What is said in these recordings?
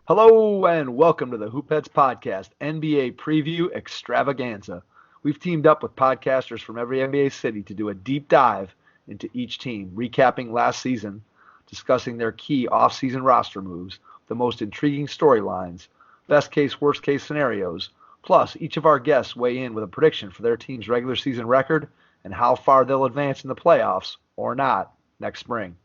Hello and welcome to the Hoopheads Podcast NBA Preview Extravaganza. We've teamed up with podcasters from every NBA city to do a deep dive into each team, recapping last season, discussing their key off-season roster moves, the most intriguing storylines, best case, worst case scenarios. Plus, each of our guests weigh in with a prediction for their team's regular season record and how far they'll advance in the playoffs or not next spring.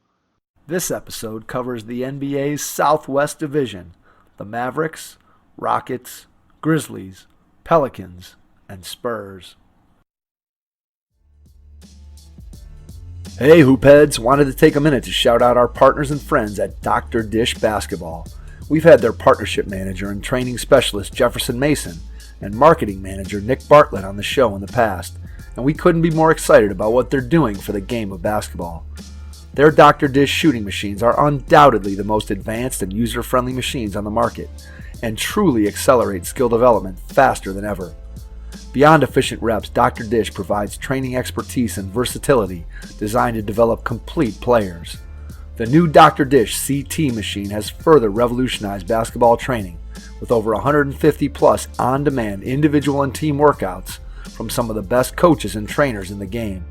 This episode covers the NBA's Southwest Division, the Mavericks, Rockets, Grizzlies, Pelicans, and Spurs. Hey Hoopheads, wanted to take a minute to shout out our partners and friends at Dr. Dish Basketball. We've had their partnership manager and training specialist Jefferson Mason and marketing manager Nick Bartlett on the show in the past, and we couldn't be more excited about what they're doing for the game of basketball. Their Dr. Dish shooting machines are undoubtedly the most advanced and user-friendly machines on the market and truly accelerate skill development faster than ever. Beyond efficient reps, Dr. Dish provides training expertise and versatility designed to develop complete players. The new Dr. Dish CT machine has further revolutionized basketball training with over 150 plus on-demand individual and team workouts from some of the best coaches and trainers in the game.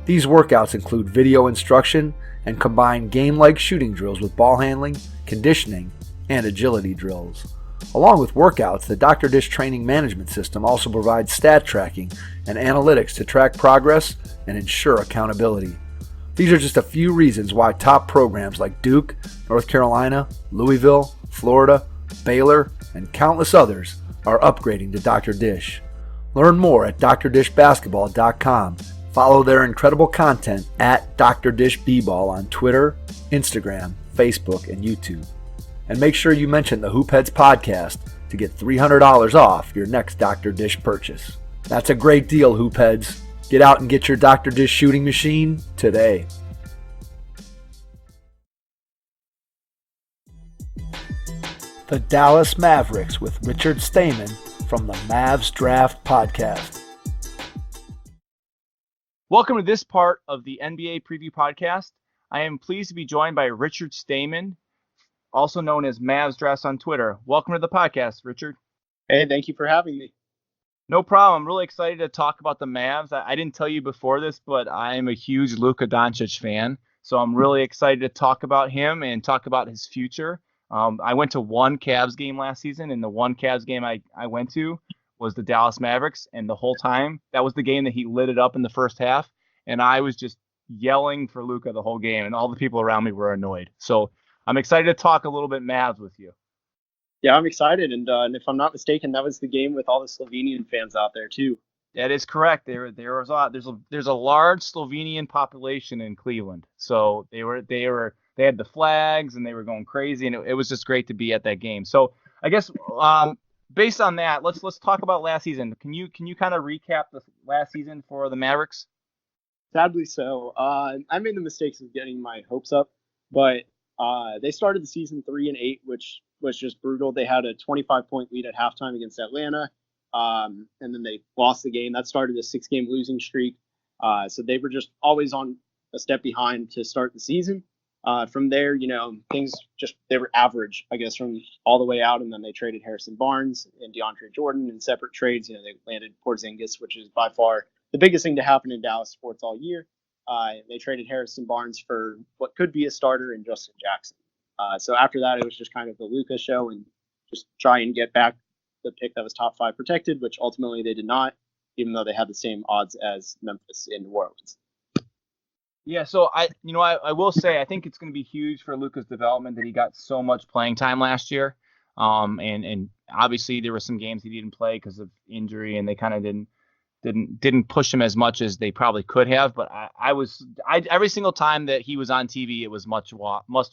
These workouts include video instruction and combine game-like shooting drills with ball handling, conditioning, and agility drills. Along with workouts, the Dr. Dish training management system also provides stat tracking and analytics to track progress and ensure accountability. These are just a few reasons why top programs like Duke, North Carolina, Louisville, Florida, Baylor, and countless others are upgrading to Dr. Dish. Learn more at drdishbasketball.com. Follow their incredible content at Dr. Dish B-Ball on Twitter, Instagram, Facebook, and YouTube. And make sure you mention the Hoopheads Podcast to get $300 off your next Dr. Dish purchase. That's a great deal, Hoopheads. Get out and get your Dr. Dish shooting machine today. The Dallas Mavericks with Richard Stayman from the MavsDraft Podcast. Welcome to this part of the NBA Preview Podcast. I am pleased to be joined by Richard Stayman, also known as MavsDraft on Twitter. Welcome to the podcast, Richard. Hey, thank you for having me. No problem. I'm really excited to talk about the Mavs. I didn't tell you before this, but I am a huge Luka Doncic fan, so I'm really excited to talk about him and talk about his future. I went to one Cavs game last season, and the one Cavs game I went to was the Dallas Mavericks, and the whole time, that was the game that he lit it up in the first half, and I was just yelling for Luka the whole game, and all the people around me were annoyed. So I'm excited to talk a little bit Mavs with you. Yeah, I'm excited, and if I'm not mistaken, that was the game with all the Slovenian fans out there too. That is correct. There's a large Slovenian population in Cleveland, so they had the flags and they were going crazy, and it was just great to be at that game. So I guess based on that, let's talk about last season. Can you kind of recap the last season for the Mavericks? Sadly so. I made the mistakes of getting my hopes up, but they started the season 3-8, which was just brutal. They had a 25-point lead at halftime against Atlanta, and then they lost the game. That started a 6-game losing streak. So they were just always on a step behind to start the season. From there, things they were average, I guess, from all the way out. And then they traded Harrison Barnes and DeAndre Jordan in separate trades. They landed Porzingis, which is by far the biggest thing to happen in Dallas sports all year. They traded Harrison Barnes for what could be a starter in Justin Jackson. So after that, it was just kind of the Luka show and just try and get back the pick that was top 5 protected, which ultimately they did not, even though they had the same odds as Memphis in New Orleans. Yeah, so I will say I think it's going to be huge for Luka's development that he got so much playing time last year. And obviously there were some games he didn't play because of injury, and they kind of didn't push him as much as they probably could have. But I every single time that he was on TV, it was must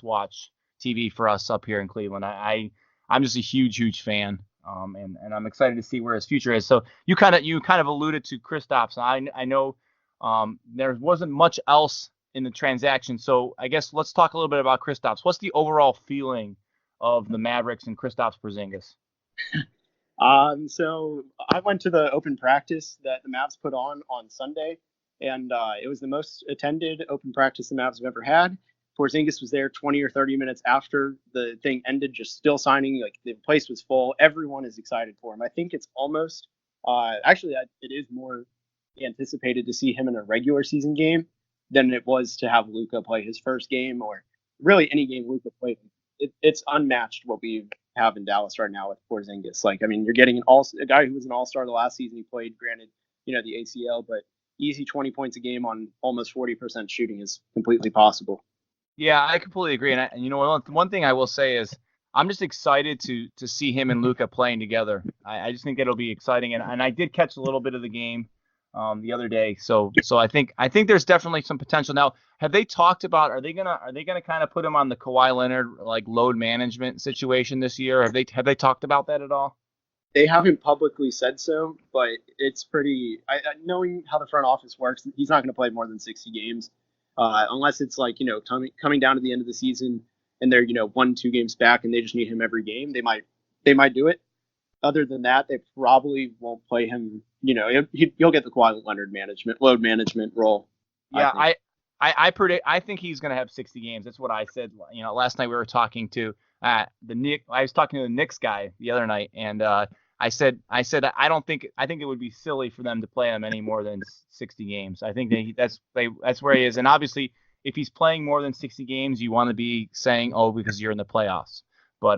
watch TV for us up here in Cleveland. I'm just a huge fan. And I'm excited to see where his future is. So you kind of alluded to Kristaps. I know there wasn't much else in the transaction. So I guess let's talk a little bit about Kristaps. What's the overall feeling of the Mavericks and Kristaps Porzingis? So I went to the open practice that the Mavs put on Sunday, and it was the most attended open practice the Mavs have ever had. Porzingis was there 20 or 30 minutes after the thing ended, just still signing. Like the place was full. Everyone is excited for him. I think it's almost it is more anticipated to see him in a regular season game than it was to have Luka play his first game, or really any game Luka played. It's unmatched what we have in Dallas right now with Porzingis. Like, I mean, you're getting a guy who was an all-star the last season he played, granted, the ACL, but easy 20 points a game on almost 40% shooting is completely possible. Yeah, I completely agree. And one thing I will say is I'm just excited to see him and Luka playing together. I just think it'll be exciting. And I did catch a little bit of the game the other day. So I think there's definitely some potential. Now, have they talked about are they gonna kind of put him on the Kawhi Leonard like load management situation this year? Have they talked about that at all? They haven't publicly said so, but it's pretty. Knowing how the front office works, he's not going to play more than 60 games, unless it's like coming down to the end of the season and they're 1-2 games back and they just need him every game. They might do it. Other than that, they probably won't play him. He'll get the Kawhi Leonard load management role. Yeah, I predict. I think he's going to have 60 games. That's what I said. Last night we were talking to I was talking to the Knicks guy the other night, and I said I think it would be silly for them to play him any more than 60 games. I think that's where he is, and obviously if he's playing more than 60 games, you want to be saying, oh, because you're in the playoffs. But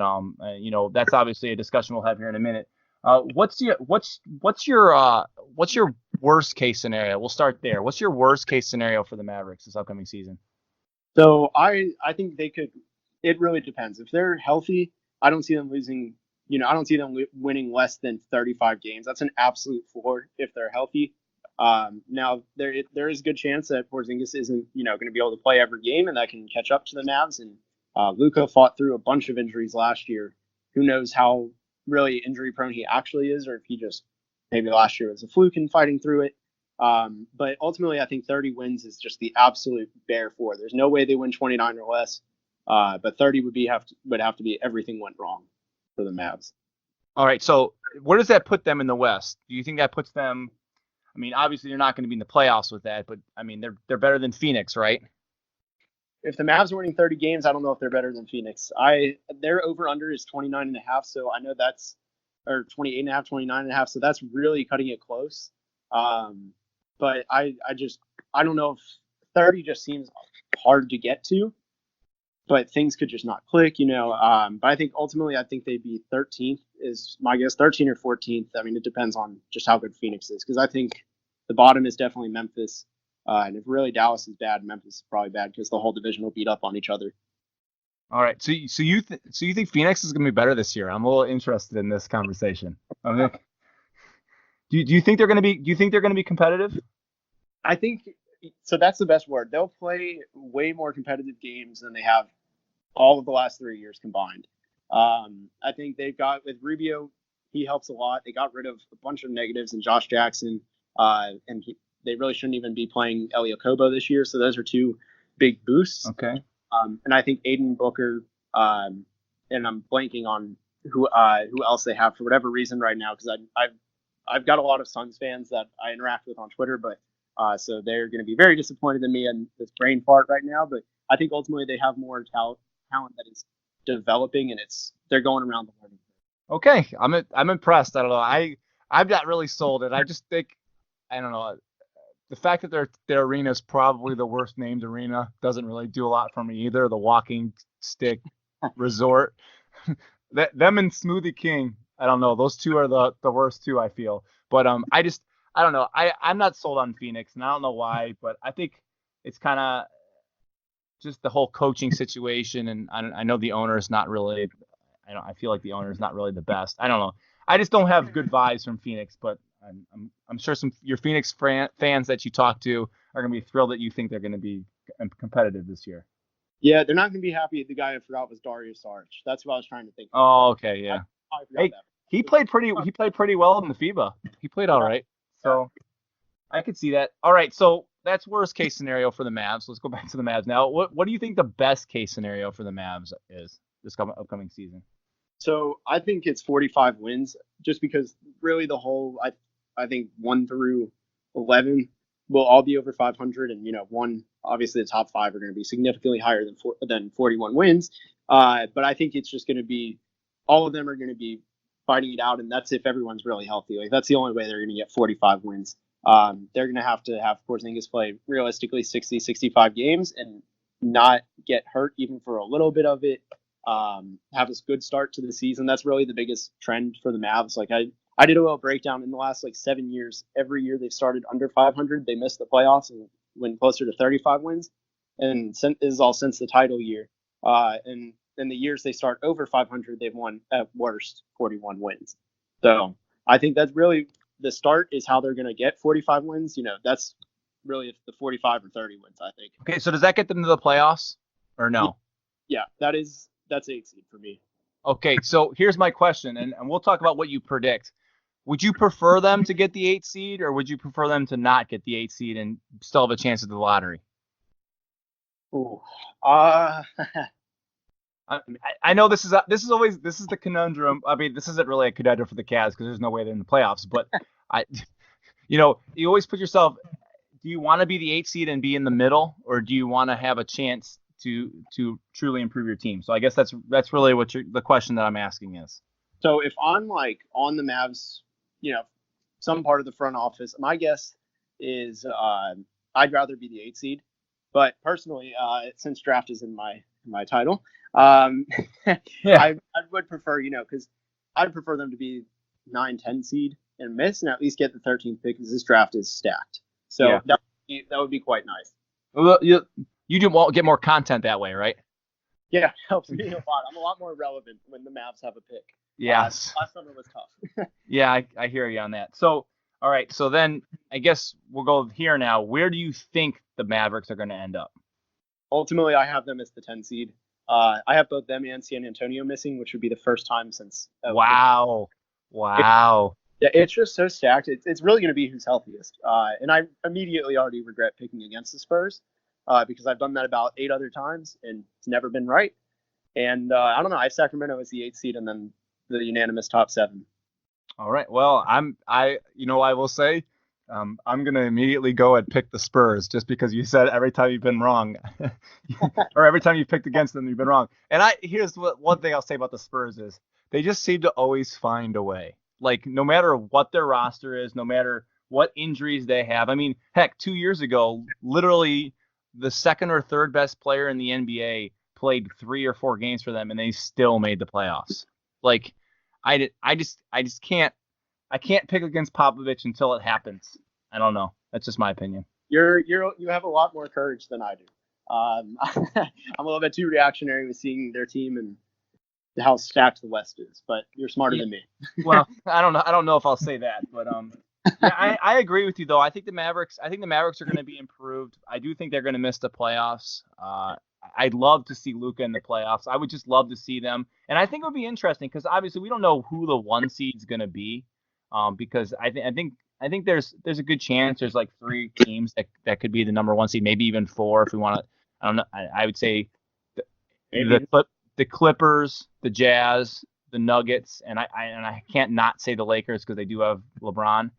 that's obviously a discussion we'll have here in a minute. What's your worst case scenario? We'll start there. What's your worst case scenario for the Mavericks this upcoming season? So I think they could. It really depends. If they're healthy, I don't see them losing. I don't see them winning less than 35 games. That's an absolute floor if they're healthy. Now there is a good chance that Porzingis isn't going to be able to play every game, and that can catch up to the Mavs. And Luka fought through a bunch of injuries last year. Who knows how really injury prone he actually is, or if he just maybe last year was a fluke and fighting through it. But ultimately, I think 30 wins is just the absolute bare floor. There's no way they win 29 or less. But 30 would have to be everything went wrong for the Mavs. All right. So where does that put them in the West? Do you think that puts them? I mean, obviously they're not going to be in the playoffs with that, but I mean they're better than Phoenix, right? If the Mavs are winning 30 games, I don't know if they're better than Phoenix. Their over under is 29.5, so I know that's or 28.5, 29.5, so that's really cutting it close. But I don't know if 30 just seems hard to get to. But things could just not click, But I think ultimately, they'd be 13th is my guess, 13 or 14th. I mean, it depends on just how good Phoenix is, because I think the bottom is definitely Memphis. And if really Dallas is bad, Memphis is probably bad because the whole division will beat up on each other. All right. So you think Phoenix is going to be better this year? I'm a little interested in this conversation. I mean, do you think they're going to be? Do you think they're going to be competitive? I think so. That's the best word. They'll play way more competitive games than they have all of the last 3 years combined. I think they've got with Rubio, he helps a lot. They got rid of a bunch of negatives in Josh Jackson, and they really shouldn't even be playing Elio Kobo this year. So those are two big boosts. Okay. And I think Aiden Booker, and I'm blanking on who else they have for whatever reason right now, because I've got a lot of Suns fans that I interact with on Twitter, but so they're going to be very disappointed in me and this brain fart right now. But I think ultimately they have more talent that is developing, and they're going around the learning curve. Okay, I'm impressed. I don't know. I'm not really sold it. I just think I don't know. The fact that their arena is probably the worst named arena doesn't really do a lot for me either. The Walking Stick Resort, them and Smoothie King. I don't know. Those two are the worst two, I feel. But I don't know. I'm not sold on Phoenix, and I don't know why. But I think it's kind of just the whole coaching situation, and I know the owner is not really. I feel like the owner is not really the best. I don't know. I just don't have good vibes from Phoenix, but I'm sure your Phoenix fans that you talk to are going to be thrilled that you think they're going to be competitive this year. Yeah, they're not going to be happy. The guy I forgot was Darius Sarge. That's what I was trying to think. Oh, okay, yeah. Hey, he played pretty well in the FIBA. He played all right. So I could see that. All right, so that's worst case scenario for the Mavs. Let's go back to the Mavs now. What do you think the best case scenario for the Mavs is this upcoming season? So I think it's 45 wins, just because really the whole I think 1 through 11 will all be over 500, and obviously the top 5 are going to be significantly higher than 41 wins. But I think it's just going to be all of them are going to be fighting it out, and that's if everyone's really healthy. Like that's the only way they're going to get 45 wins. They're going to have Porzingis play realistically 60, 65 games and not get hurt even for a little bit of it. Have a good start to the season. That's really the biggest trend for the Mavs. Like I did a little breakdown in the last 7 years. Every year they've started under 500, they missed the playoffs and went closer to 35 wins. And this is all since the title year. And in the years they start over 500, they've won at worst 41 wins. So I think that's really the start is how they're going to get 45 wins. That's really the 45 or 30 wins, I think. Okay, so does that get them to the playoffs or no? Yeah, that's 8 seed for me. Okay, so here's my question, and we'll talk about what you predict. Would you prefer them to get the 8 seed, or would you prefer them to not get the 8 seed and still have a chance at the lottery? Ooh. I know this is the conundrum. I mean, this isn't really a conundrum for the Cavs because there's no way they're in the playoffs. But you always put yourself. Do you want to be the 8 seed and be in the middle, or do you want to have a chance to truly improve your team? So I guess that's really what the question that I'm asking is. So if I'm on the Mavs, some part of the front office, my guess is I'd rather be the 8 seed. But personally, since draft is in my title, I would prefer, because I'd prefer them to be 9-10 seed and miss and at least get the 13th pick because this draft is stacked. So yeah. that would be quite nice. Well, you do get more content that way, right? Yeah, it helps me a lot. I'm a lot more relevant when the Mavs have a pick. Yes. Last summer was tough. Yeah, I hear you on that. So, all right. So then I guess we'll go here now. Where do you think the Mavericks are going to end up? Ultimately, I have them as the 10 seed. I have both them and San Antonio missing, which would be the first time since. Wow. Yeah, it's just so stacked. It's really going to be who's healthiest. And I immediately already regret picking against the Spurs because I've done that about 8 other times and it's never been right. And I don't know. I have Sacramento as the 8th seed and then the unanimous top 7. All right. Well, I will say I'm going to immediately go and pick the Spurs just because you said every time you've been wrong or every time you picked against them, you've been wrong. And here's one thing I'll say about the Spurs is they just seem to always find a way. Like no matter what their roster is, no matter what injuries they have. I mean, heck, 2 years ago, literally the second or third best player in the NBA played 3 or 4 games for them and they still made the playoffs. Like I just can't pick against Popovich until it happens. I don't know. That's just my opinion. You have a lot more courage than I do. I'm a little bit too reactionary with seeing their team and how stacked the West is, but you're smarter than me. Well, I don't know if I'll say that, but yeah, I agree with you though. I think the Mavericks are going to be improved. I do think they're going to miss the playoffs. I'd love to see Luka in the playoffs. I would just love to see them. And I think it would be interesting because obviously we don't know who the 1 seed's going to be. Because I think there's a good chance there's like 3 teams that could be the number 1 seed, maybe even 4 if we want to. I don't know. I would say the Clippers, the Jazz, the Nuggets, and I can't not say the Lakers because they do have LeBron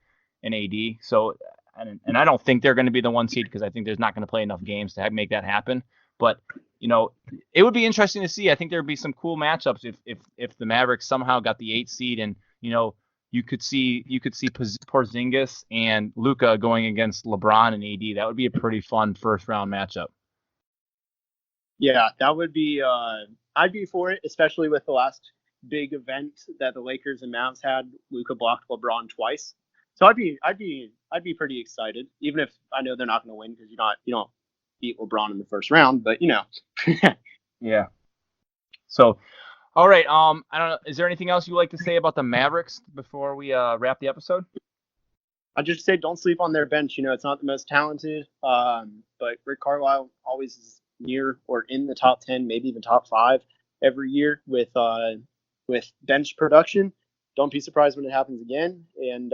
and AD. So and I don't think they're going to be the 1 seed because I think there's not going to play enough games to make that happen. But it would be interesting to see. I think there would be some cool matchups if the Mavericks somehow got the 8th seed and you could see Porzingis and Luka going against LeBron and AD. That would be a pretty fun first round matchup. Yeah, that would be. I'd be for it, especially with the last big event that the Lakers and Mavs had. Luka blocked LeBron twice, so I'd be pretty excited, even if I know they're not going to win because you don't beat LeBron in the first round, but Yeah. So. All right. I don't know. Is there anything else you would like to say about the Mavericks before we wrap the episode? I'd just say don't sleep on their bench. It's not the most talented, but Rick Carlisle always is near or in the top 10, maybe even top 5 every year with bench production. Don't be surprised when it happens again. And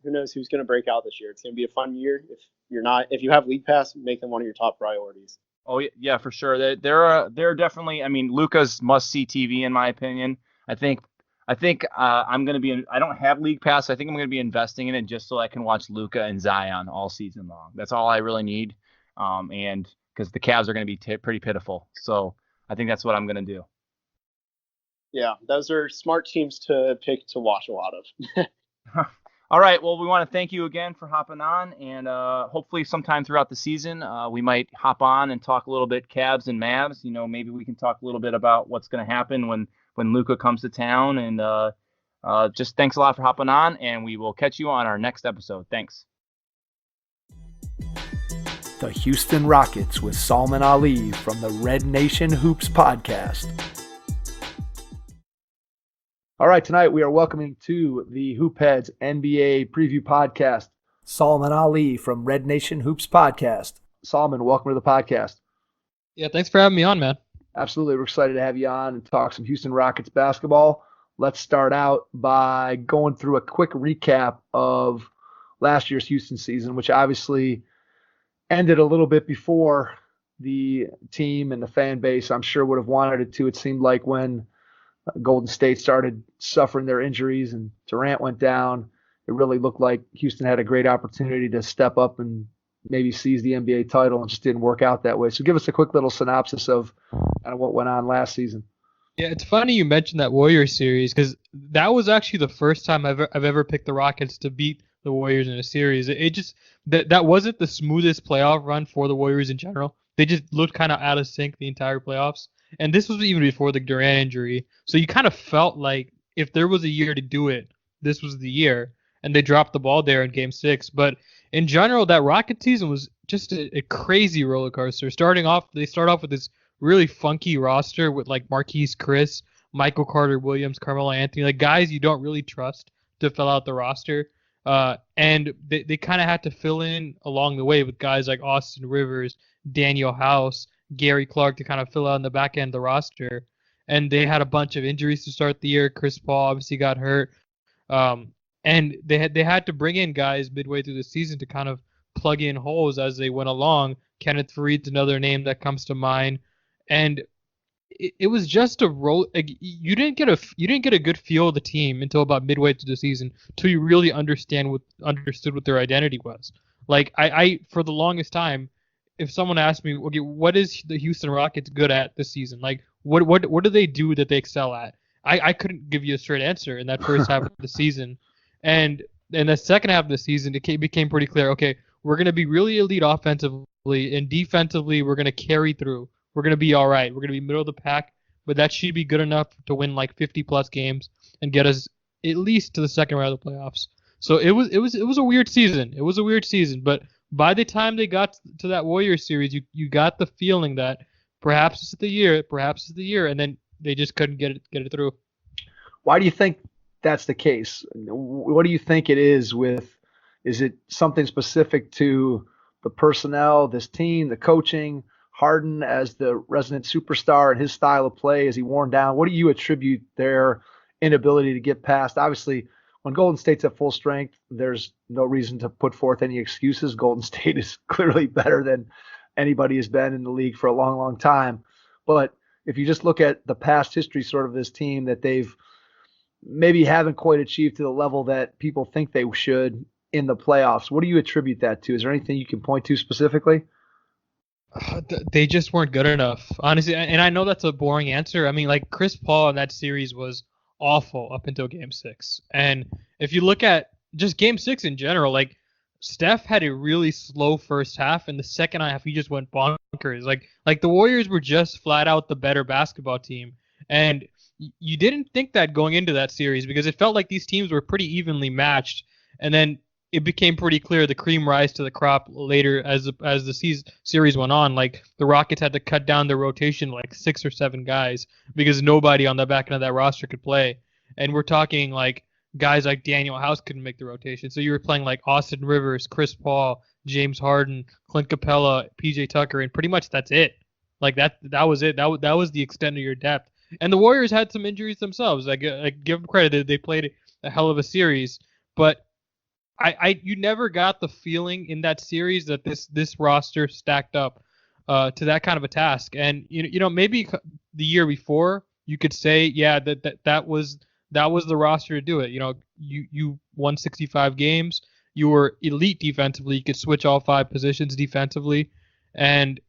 who knows who's going to break out this year? It's going to be a fun year. If you have League Pass, make them one of your top priorities. Oh yeah, for sure. They're definitely. I mean, Luka's must-see TV in my opinion. I think I think I'm going to be. I don't have League Pass. I think I'm going to be investing in it just so I can watch Luka and Zion all season long. That's all I really need, and because the Cavs are going to be pretty pitiful. So I think that's what I'm going to do. Yeah, those are smart teams to pick to watch a lot of. All right. Well, we want to thank you again for hopping on, and hopefully sometime throughout the season, we might hop on and talk a little bit Cavs and Mavs. Maybe we can talk a little bit about what's going to happen when Luka comes to town. And just thanks a lot for hopping on, and we will catch you on our next episode. Thanks. The Houston Rockets with Salman Ali from the Red Nation Hoops Podcast. All right, tonight we are welcoming to the Hoopheads NBA Preview Podcast, Salman Ali from Red Nation Hoops Podcast. Salman, welcome to the podcast. Yeah, thanks for having me on, man. Absolutely. We're excited to have you on and talk some Houston Rockets basketball. Let's start out by going through a quick recap of last year's Houston season, which obviously ended a little bit before the team and the fan base, I'm sure, would have wanted it to. It seemed like when Golden State started suffering their injuries and Durant went down, it really looked like Houston had a great opportunity to step up and maybe seize the NBA title, and just didn't work out that way. So give us a quick little synopsis of kind of what went on last season. Yeah, it's funny you mentioned that Warriors series, because that was actually the first time I've ever picked the Rockets to beat the Warriors in a series. It just that wasn't the smoothest playoff run for the Warriors in general. They just looked kind of out of sync the entire playoffs. And this was even before the Durant injury. So you kind of felt like if there was a year to do it, this was the year. And they dropped the ball there in Game 6. But in general, that Rocket season was just a crazy roller coaster. They start off with this really funky roster with like Marquise Chris, Michael Carter Williams, Carmelo Anthony, like guys you don't really trust to fill out the roster. And they kind of had to fill in along the way with guys like Austin Rivers, Daniel House, Gary Clark to kind of fill out in the back end of the roster. And they had a bunch of injuries to start the year. Chris Paul obviously got hurt. And they had to bring in guys midway through the season to kind of plug in holes as they went along. Kenneth Faried's another name that comes to mind. And it was just a roll. Like, you didn't get a good feel of the team until about midway through the season, till you really understood what their identity was. Like I for the longest time, if someone asked me, okay, what is the Houston Rockets good at this season? Like, what do they do that they excel at? I couldn't give you a straight answer in that first half of the season. And in the second half of the season, it became pretty clear, okay, we're going to be really elite offensively, and defensively, we're going to carry through. We're going to be all right. We're going to be middle of the pack, but that should be good enough to win like 50-plus games and get us at least to the second round of the playoffs. So it was a weird season. It was a weird season, but by the time they got to that Warriors series, you got the feeling that perhaps it's the year, and then they just couldn't get it through. Why do you think that's the case? What do you think it is is it something specific to the personnel, this team, the coaching, Harden as the resident superstar and his style of play? Is he worn down? What do you attribute their inability to get past? Obviously, when Golden State's at full strength, there's no reason to put forth any excuses. Golden State is clearly better than anybody has been in the league for a long, long time. But if you just look at the past history sort of this team, that they've maybe haven't quite achieved to the level that people think they should in the playoffs. What do you attribute that to? Is there anything you can point to specifically? They just weren't good enough, honestly. And I know that's a boring answer. I mean, like, Chris Paul in that series was awful up until Game 6. And if you look at just Game 6 in general, like, Steph had a really slow first half, and the second half he just went bonkers. Like the Warriors were just flat out the better basketball team. And you didn't think that going into that series, because it felt like these teams were pretty evenly matched. And then it became pretty clear the cream rise to the crop later as the series went on. Like, the Rockets had to cut down their rotation like 6 or 7 guys because nobody on the back end of that roster could play. And we're talking like guys like Daniel House couldn't make the rotation. So you were playing like Austin Rivers, Chris Paul, James Harden, Clint Capella, PJ Tucker, and pretty much that's it. Like that was it. That was the extent of your depth. And the Warriors had some injuries themselves. Like give them credit, they played a hell of a series, but you never got the feeling in that series that this roster stacked up to that kind of a task. And you know maybe the year before you could say, yeah, that was that was the roster to do it. You won 65 games. You were elite defensively. You could switch all 5 positions defensively, and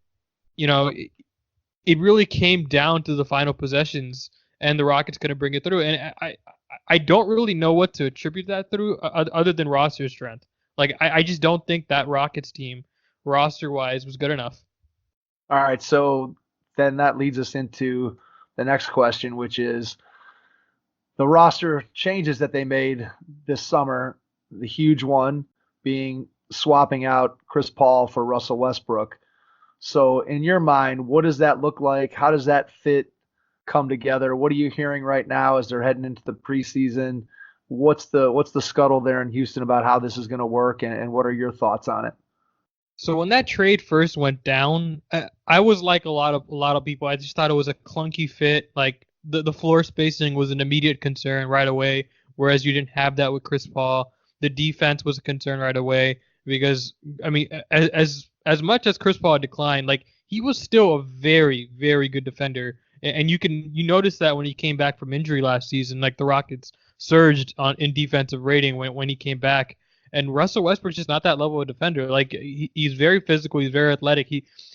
it really came down to the final possessions, and the Rockets going to bring it through. And I don't really know what to attribute that through other than roster strength. Like, I just don't think that Rockets team, roster-wise, was good enough. All right, so then that leads us into the next question, which is the roster changes that they made this summer, the huge one being swapping out Chris Paul for Russell Westbrook. So in your mind, what does that look like? How does that fit come together? What are you hearing right now as they're heading into the preseason? What's the scuttle there in Houston about how this is going to work, and what are your thoughts on it? So when that trade first went down, I was like a lot of people. I just thought it was a clunky fit. Like the floor spacing was an immediate concern right away, whereas you didn't have that with Chris Paul. The defense was a concern right away because, I mean, as much as Chris Paul declined, like, he was still a very, very good defender. And you notice that when he came back from injury last season, like, the Rockets surged in defensive rating when he came back. And Russell Westbrook's just not that level of defender. Like, he's very physical, he's very athletic.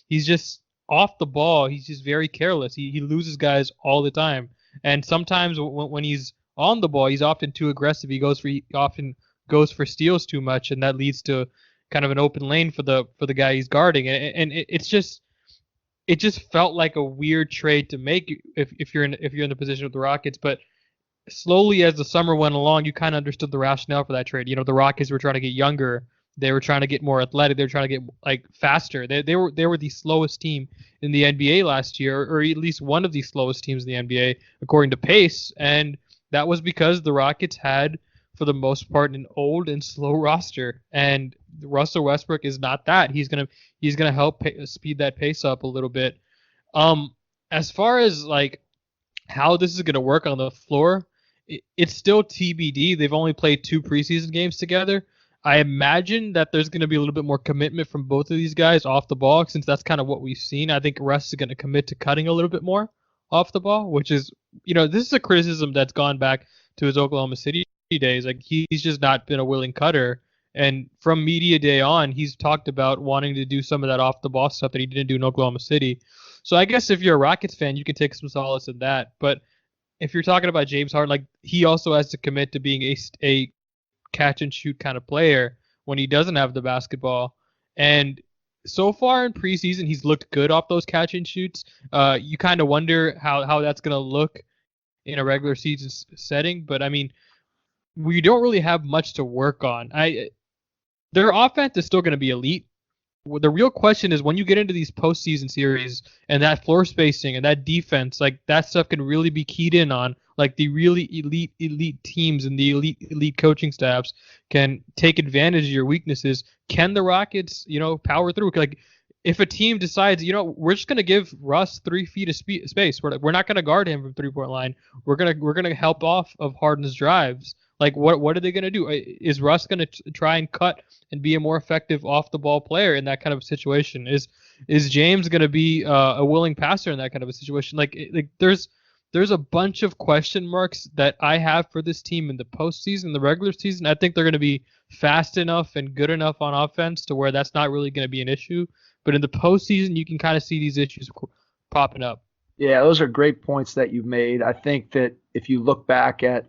He's just off the ball. He's just very careless. He loses guys all the time. And sometimes when he's on the ball, he's often too aggressive. He often goes for steals too much, and that leads to kind of an open lane for the guy he's guarding. And it just felt like a weird trade to make if you're in the position of the Rockets. But slowly, as the summer went along, you kind of understood the rationale for that trade. The Rockets were trying to get younger. They were trying to get more athletic. They were trying to get, like, faster. They were the slowest team in the NBA last year, or at least one of the slowest teams in the NBA according to pace. And that was because the Rockets had, for the most part, an old and slow roster. And Russell Westbrook is not that. He's gonna help speed that pace up a little bit. As far as, like, how this is gonna work on the floor, it's still TBD. They've only played 2 preseason games together. I imagine that there's going to be a little bit more commitment from both of these guys off the ball, since that's kind of what we've seen. I think Russ is going to commit to cutting a little bit more off the ball, which is, this is a criticism that's gone back to his Oklahoma City days. Like, he's just not been a willing cutter. And from media day on, he's talked about wanting to do some of that off the ball stuff that he didn't do in Oklahoma City. So I guess if you're a Rockets fan, you can take some solace in that. But if you're talking about James Harden, like, he also has to commit to being a catch and shoot kind of player when he doesn't have the basketball. And so far in preseason, he's looked good off those catch and shoots. You kind of wonder how that's going to look in a regular season setting. But I mean, we don't really have much to work on. Their offense is still going to be elite. The real question is when you get into these postseason series and that floor spacing and that defense, like, that stuff can really be keyed in on. Like, the really elite teams and the elite coaching staffs can take advantage of your weaknesses. Can the Rockets, power through? Like, if a team decides, we're just going to give Russ 3 feet of space. We're not going to guard him from 3-point line. We're gonna help off of Harden's drives. Like, what are they going to do? Is Russ going to try and cut and be a more effective off-the-ball player in that kind of situation? Is James going to be a willing passer in that kind of a situation? Like there's a bunch of question marks that I have for this team in the postseason. The regular season, I think they're going to be fast enough and good enough on offense to where that's not really going to be an issue. But in the postseason, you can kind of see these issues popping up. Yeah, those are great points that you've made. I think that if you look back at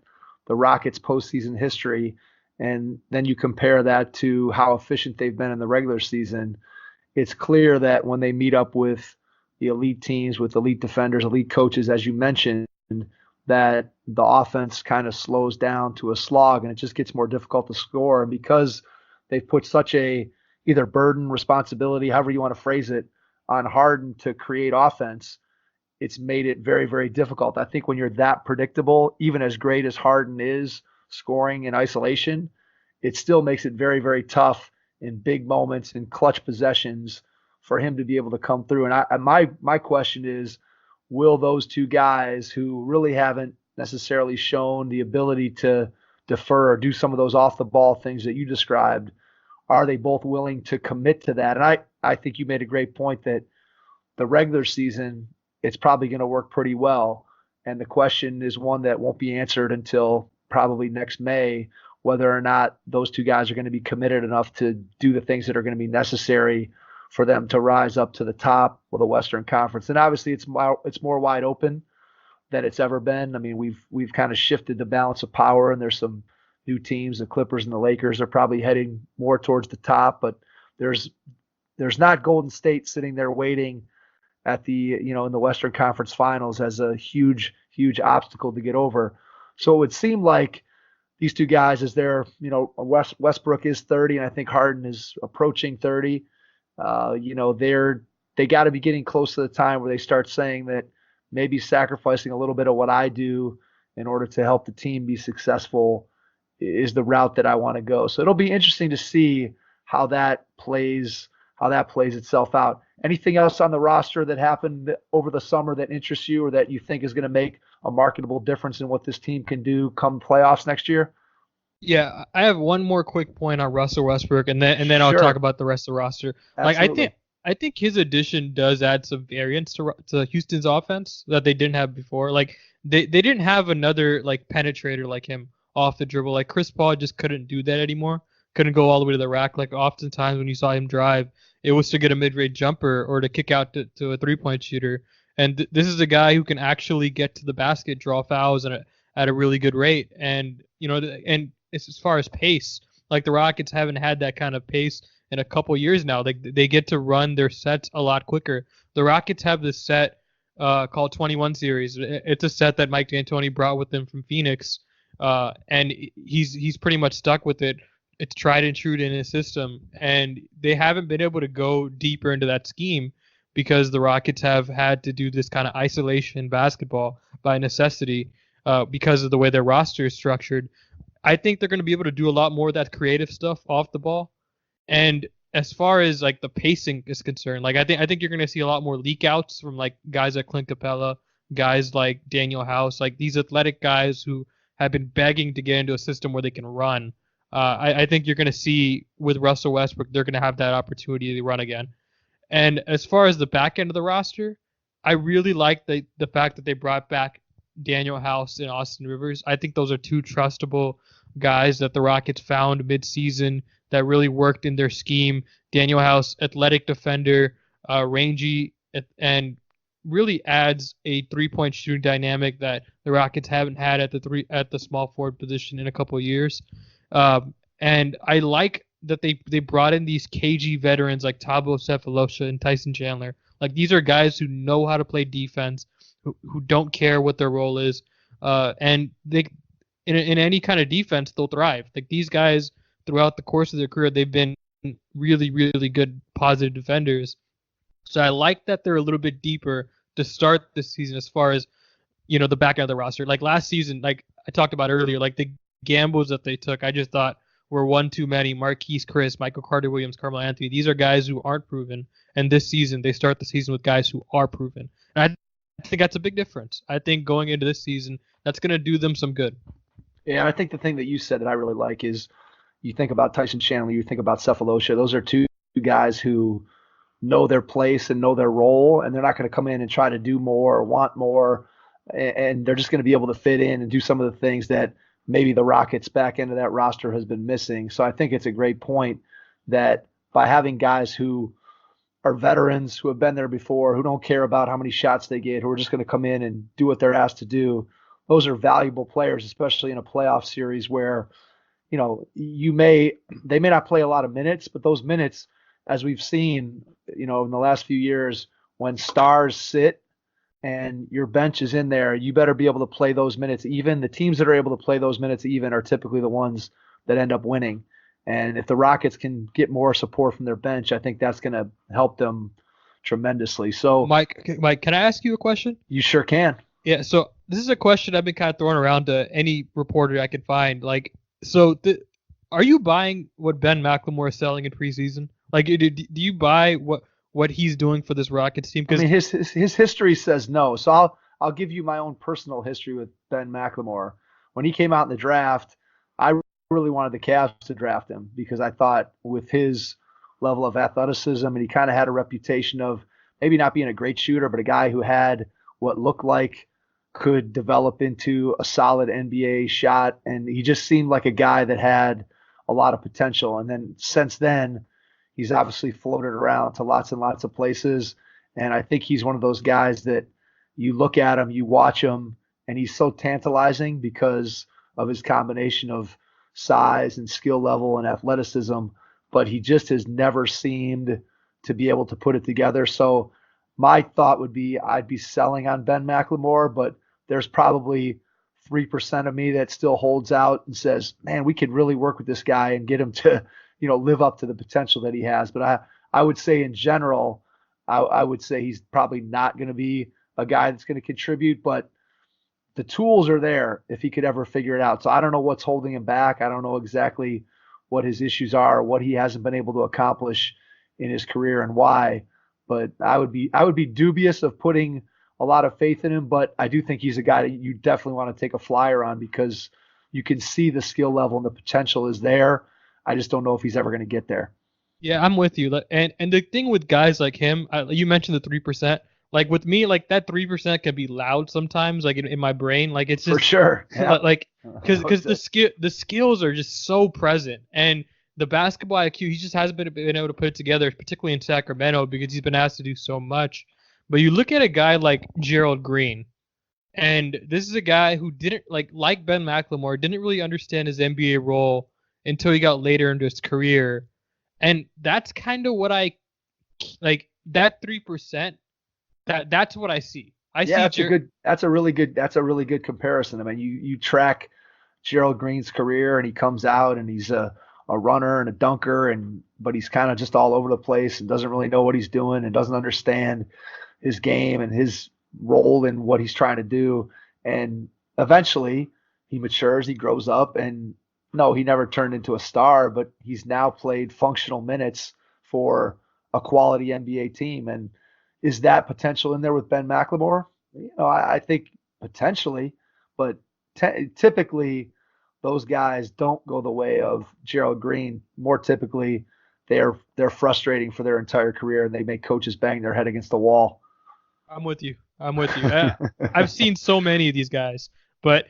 the Rockets' postseason history, and then you compare that to how efficient they've been in the regular season, it's clear that when they meet up with the elite teams, with elite defenders, elite coaches, as you mentioned, that the offense kind of slows down to a slog and it just gets more difficult to score. And because they've put such a either burden, responsibility, however you want to phrase it, on Harden to create offense, it's made it very, very difficult. I think when you're that predictable, even as great as Harden is scoring in isolation, it still makes it very, very tough in big moments and clutch possessions for him to be able to come through. And my question is, will those two guys who really haven't necessarily shown the ability to defer or do some of those off the ball things that you described, are they both willing to commit to that? And I think you made a great point that the regular season, it's probably going to work pretty well. And the question is one that won't be answered until probably next May, whether or not those two guys are going to be committed enough to do the things that are going to be necessary for them to rise up to the top of the Western Conference. And obviously it's more wide open than it's ever been. I mean, we've kind of shifted the balance of power, and there's some new teams. The Clippers and the Lakers are probably heading more towards the top, but there's not Golden State sitting there waiting at the, in the Western Conference Finals as a huge obstacle to get over. So it would seem like these two guys, as they're, Westbrook is 30, and I think Harden is approaching 30. They got to be getting close to the time where they start saying that maybe sacrificing a little bit of what I do in order to help the team be successful is the route that I want to go. So it'll be interesting to see how that plays itself out. Anything else on the roster that happened over the summer that interests you, or that you think is going to make a marketable difference in what this team can do come playoffs next year? Yeah, I have one more quick point on Russell Westbrook, and then I'll talk about the rest of the roster. Absolutely. Like I think his addition does add some variance to Houston's offense that they didn't have before. Like they didn't have another like penetrator like him off the dribble. Like Chris Paul just couldn't do that anymore. Couldn't go all the way to the rack. Like oftentimes when you saw him drive, it was to get a mid-range jumper or to kick out to a three-point shooter. And this is a guy who can actually get to the basket, draw fouls at a really good rate. And and as far as pace, like the Rockets haven't had that kind of pace in a couple years now. They get to run their sets a lot quicker. The Rockets have this set called 21 series. It's a set that Mike D'Antoni brought with him from Phoenix, and he's pretty much stuck with it. It's tried and true in his system, and they haven't been able to go deeper into that scheme because the Rockets have had to do this kind of isolation basketball by necessity because of the way their roster is structured. I think they're going to be able to do a lot more of that creative stuff off the ball. And as far as like the pacing is concerned, like I think you're going to see a lot more leak outs from like guys like Clint Capella, guys like Daniel House, like these athletic guys who have been begging to get into a system where they can run. I think you're going to see with Russell Westbrook, they're going to have that opportunity to run again. And as far as the back end of the roster, I really like the fact that they brought back Daniel House and Austin Rivers. I think those are two trustable guys that the Rockets found mid-season that really worked in their scheme. Daniel House, athletic defender, rangy, and really adds a three-point shooting dynamic that the Rockets haven't had at the small forward position in a couple of years. And I like that they brought in these cagey veterans like Thabo Sefolosha and Tyson Chandler. Like these are guys who know how to play defense, who don't care what their role is, and they in any kind of defense they'll thrive. Like these guys throughout the course of their career, they've been really, really good positive defenders. So I like that they're a little bit deeper to start this season as far as the back end of the roster. Like last season, like I talked about earlier, like the gambles that they took, I just thought were one too many. Marquise Chris, Michael Carter-Williams, Carmelo Anthony. These are guys who aren't proven. And this season, they start the season with guys who are proven. And I think that's a big difference. I think going into this season, that's going to do them some good. Yeah, I think the thing that you said that I really like is you think about Tyson Chandler, you think about Sefolosha. Those are two guys who know their place and know their role, and they're not going to come in and try to do more or want more, and they're just going to be able to fit in and do some of the things that maybe the Rockets back end of that roster has been missing. So I think it's a great point that by having guys who are veterans, who have been there before, who don't care about how many shots they get, who are just going to come in and do what they're asked to do, those are valuable players, especially in a playoff series where, they may not play a lot of minutes, but those minutes, as we've seen, in the last few years, when stars sit and your bench is in there, you better be able to play those minutes even. The teams that are able to play those minutes even are typically the ones that end up winning. And if the Rockets can get more support from their bench, I think that's going to help them tremendously. So, Mike, can I ask you a question? You sure can. Yeah, so this is a question I've been kind of throwing around to any reporter I can find. Like, are you buying what Ben McLemore is selling in preseason? Like, do you buy what he's doing for this Rockets team? I mean, his history says no. So I'll give you my own personal history with Ben McLemore. When he came out in the draft, I really wanted the Cavs to draft him because I thought with his level of athleticism, and he kind of had a reputation of maybe not being a great shooter, but a guy who had what looked like could develop into a solid NBA shot. And he just seemed like a guy that had a lot of potential. And then since then, he's obviously floated around to lots and lots of places. And I think he's one of those guys that you look at him, you watch him, and he's so tantalizing because of his combination of size and skill level and athleticism, but he just has never seemed to be able to put it together. So my thought would be I'd be selling on Ben McLemore, but there's probably 3% of me that still holds out and says, man, we could really work with this guy and get him to, live up to the potential that he has. But I would say in general, I would say he's probably not going to be a guy that's going to contribute, but the tools are there if he could ever figure it out. So I don't know what's holding him back. I don't know exactly what his issues are, what he hasn't been able to accomplish in his career and why. But I would be dubious of putting a lot of faith in him, but I do think he's a guy that you definitely want to take a flyer on because you can see the skill level and the potential is there. I just don't know if he's ever going to get there. Yeah, I'm with you. And the thing with guys like him, you mentioned the 3%. Like with me, like that 3% can be loud sometimes, like in my brain. Like it's just for sure, yeah. Like because the skills are just so present, and the basketball IQ, he just hasn't been able to put it together, particularly in Sacramento, because he's been asked to do so much. But you look at a guy like Gerald Green, and this is a guy who didn't like Ben McLemore, didn't really understand his NBA role until he got later into his career, and that's kind of what I like. That 3%. That's what I see. That's a really good comparison. I mean, you track Gerald Green's career, and he comes out and he's a runner and a dunker, but he's kind of just all over the place and doesn't really know what he's doing and doesn't understand his game and his role in what he's trying to do. And eventually he matures, he grows up, and no, he never turned into a star, but he's now played functional minutes for a quality NBA team. And is that potential in there with Ben McLemore? I think potentially, but typically those guys don't go the way of Gerald Green. More typically, they're frustrating for their entire career, and they make coaches bang their head against the wall. I'm with you. I've seen so many of these guys, but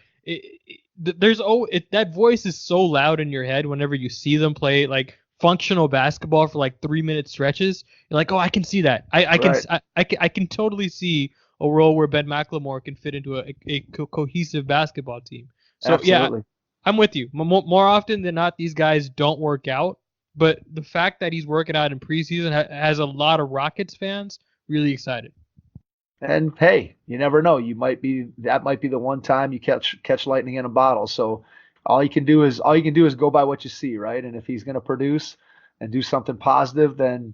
that voice is so loud in your head whenever you see them play like functional basketball for like 3-minute stretches. You're like, oh, I can see that. I can totally see a role where Ben McLemore can fit into a cohesive basketball team. So absolutely. Yeah, I'm with you. More often than not, these guys don't work out, but the fact that he's working out in preseason has a lot of Rockets fans really excited. And hey, you never know. That might be the one time you catch lightning in a bottle. So all you can do is go by what you see, right? And if he's going to produce and do something positive, then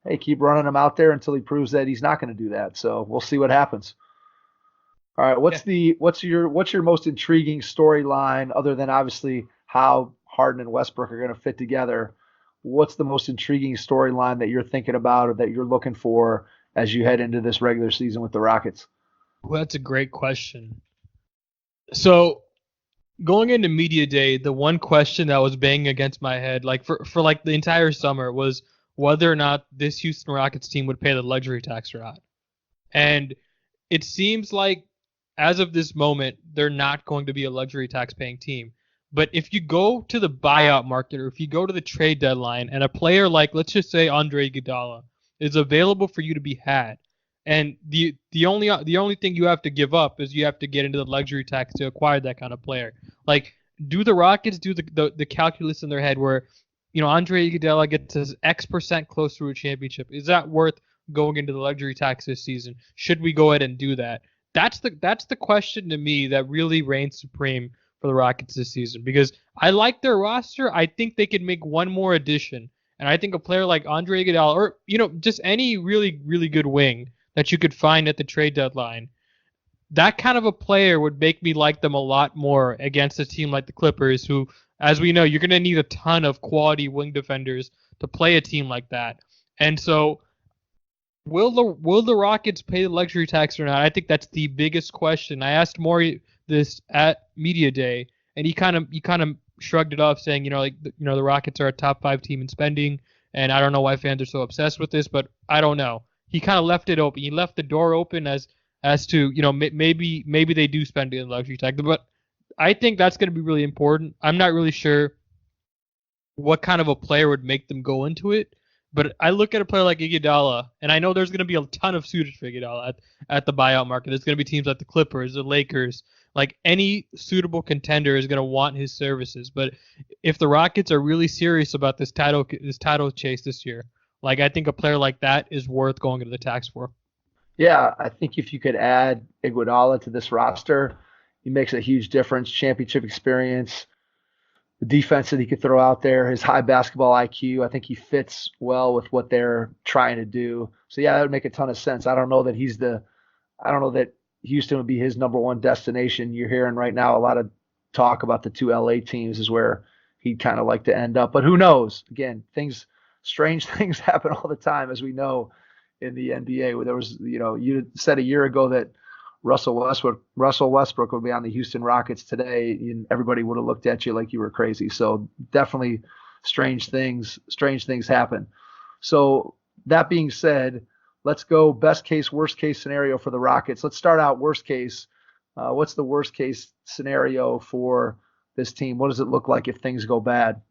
hey, keep running him out there until he proves that he's not going to do that. So we'll see what happens. All right, what's your most intriguing storyline other than obviously how Harden and Westbrook are going to fit together? What's the most intriguing storyline that you're thinking about or that you're looking for as you head into this regular season with the Rockets? Well, that's a great question. So going into media day, the one question that was banging against my head, like for like the entire summer, was whether or not this Houston Rockets team would pay the luxury tax or not. And it seems like as of this moment, they're not going to be a luxury tax paying team. But if you go to the buyout market or if you go to the trade deadline and a player like, let's just say Andre Iguodala is available for you to be had, and the only thing you have to give up is you have to get into the luxury tax to acquire that kind of player. Like, do the Rockets do the calculus in their head where, Andre Iguodala gets his X% close to a championship? Is that worth going into the luxury tax this season? Should we go ahead and do that? That's the question to me that really reigns supreme for the Rockets this season, because I like their roster. I think they could make one more addition, and I think a player like Andre Iguodala, or just any really, really good wing that you could find at the trade deadline, that kind of a player would make me like them a lot more against a team like the Clippers, who, as we know, you're going to need a ton of quality wing defenders to play a team like that. And so will the Rockets pay the luxury tax or not? I think that's the biggest question. I asked Maury this at media day, and he kind of shrugged it off, saying, the Rockets are a top 5 team in spending, and I don't know why fans are so obsessed with this, but I don't know. He kind of left it open. He left the door open as as to, maybe they do spend it in luxury tax. But I think that's going to be really important. I'm not really sure what kind of a player would make them go into it. But I look at a player like Iguodala, and I know there's going to be a ton of suitors for Iguodala at the buyout market. There's going to be teams like the Clippers, the Lakers. Like, any suitable contender is going to want his services. But if the Rockets are really serious about this title chase this year, like, I think a player like that is worth going into the tax for. Yeah, I think if you could add Iguodala to this roster, he makes a huge difference. Championship experience, the defense that he could throw out there, his high basketball IQ. I think he fits well with what they're trying to do. So yeah, that would make a ton of sense. I don't know that Houston would be his number one destination. You're hearing right now a lot of talk about the two LA teams is where he'd kind of like to end up. But who knows? Again, strange things happen all the time, as we know in the NBA. Where there was, you said a year ago that Russell Westbrook would be on the Houston Rockets today, and everybody would have looked at you like you were crazy. So definitely strange things happen. So that being said, let's go best case, worst case scenario for the Rockets. Let's start out worst case. What's the worst case scenario for this team? What does it look like if things go bad?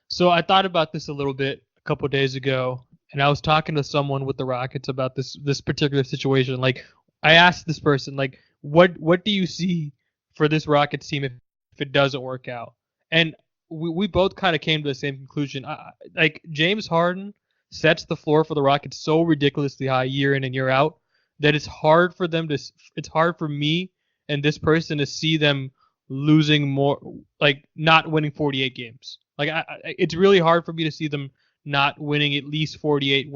So I thought about this a little bit a couple of days ago, and I was talking to someone with the Rockets about this particular situation. Like, I asked this person, like, what do you see for this Rockets team if it doesn't work out? And we both kind of came to the same conclusion. Like, James Harden sets the floor for the Rockets so ridiculously high year in and year out that it's hard for me and this person to see them losing more, like, not winning 48 games. Like, it's really hard for me to see them not winning at least 48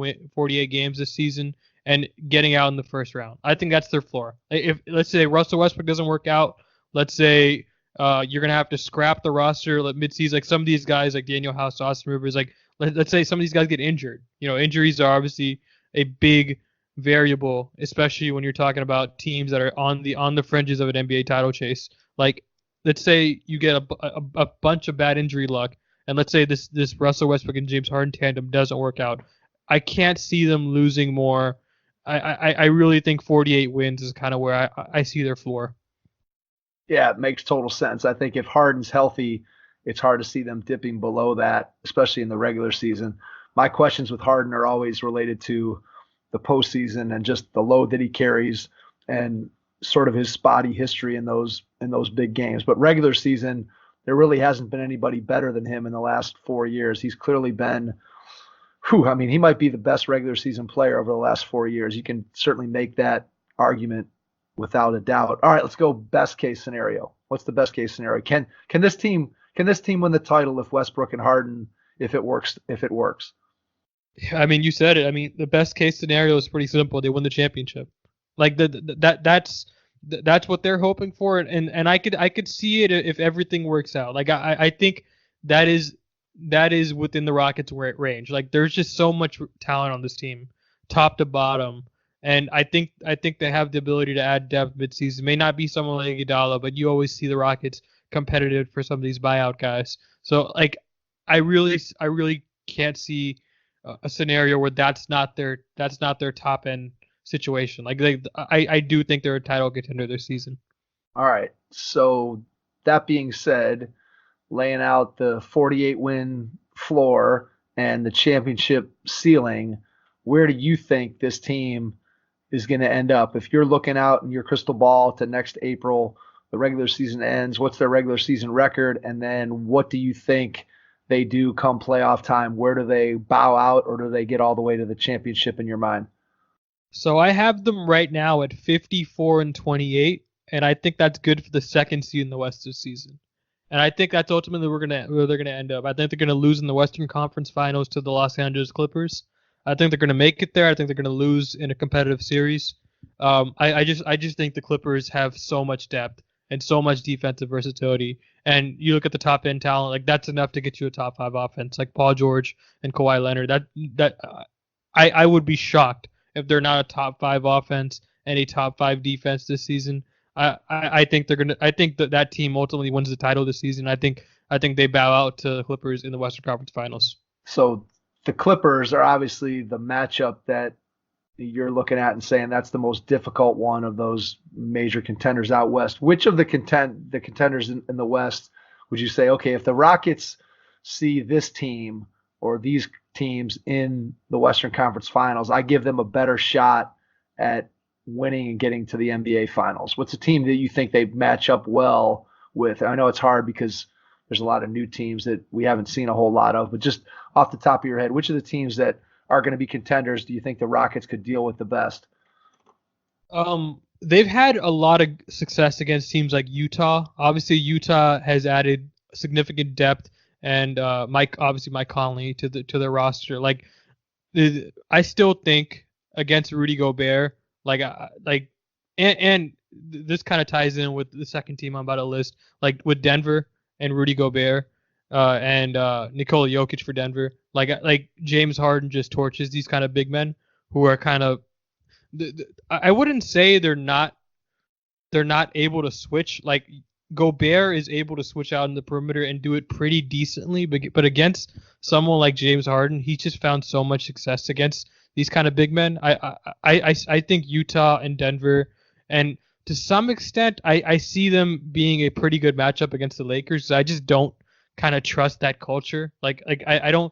games this season and getting out in the first round. I think that's their floor. If, let's say, Russell Westbrook doesn't work out, let's say you're going to have to scrap the roster mid-season. Like, some of these guys, like Daniel House, Austin Rivers, like, let's say some of these guys get injured. Injuries are obviously a big variable, especially when you're talking about teams that are on the fringes of an NBA title chase. Like, let's say you get a bunch of bad injury luck, and let's say this Russell Westbrook and James Harden tandem doesn't work out. I can't see them losing more. I really think 48 wins is kind of where I see their floor. Yeah, it makes total sense. I think if Harden's healthy, it's hard to see them dipping below that, especially in the regular season. My questions with Harden are always related to the postseason and just the load that he carries and sort of his spotty history in those big games. But regular season, there really hasn't been anybody better than him in the last 4 years. He's clearly been, he might be the best regular season player over the last 4 years. You can certainly make that argument without a doubt. All right, let's go best case scenario. What's the best case scenario? Can this team win the title if Westbrook and Harden, if it works? I mean, you said it. I mean, the best case scenario is pretty simple. They win the championship. Like, that's what they're hoping for, and I could see it if everything works out. Like, I think that is within the Rockets' range. Like, there's just so much talent on this team, top to bottom, and I think they have the ability to add depth midseason. May not be someone like Iguodala, but you always see the Rockets competitive for some of these buyout guys. So, like, I really can't see a scenario where that's not their top end situation. Like, I do think they're a title contender this season. All right. So that being said, laying out the 48 win floor and the championship ceiling, where do you think this team is going to end up? If you're looking out in your crystal ball to next April, the regular season ends, what's their regular season record? And then what do you think they do come playoff time? Where do they bow out, or do they get all the way to the championship in your mind? So I have them right now at 54-28, and I think that's good for the second seed in the West this season. And I think that's ultimately where they're gonna end up. I think they're gonna lose in the Western Conference Finals to the Los Angeles Clippers. I think they're gonna make it there. I think they're gonna lose in a competitive series. I just think the Clippers have so much depth and so much defensive versatility. And you look at the top end talent, like, that's enough to get you a top 5 offense, like Paul George and Kawhi Leonard. I would be shocked if they're not a top 5 offense and a top 5 defense this season. I think that team ultimately wins the title this season. I think they bow out to the Clippers in the Western Conference Finals. So the Clippers are obviously the matchup that you're looking at and saying that's the most difficult one of those major contenders out west. Which of the contenders in the West would you say, okay, if the Rockets see this team or these teams in the Western Conference Finals, I give them a better shot at winning and getting to the NBA Finals? What's a team that you think they match up well with? I know it's hard because there's a lot of new teams that we haven't seen a whole lot of, but just off the top of your head, which of the teams that are going to be contenders do you think the Rockets could deal with the best? They've had a lot of success against teams like Utah. Obviously, Utah has added significant depth, and Mike Conley to their roster. Like, I still think against Rudy Gobert, and this kind of ties in with the second team I'm about to list, like with Denver and Rudy Gobert, and Nikola Jokic for Denver. Like James Harden just torches these kind of big men who are kind of. I wouldn't say they're not able to switch. Like, Gobert is able to switch out in the perimeter and do it pretty decently, but against someone like James Harden, he just found so much success against these kind of big men. I think Utah and Denver, and to some extent, I see them being a pretty good matchup against the Lakers. I just don't kind of trust that culture. I don't.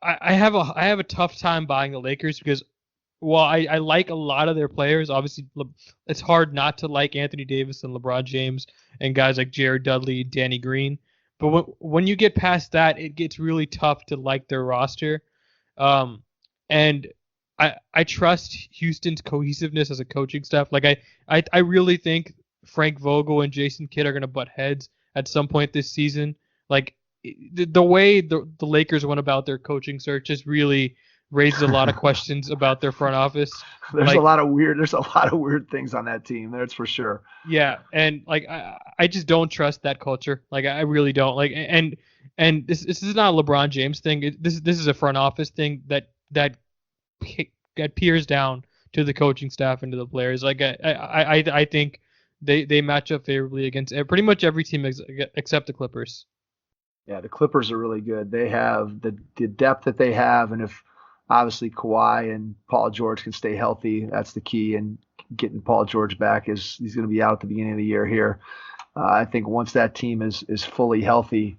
I have a tough time buying the Lakers because, while I like a lot of their players, obviously it's hard not to like Anthony Davis and LeBron James and guys like Jared Dudley, Danny Green. But when you get past that, it gets really tough to like their roster. And I trust Houston's cohesiveness as a coaching staff. Like, I really think Frank Vogel and Jason Kidd are going to butt heads at some point this season. Like, the way the Lakers went about their coaching search just really raises a lot of questions about their front office. There's a lot of weird things on that team. That's for sure. Yeah, and I just don't trust that culture. Like, I really don't. Like, and this is not a LeBron James thing. This is a front office thing that peers down to the coaching staff and to the players. Like, I think they match up favorably against pretty much every team except the Clippers. Yeah, the Clippers are really good. They have the depth that they have, and if obviously Kawhi and Paul George can stay healthy, that's the key. And getting Paul George back he's going to be out at the beginning of the year here. I think once that team is fully healthy,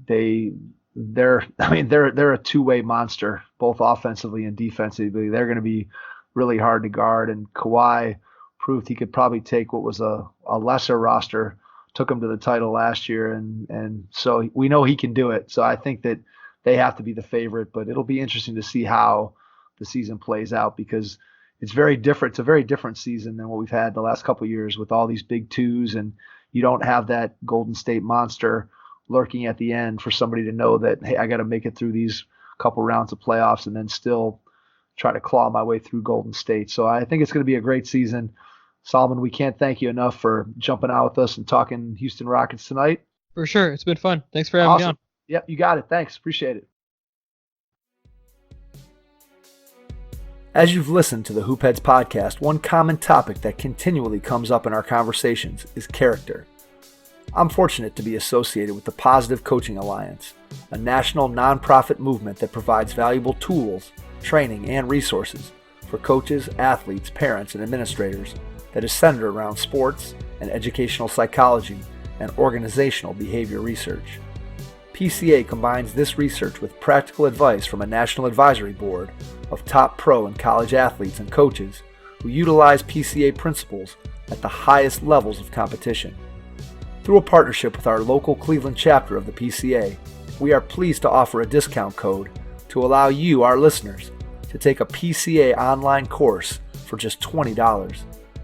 they're a two-way monster, both offensively and defensively. They're going to be really hard to guard. And Kawhi proved he could probably take what was a lesser roster, took him to the title last year, and so we know he can do it. So I think that they have to be the favorite, but it'll be interesting to see how the season plays out because it's very different. It's a very different season than what we've had the last couple of years with all these big twos, and you don't have that Golden State monster lurking at the end for somebody to know that, hey, I got to make it through these couple rounds of playoffs and then still try to claw my way through Golden State. So I think it's going to be a great season. Salman, we can't thank you enough for jumping out with us and talking Houston Rockets tonight. For sure. It's been fun. Thanks for having me on. Yep, you got it. Thanks. Appreciate it. As you've listened to the Hoopheads podcast, one common topic that continually comes up in our conversations is character. I'm fortunate to be associated with the Positive Coaching Alliance, a national nonprofit movement that provides valuable tools, training, and resources for coaches, athletes, parents, and administrators that is centered around sports and educational psychology and organizational behavior research. PCA combines this research with practical advice from a national advisory board of top pro and college athletes and coaches who utilize PCA principles at the highest levels of competition. Through a partnership with our local Cleveland chapter of the PCA, we are pleased to offer a discount code to allow you, our listeners, to take a PCA online course for just $20.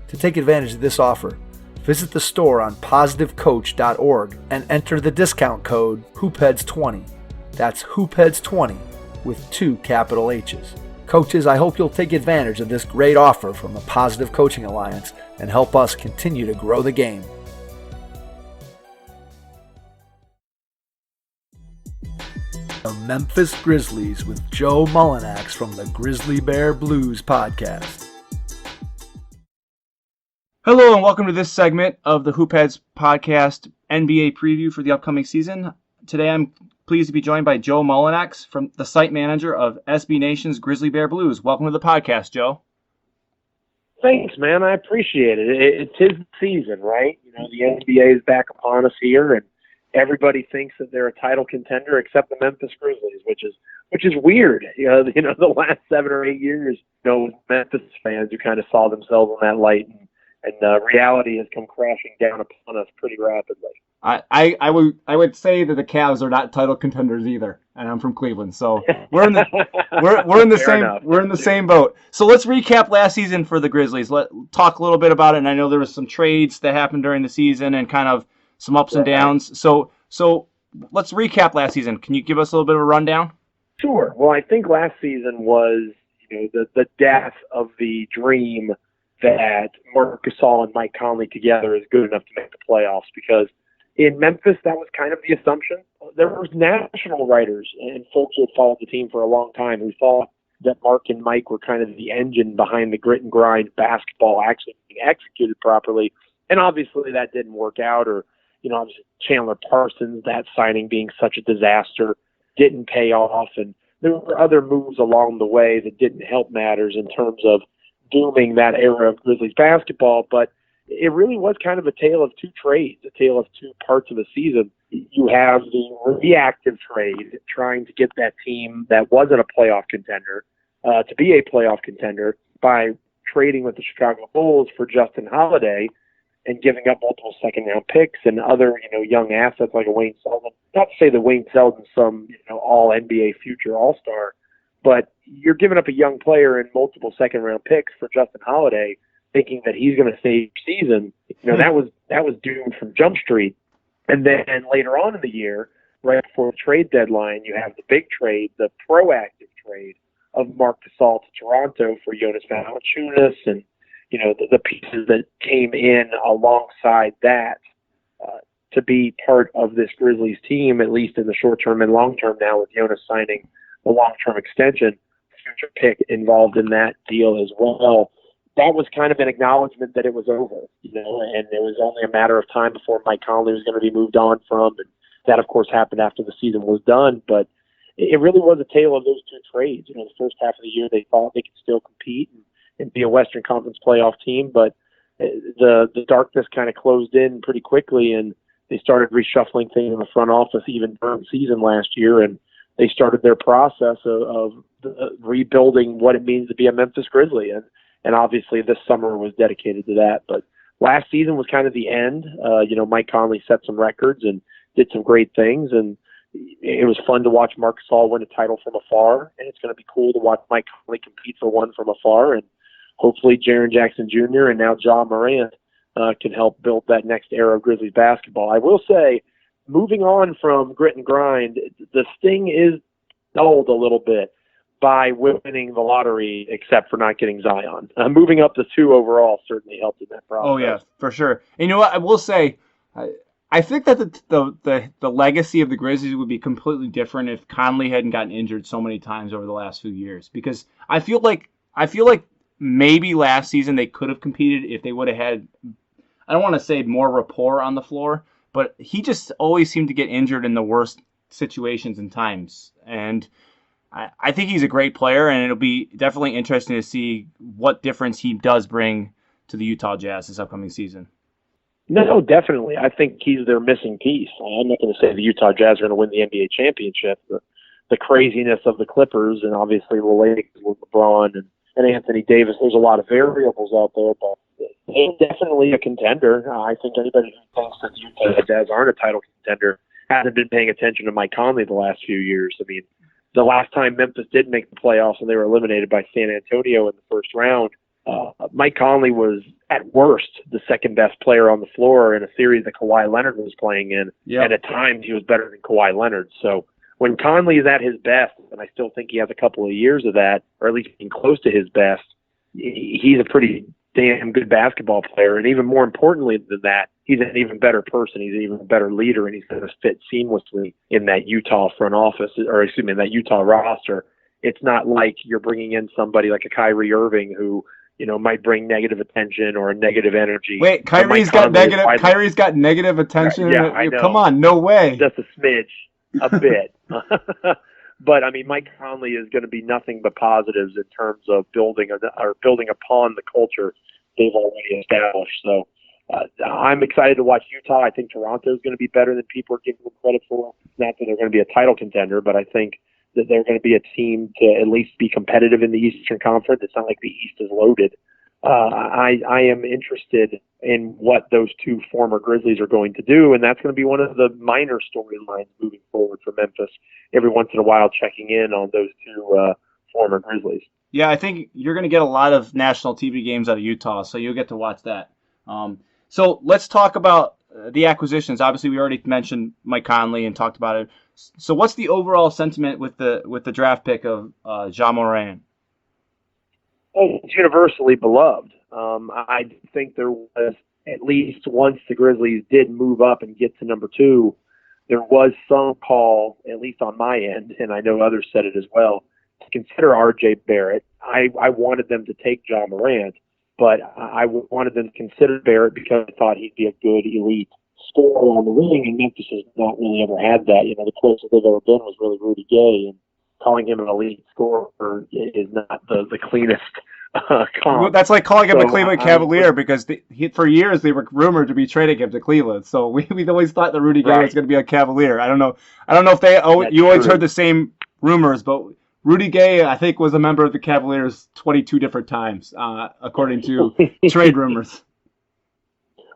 To take advantage of this offer, visit the store on positivecoach.org and enter the discount code HoopHeads20. That's HoopHeads20 with 2 capital H's. Coaches, I hope you'll take advantage of this great offer from the Positive Coaching Alliance and help us continue to grow the game. The Memphis Grizzlies with Joe Mullinax from the Grizzly Bear Blues Podcast. Hello and welcome to this segment of the Hoopheads Podcast NBA preview for the upcoming season. Today I'm pleased to be joined by Joe Mullinax, from the site manager of SB Nation's Grizzly Bear Blues. Welcome to the podcast, Joe. Thanks, man. I appreciate it. It's his season, right? You know, the NBA is back upon us here, and everybody thinks that they're a title contender except the Memphis Grizzlies, which is weird. You know, the last 7 or 8 years, Memphis fans who kind of saw themselves in that light, and reality has come crashing down upon us pretty rapidly. I would say that the Cavs are not title contenders either, and I'm from Cleveland, so we're in the same boat. So let's recap last season for the Grizzlies. Let's talk a little bit about it. And I know there was some trades that happened during the season and kind of some ups and downs. So let's recap last season. Can you give us a little bit of a rundown? Sure. Well, I think last season was the death of the dream that Marc Gasol and Mike Conley together is good enough to make the playoffs, because in Memphis, that was kind of the assumption. There was national writers and folks who had followed the team for a long time who thought that Mark and Mike were kind of the engine behind the grit and grind basketball actually being executed properly. And obviously that didn't work out, or, obviously Chandler Parsons, that signing being such a disaster, didn't pay off. And there were other moves along the way that didn't help matters in terms of dooming that era of Grizzlies basketball. But it really was kind of a tale of two trades, a tale of two parts of a season. You have the reactive trade, trying to get that team that wasn't a playoff contender to be a playoff contender by trading with the Chicago Bulls for Justin Holiday and giving up multiple second-round picks and other, young assets like a Wayne Selden. Not to say that Wayne Selden's some, all-NBA future all-star, but you're giving up a young player and multiple second-round picks for Justin Holiday, thinking that he's going to save season. That was doomed from Jump Street. And then later on in the year, right before the trade deadline, you have the big trade, the proactive trade of Marc Gasol to Toronto for Jonas Valanciunas and, the pieces that came in alongside that to be part of this Grizzlies team, at least in the short term and long term now, with Jonas signing the long-term extension, future pick involved in that deal as well. That was kind of an acknowledgement that it was over, and it was only a matter of time before Mike Conley was going to be moved on from. And that, of course, happened after the season was done. But it really was a tale of those two trades. The first half of the year, they thought they could still compete and be a Western Conference playoff team. But the darkness kind of closed in pretty quickly, and they started reshuffling things in the front office even during the season last year. And they started their process of rebuilding what it means to be a Memphis Grizzly. And obviously this summer was dedicated to that. But last season was kind of the end. Mike Conley set some records and did some great things. And it was fun to watch Marc Gasol win a title from afar. And it's going to be cool to watch Mike Conley compete for one from afar. And hopefully Jaren Jackson Jr. and now Ja Morant can help build that next era of Grizzlies basketball. I will say, moving on from grit and grind, the sting is dulled a little bit by winning the lottery, except for not getting Zion. Moving up to 2 overall certainly helped in that process. Oh, yeah, for sure. And you know what? I will say, I think that the legacy of the Grizzlies would be completely different if Conley hadn't gotten injured so many times over the last few years. Because I feel like maybe last season they could have competed if they would have had, I don't want to say more rapport on the floor, but he just always seemed to get injured in the worst situations and times. And I think he's a great player, and it'll be definitely interesting to see what difference he does bring to the Utah Jazz this upcoming season. No, definitely. I think he's their missing piece. I'm not going to say the Utah Jazz are going to win the NBA championship. The craziness of the Clippers and obviously the Lakers with LeBron and Anthony Davis, there's a lot of variables out there, but he's definitely a contender. I think anybody who thinks that the Utah Jazz aren't a title contender hasn't been paying attention to Mike Conley the last few years. I mean, the last time Memphis did make the playoffs and they were eliminated by San Antonio in the first round, Mike Conley was, at worst, the second-best player on the floor in a series that Kawhi Leonard was playing in. Yep. And at times he was better than Kawhi Leonard. So when Conley is at his best, and I still think he has a couple of years of that, or at least being close to his best, he's a pretty damn good basketball player. And even more importantly than that, he's an even better person. He's an even better leader, and he's going to fit seamlessly in that Utah front office, or excuse me, in that Utah roster. It's not like you're bringing in somebody like a Kyrie Irving who, might bring negative attention or negative energy. Wait, Kyrie's got negative attention? Yeah, I know. Come on, no way. Just a smidge. a bit. But I mean, Mike Conley is going to be nothing but positives in terms of building upon the culture they've already established. So I'm excited to watch Utah. I think Toronto is going to be better than people are giving them credit for. Not that they're going to be a title contender, but I think that they're going to be a team to at least be competitive in the Eastern Conference. It's not like the East is loaded. I am interested in what those two former Grizzlies are going to do, and that's going to be one of the minor storylines moving forward for Memphis. Every once in a while, checking in on those two former Grizzlies. Yeah, I think you're going to get a lot of national TV games out of Utah, so you'll get to watch that. So let's talk about the acquisitions. Obviously, we already mentioned Mike Conley and talked about it. So what's the overall sentiment with the draft pick of Ja Morant? Oh, it's universally beloved. I think there was, at least once the Grizzlies did move up and get to number 2, there was some call, at least on my end, and I know others said it as well, to consider R.J. Barrett. I wanted them to take Ja Morant, but I wanted them to consider Barrett because I thought he'd be a good elite scorer on the wing, and Memphis has not really ever had that. You know, the closest they've ever been was really Rudy Gay, and calling him an elite scorer is not the cleanest comp. That's like calling him a Cleveland Cavalier because for years they were rumored to be trading him to Cleveland. So we always thought that Rudy Gay was going to be a Cavalier. I don't know if you always heard the same rumors, but Rudy Gay, I think, was a member of the Cavaliers 22 different times, according to trade rumors.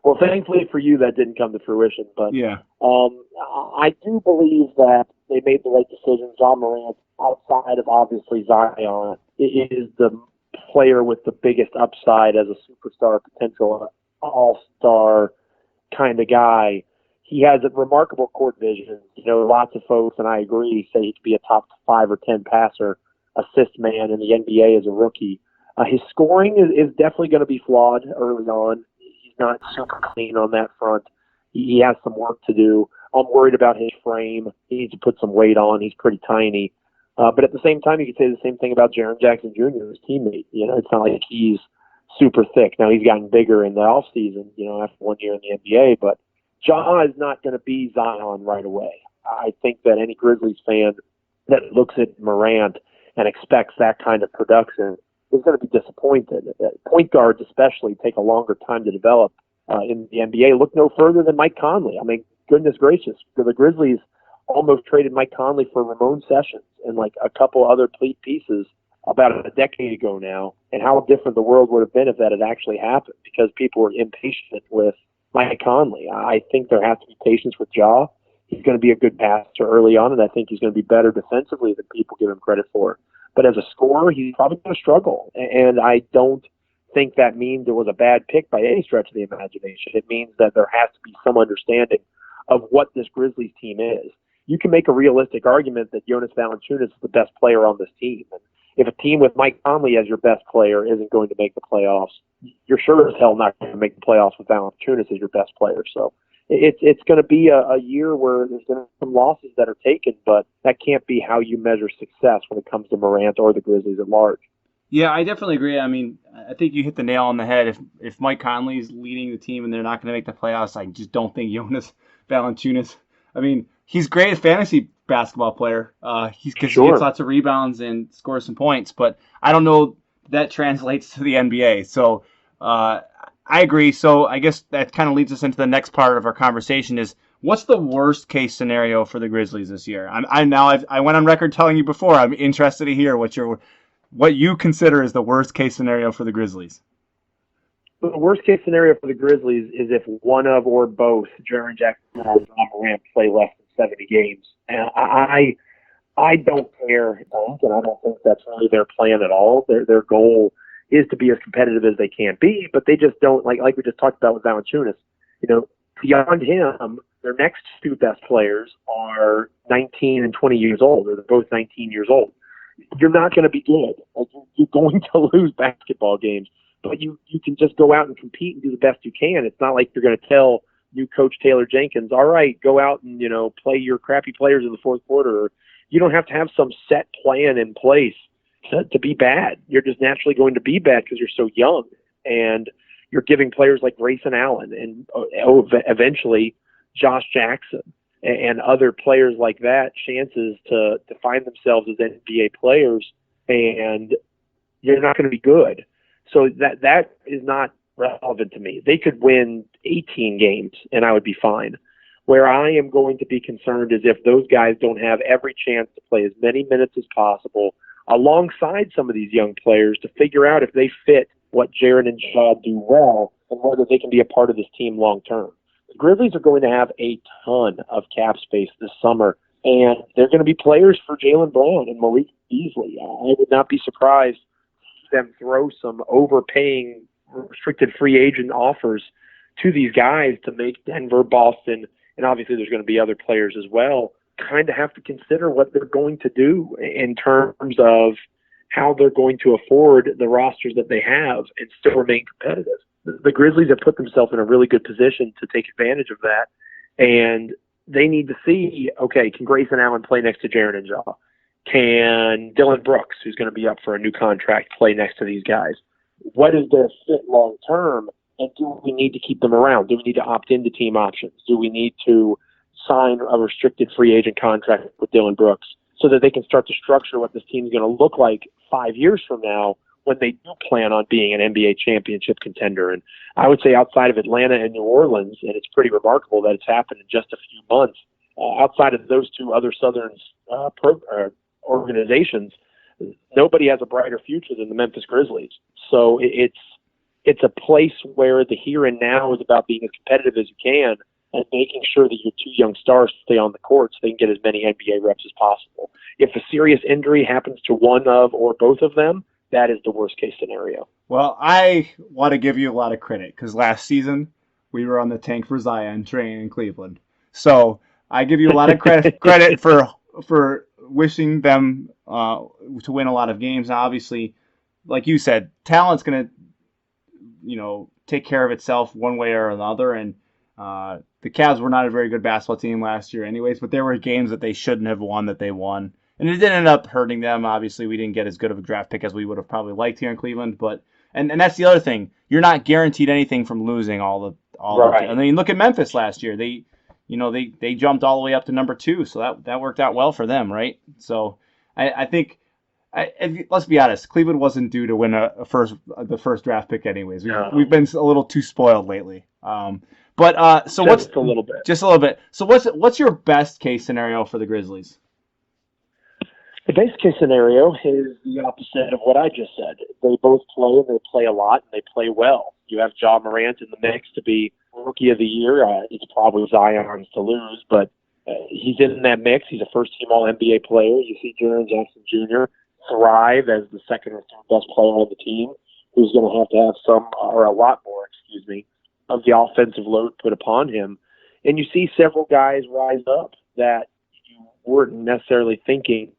Well, thankfully for you, that didn't come to fruition. But yeah, I do believe that they made the right decision. Ja Morant, outside of obviously Zion, is the player with the biggest upside as a superstar, potential all-star kind of guy. He has a remarkable court vision. You know, lots of folks, and I agree, say he could be a top 5 or 10 passer, assist man in the NBA as a rookie. His scoring is definitely going to be flawed early on. He's not super clean on that front. He has some work to do. I'm worried about his frame. He needs to put some weight on. He's pretty tiny. But at the same time, you could say the same thing about Jaren Jackson Jr., his teammate. You know, it's not like he's super thick. Now, he's gotten bigger in the offseason, you know, after 1 year in the NBA, but Ja is not going to be Zion right away. I think that any Grizzlies fan that looks at Morant and expects that kind of production is going to be disappointed. Point guards especially take a longer time to develop in the NBA. Look no further than Mike Conley. I mean, goodness gracious, the Grizzlies almost traded Mike Conley for Ramon Sessions and like a couple other pieces about a decade ago now, and how different the world would have been if that had actually happened because people were impatient with Mike Conley. I think there has to be patience with Ja. He's going to be a good passer early on, and I think he's going to be better defensively than people give him credit for. But as a scorer, he's probably going to struggle, and I don't think that means it was a bad pick by any stretch of the imagination. It means that there has to be some understanding of what this Grizzlies team is. You can make a realistic argument that Jonas Valanciunas is the best player on this team. And if a team with Mike Conley as your best player isn't going to make the playoffs, you're sure as hell not going to make the playoffs with Valanciunas as your best player. So it's going to be a year where there's going to be some losses that are taken, but that can't be how you measure success when it comes to Morant or the Grizzlies at large. Yeah, I definitely agree. I mean, I think you hit the nail on the head. If Mike Conley's leading the team and they're not going to make the playoffs, I just don't think Jonas Valanciunas. I mean, he's great as fantasy basketball player. He gets lots of rebounds and scores some points, but I don't know that translates to the NBA. So I agree. So I guess that kind of leads us into the next part of our conversation is what's the worst case scenario for the Grizzlies this year? I went on record telling you before I'm interested to hear what you consider is the worst case scenario for the Grizzlies. The worst case scenario for the Grizzlies is if one of or both Jaren Jackson or Ja Morant play less than 70 games. And I don't care, and I don't think that's really their plan at all. Their goal is to be as competitive as they can be, but they just don't, like we just talked about with Valanciunas, you know, beyond him, their next two best players are 19 and 20 years old, or they're both 19 years old. You're not going to be good. Like, you're going to lose basketball games, but you can just go out and compete and do the best you can. It's not like you're going to tell new coach Taylor Jenkins, all right, go out and, you know, play your crappy players in the fourth quarter. You don't have to have some set plan in place to be bad. You're just naturally going to be bad because you're so young, and you're giving players like Grayson Allen and eventually Josh Jackson and other players like that chances to find themselves as NBA players, and you're not going to be good. So that is not relevant to me. They could win 18 games and I would be fine. Where I am going to be concerned is if those guys don't have every chance to play as many minutes as possible alongside some of these young players to figure out if they fit what Jaren and Ja do well and whether they can be a part of this team long term. The Grizzlies are going to have a ton of cap space this summer, and they're going to be players for Jaylen Brown and Malik Beasley. I would not be surprised to see them throw some overpaying restricted free agent offers to these guys to make Denver, Boston, and obviously there's going to be other players as well, kind of have to consider what they're going to do in terms of how they're going to afford the rosters that they have and still remain competitive. The Grizzlies have put themselves in a really good position to take advantage of that, and they need to see, okay, can Grayson Allen play next to Jaren and Ja? Can Dylan Brooks, who's going to be up for a new contract, play next to these guys? What is their fit long term? And do we need to keep them around? Do we need to opt into team options? Do we need to sign a restricted free agent contract with Dylan Brooks so that they can start to structure what this team is going to look like 5 years from now when they do plan on being an NBA championship contender? And I would say outside of Atlanta and New Orleans, and it's pretty remarkable that it's happened in just a few months, outside of those two other Southern organizations, nobody has a brighter future than the Memphis Grizzlies. So it's a place where the here and now is about being as competitive as you can and making sure that your two young stars stay on the court so they can get as many NBA reps as possible. If a serious injury happens to one of or both of them, that is the worst case scenario. Well, I want to give you a lot of credit because last season we were on the tank for Zion train in Cleveland. So I give you a lot of credit for wishing them to win a lot of games. Now, obviously, like you said, talent's going to, take care of itself one way or another. And the Cavs were not a very good basketball team last year anyways, but there were games that they shouldn't have won that they won. And it did end up hurting them. Obviously, we didn't get as good of a draft pick as we would have probably liked here in Cleveland. But and that's the other thing. You're not guaranteed anything from losing all right. I mean, look at Memphis last year. They jumped all the way up to number 2, so that worked out well for them, right? So I think let's be honest, Cleveland wasn't due to win the first draft pick anyways. We've been a little too spoiled lately. So just a little bit. So what's your best case scenario for the Grizzlies? The base case scenario is the opposite of what I just said. They both play, and they play a lot, and they play well. You have Ja Morant in the mix to be Rookie of the Year. It's probably Zion's to lose, but he's in that mix. He's a first-team All-NBA player. You see Jaren Jackson Jr. thrive as the second or third best player on the team, who's going to have some, or a lot more, of the offensive load put upon him. And you see several guys rise up that you weren't necessarily thinking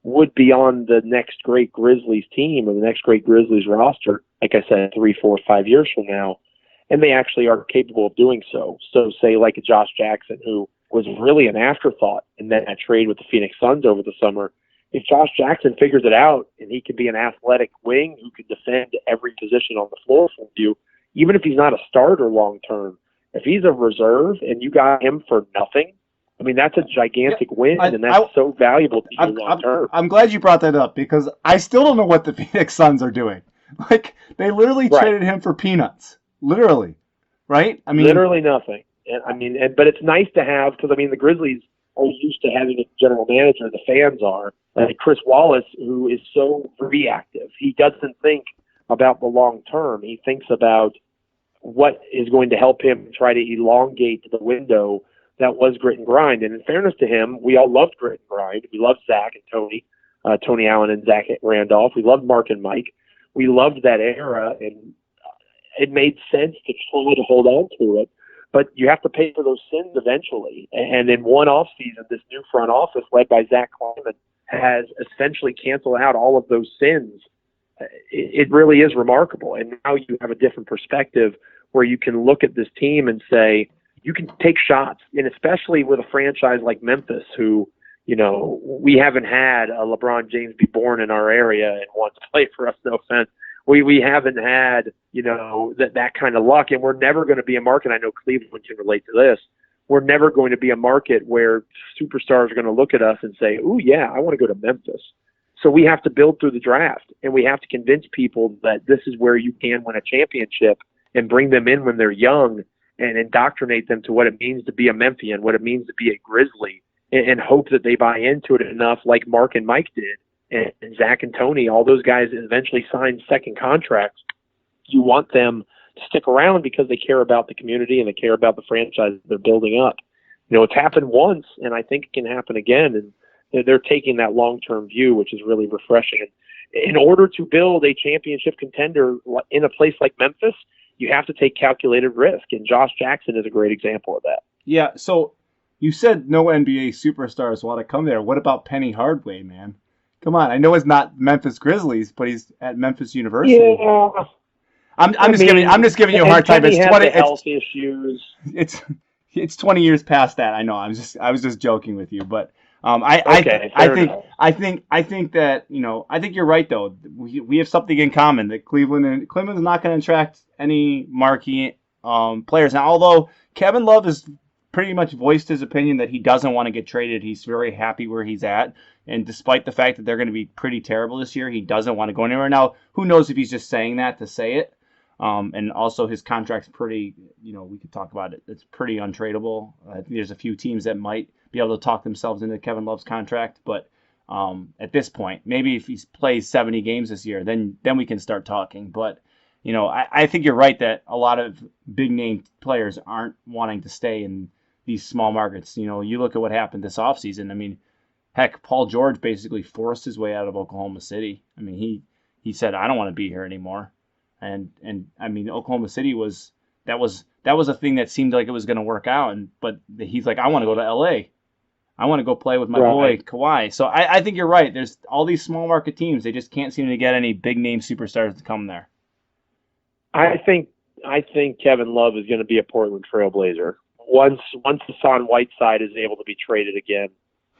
would be on the next great Grizzlies team or the next great Grizzlies roster, like I said, 3, 4, 5 years from now. And they actually are capable of doing so. So say like a Josh Jackson, who was really an afterthought in that trade with the Phoenix Suns over the summer. If Josh Jackson figures it out and he can be an athletic wing who can defend every position on the floor for you, even if he's not a starter long term, if he's a reserve and you got him for nothing, I mean, that's a gigantic win, and that's so valuable to you long term. I'm glad you brought that up because I still don't know what the Phoenix Suns are doing. Like, they literally traded him for peanuts. Literally. Right? I mean, literally nothing. But it's nice to have, because, the Grizzlies are used to having a general manager, the fans are, like Chris Wallace, who is so reactive. He doesn't think about the long term. He thinks about what is going to help him try to elongate the window that was grit and grind. And in fairness to him, we all loved grit and grind. We loved Zach and Tony, Tony Allen and Zach Randolph. We loved Mark and Mike. We loved that era, and it made sense to try to hold on to it. But you have to pay for those sins eventually. And in one offseason, this new front office led by Zach Kleiman has essentially canceled out all of those sins. It really is remarkable. And now you have a different perspective where you can look at this team and say, you can take shots. And especially with a franchise like Memphis, who, we haven't had a LeBron James be born in our area and want to play for us, no offense. We haven't had, that kind of luck, and we're never going to be a market. I know Cleveland can relate to this. we're never going to be a market where superstars are going to look at us and say, "Ooh, yeah, I want to go to Memphis." So we have to build through the draft, and we have to convince people that this is where you can win a championship and bring them in when they're young and indoctrinate them to what it means to be a Memphian, what it means to be a Grizzly, and hope that they buy into it enough like Mark and Mike did, and Zach and Tony, all those guys eventually signed second contracts. You want them to stick around because they care about the community and they care about the franchise they're building up. You know, it's happened once, and I think it can happen again, and they're taking that long-term view, which is really refreshing. In order to build a championship contender in a place like Memphis, you have to take calculated risk, and Josh Jackson is a great example of that. Yeah, so you said no NBA superstars want to come there. What about Penny Hardaway, man? Come on, I know it's not Memphis Grizzlies, but he's at Memphis University. Yeah. I'm just giving you a hard time. Penny It's has 20 the health issues. It's 20 years past that. I know. I was just joking with you, but I think that, you know, I think you're right though. We have something in common that Cleveland's not going to attract any marquee players. Now, although Kevin Love has pretty much voiced his opinion that he doesn't want to get traded, he's very happy where he's at. And despite the fact that they're going to be pretty terrible this year, he doesn't want to go anywhere. Now, who knows if he's just saying that to say it? And also his contract's pretty, you know, we could talk about it. It's pretty untradeable. I think there's a few teams that might be able to talk themselves into Kevin Love's contract. But at this point, maybe if he plays 70 games this year, then we can start talking. But, you know, I think you're right that a lot of big-name players aren't wanting to stay in these small markets. You know, you look at what happened this offseason. I mean, heck, Paul George basically forced his way out of Oklahoma City. I mean, he said, "I don't want to be here anymore." And I mean, Oklahoma City was a thing that seemed like it was going to work out. But he's like, "I want to go to LA. I want to go play with my boy Kawhi." So I think you're right. There's all these small market teams. They just can't seem to get any big name superstars to come there. I think Kevin Love is going to be a Portland Trailblazer once Hassan Whiteside is able to be traded again.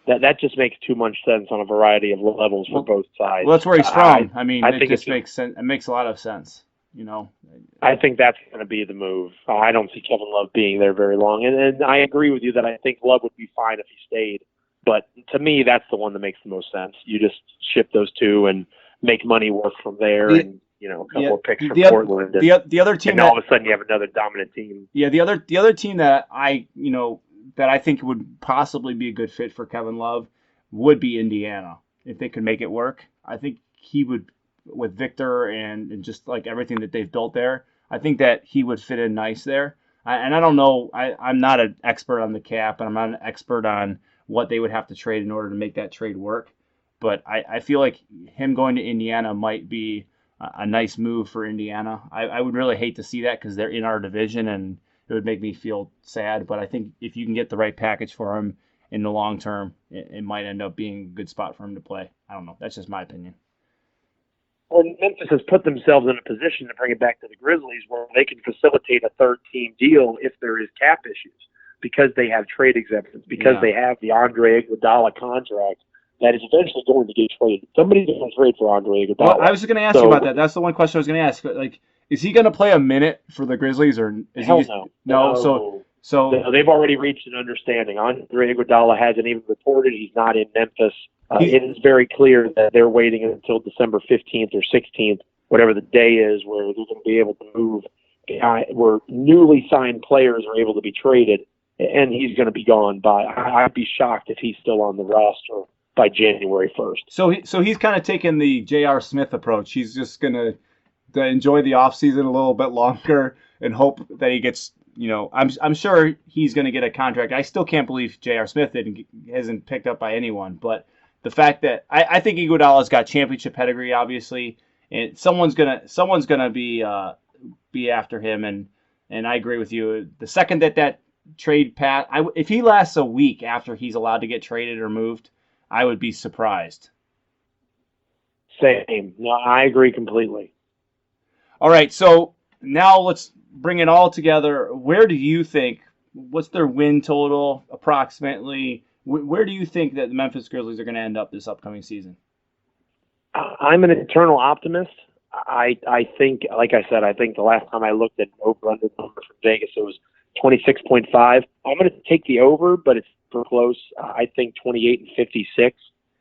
That just makes too much sense on a variety of levels for both sides. Well, that's where he's from. I think it makes sense. It makes a lot of sense. You know, I think that's going to be the move. I don't see Kevin Love being there very long, and I agree with you that I think Love would be fine if he stayed. But to me, that's the one that makes the most sense. You just ship those two and make money work from there, and you know, a couple of picks from Portland. The other team, and all of a sudden you have another dominant team. Yeah, the other team that I think would possibly be a good fit for Kevin Love would be Indiana if they could make it work. I think he would. With Victor and just like everything that they've built there, I think that he would fit in nice there. And I don't know, I'm not an expert on the cap, and I'm not an expert on what they would have to trade in order to make that trade work. But I feel like him going to Indiana might be a nice move for Indiana. I would really hate to see that because they're in our division, and it would make me feel sad. But I think if you can get the right package for him in the long term, it might end up being a good spot for him to play. I don't know. That's just my opinion. Well, Memphis has put themselves in a position, to bring it back to the Grizzlies, where they can facilitate a third-team deal if there is cap issues, because they have trade exemptions, because they have the Andre Iguodala contract that is eventually going to get traded. Somebody's going to trade for Andre Iguodala. Well, I was just going to ask you about that. That's the one question I was going to ask. Like, is he going to play a minute for the Grizzlies, or is Hell he? No. So they've already reached an understanding. Andre Iguodala hasn't even reported. He's not in Memphis. It is very clear that they're waiting until December 15th or 16th, whatever the day is, where they're going to be able to move, where newly signed players are able to be traded, and he's going to be gone by. I'd be shocked if he's still on the roster by January 1st. So he's kind of taking the J.R. Smith approach. He's just going to enjoy the offseason a little bit longer and hope that he gets. You know, I'm sure he's going to get a contract. I still can't believe J.R. Smith hasn't picked up by anyone, but the fact that I think Iguodala's got championship pedigree, obviously, and someone's gonna be after him, and I agree with you. The second that trade path, if he lasts a week after he's allowed to get traded or moved, I would be surprised. Same. No, I agree completely. All right, so now let's bring it all together. Where do you think? What's their win total approximately? Where do you think that the Memphis Grizzlies are going to end up this upcoming season? I'm an eternal optimist. I think, like I said, I think the last time I looked at an over-under number from Vegas, it was 26.5. I'm going to take the over, but it's super close. I think 28-56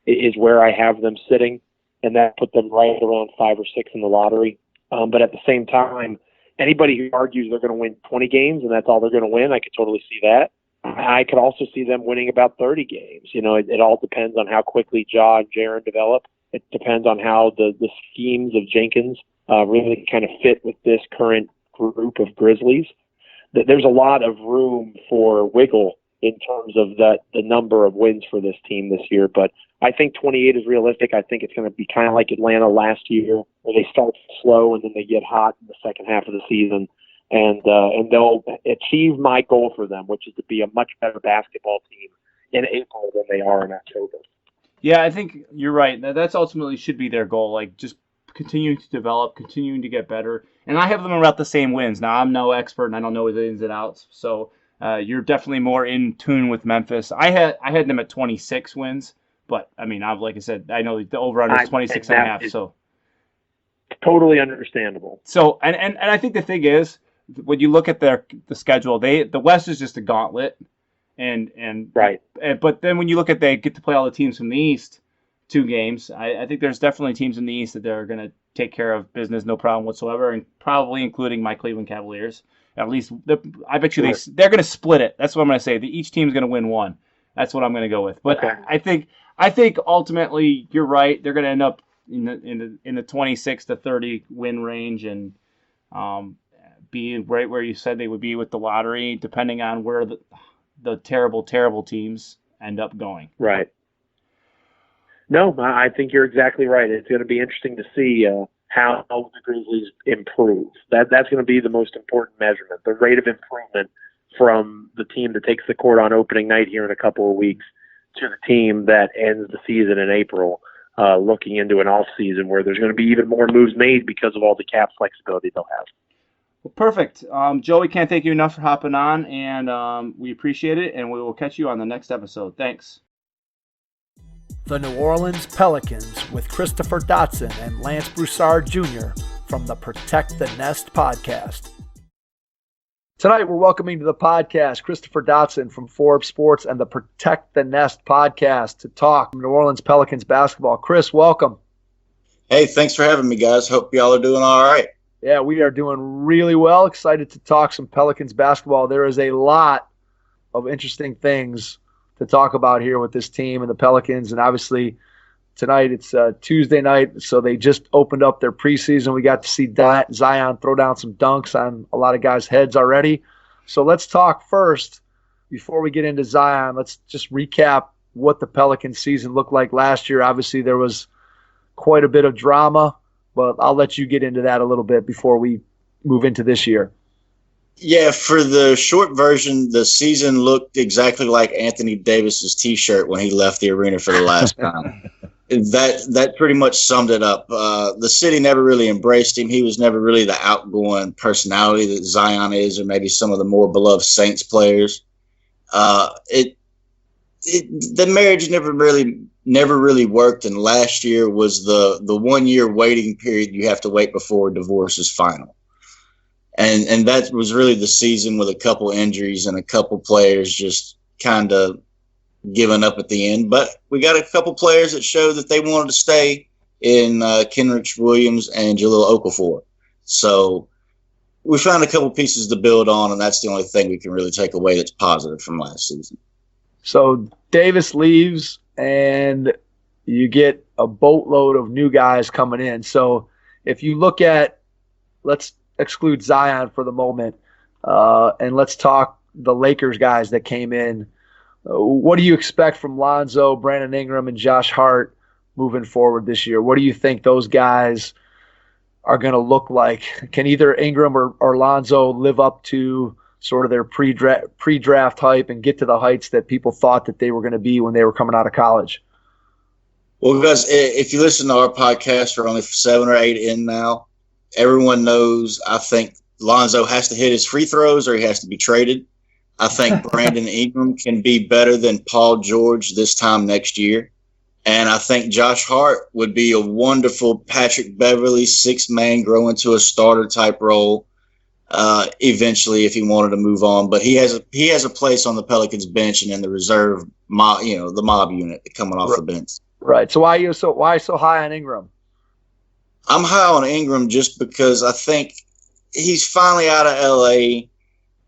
is where I have them sitting, and that put them right around 5 or 6 in the lottery. But at the same time, anybody who argues they're going to win 20 games and that's all they're going to win, I could totally see that. I could also see them winning about 30 games. It all depends on how quickly Ja and Jaren develop. It depends on how the schemes of Jenkins really kind of fit with this current group of Grizzlies. There's a lot of room for wiggle in terms of the number of wins for this team this year. But I think 28 is realistic. I think it's going to be kind of like Atlanta last year, where they start slow and then they get hot in the second half of the season. And they'll achieve my goal for them, which is to be a much better basketball team in April than they are in October. Yeah, I think you're right. That's ultimately should be their goal, like just continuing to develop, continuing to get better. And I have them about the same wins. Now, I'm no expert, and I don't know the ins and outs, so you're definitely more in tune with Memphis. I had them at 26 wins, but, I mean, like I said, I know the over-under is 26 and a half, so. Totally understandable. So, and I think the thing is, when you look at the schedule, the West is just a gauntlet. And right. But then when you look at they get to play all the teams from the East, 2 games, I think there's definitely teams in the East that they're going to take care of business, no problem whatsoever, and probably including my Cleveland Cavaliers. At least, I bet you they're going to split it. That's what I'm going to say. Each team's going to win one. That's what I'm going to go with. But okay. I think ultimately you're right. They're going to end up in the 26 to 30 win range and be right where you said they would be with the lottery, depending on where the terrible, terrible teams end up going. Right. No, I think you're exactly right. It's going to be interesting to see how the Grizzlies improve. That's going to be the most important measurement, the rate of improvement from the team that takes the court on opening night here in a couple of weeks to the team that ends the season in April, looking into an off season where there's going to be even more moves made because of all the cap flexibility they'll have. Well, perfect. Joe, we can't thank you enough for hopping on, and we appreciate it, and we will catch you on the next episode. Thanks. The New Orleans Pelicans with Christopher Dodson and Lance Broussard Jr. from the Protect the Nest podcast. Tonight we're welcoming to the podcast Christopher Dodson from Forbes Sports and the Protect the Nest podcast to talk New Orleans Pelicans basketball. Chris, welcome. Hey, thanks for having me, guys. Hope y'all are doing all right. Yeah, we are doing really well. Excited to talk some Pelicans basketball. There is a lot of interesting things to talk about here with this team and the Pelicans. And obviously tonight it's Tuesday night, so they just opened up their preseason. We got to see Zion throw down some dunks on a lot of guys' heads already. So let's talk first, before we get into Zion, let's just recap what the Pelicans season looked like last year. Obviously there was quite a bit of drama, but I'll let you get into that a little bit before we move into this year. Yeah, for the short version, the season looked exactly like Anthony Davis's T-shirt when he left the arena for the last time. That pretty much summed it up. The city never really embraced him. He was never really the outgoing personality that Zion is, or maybe some of the more beloved Saints players. The marriage never really worked, and last year was the 1 year waiting period you have to wait before divorce is final. And that was really the season with a couple injuries and a couple players just kind of giving up at the end. But we got a couple players that showed that they wanted to stay in Kenrich Williams and Jahlil Okafor. So we found a couple pieces to build on, and that's the only thing we can really take away that's positive from last season. So Davis leaves, and you get a boatload of new guys coming in. So if you look at, let's exclude Zion for the moment, and let's talk the Lakers guys that came in. What do you expect from Lonzo, Brandon Ingram, and Josh Hart moving forward this year? What do you think those guys are going to look like? Can either Ingram or Lonzo live up to sort of their pre-draft hype and get to the heights that people thought that they were going to be when they were coming out of college? Well, guys, if you listen to our podcast, we're only 7 or 8 in now. Everyone knows I think Lonzo has to hit his free throws or he has to be traded. I think Brandon Ingram can be better than Paul George this time next year. And I think Josh Hart would be a wonderful Patrick Beverley 6-man, grow into a starter type role. eventually if he wanted to move on. But he has a place on the Pelicans bench and in the reserve mob, the mob unit coming off the bench. Right. So why so high on Ingram? I'm high on Ingram just because I think he's finally out of LA.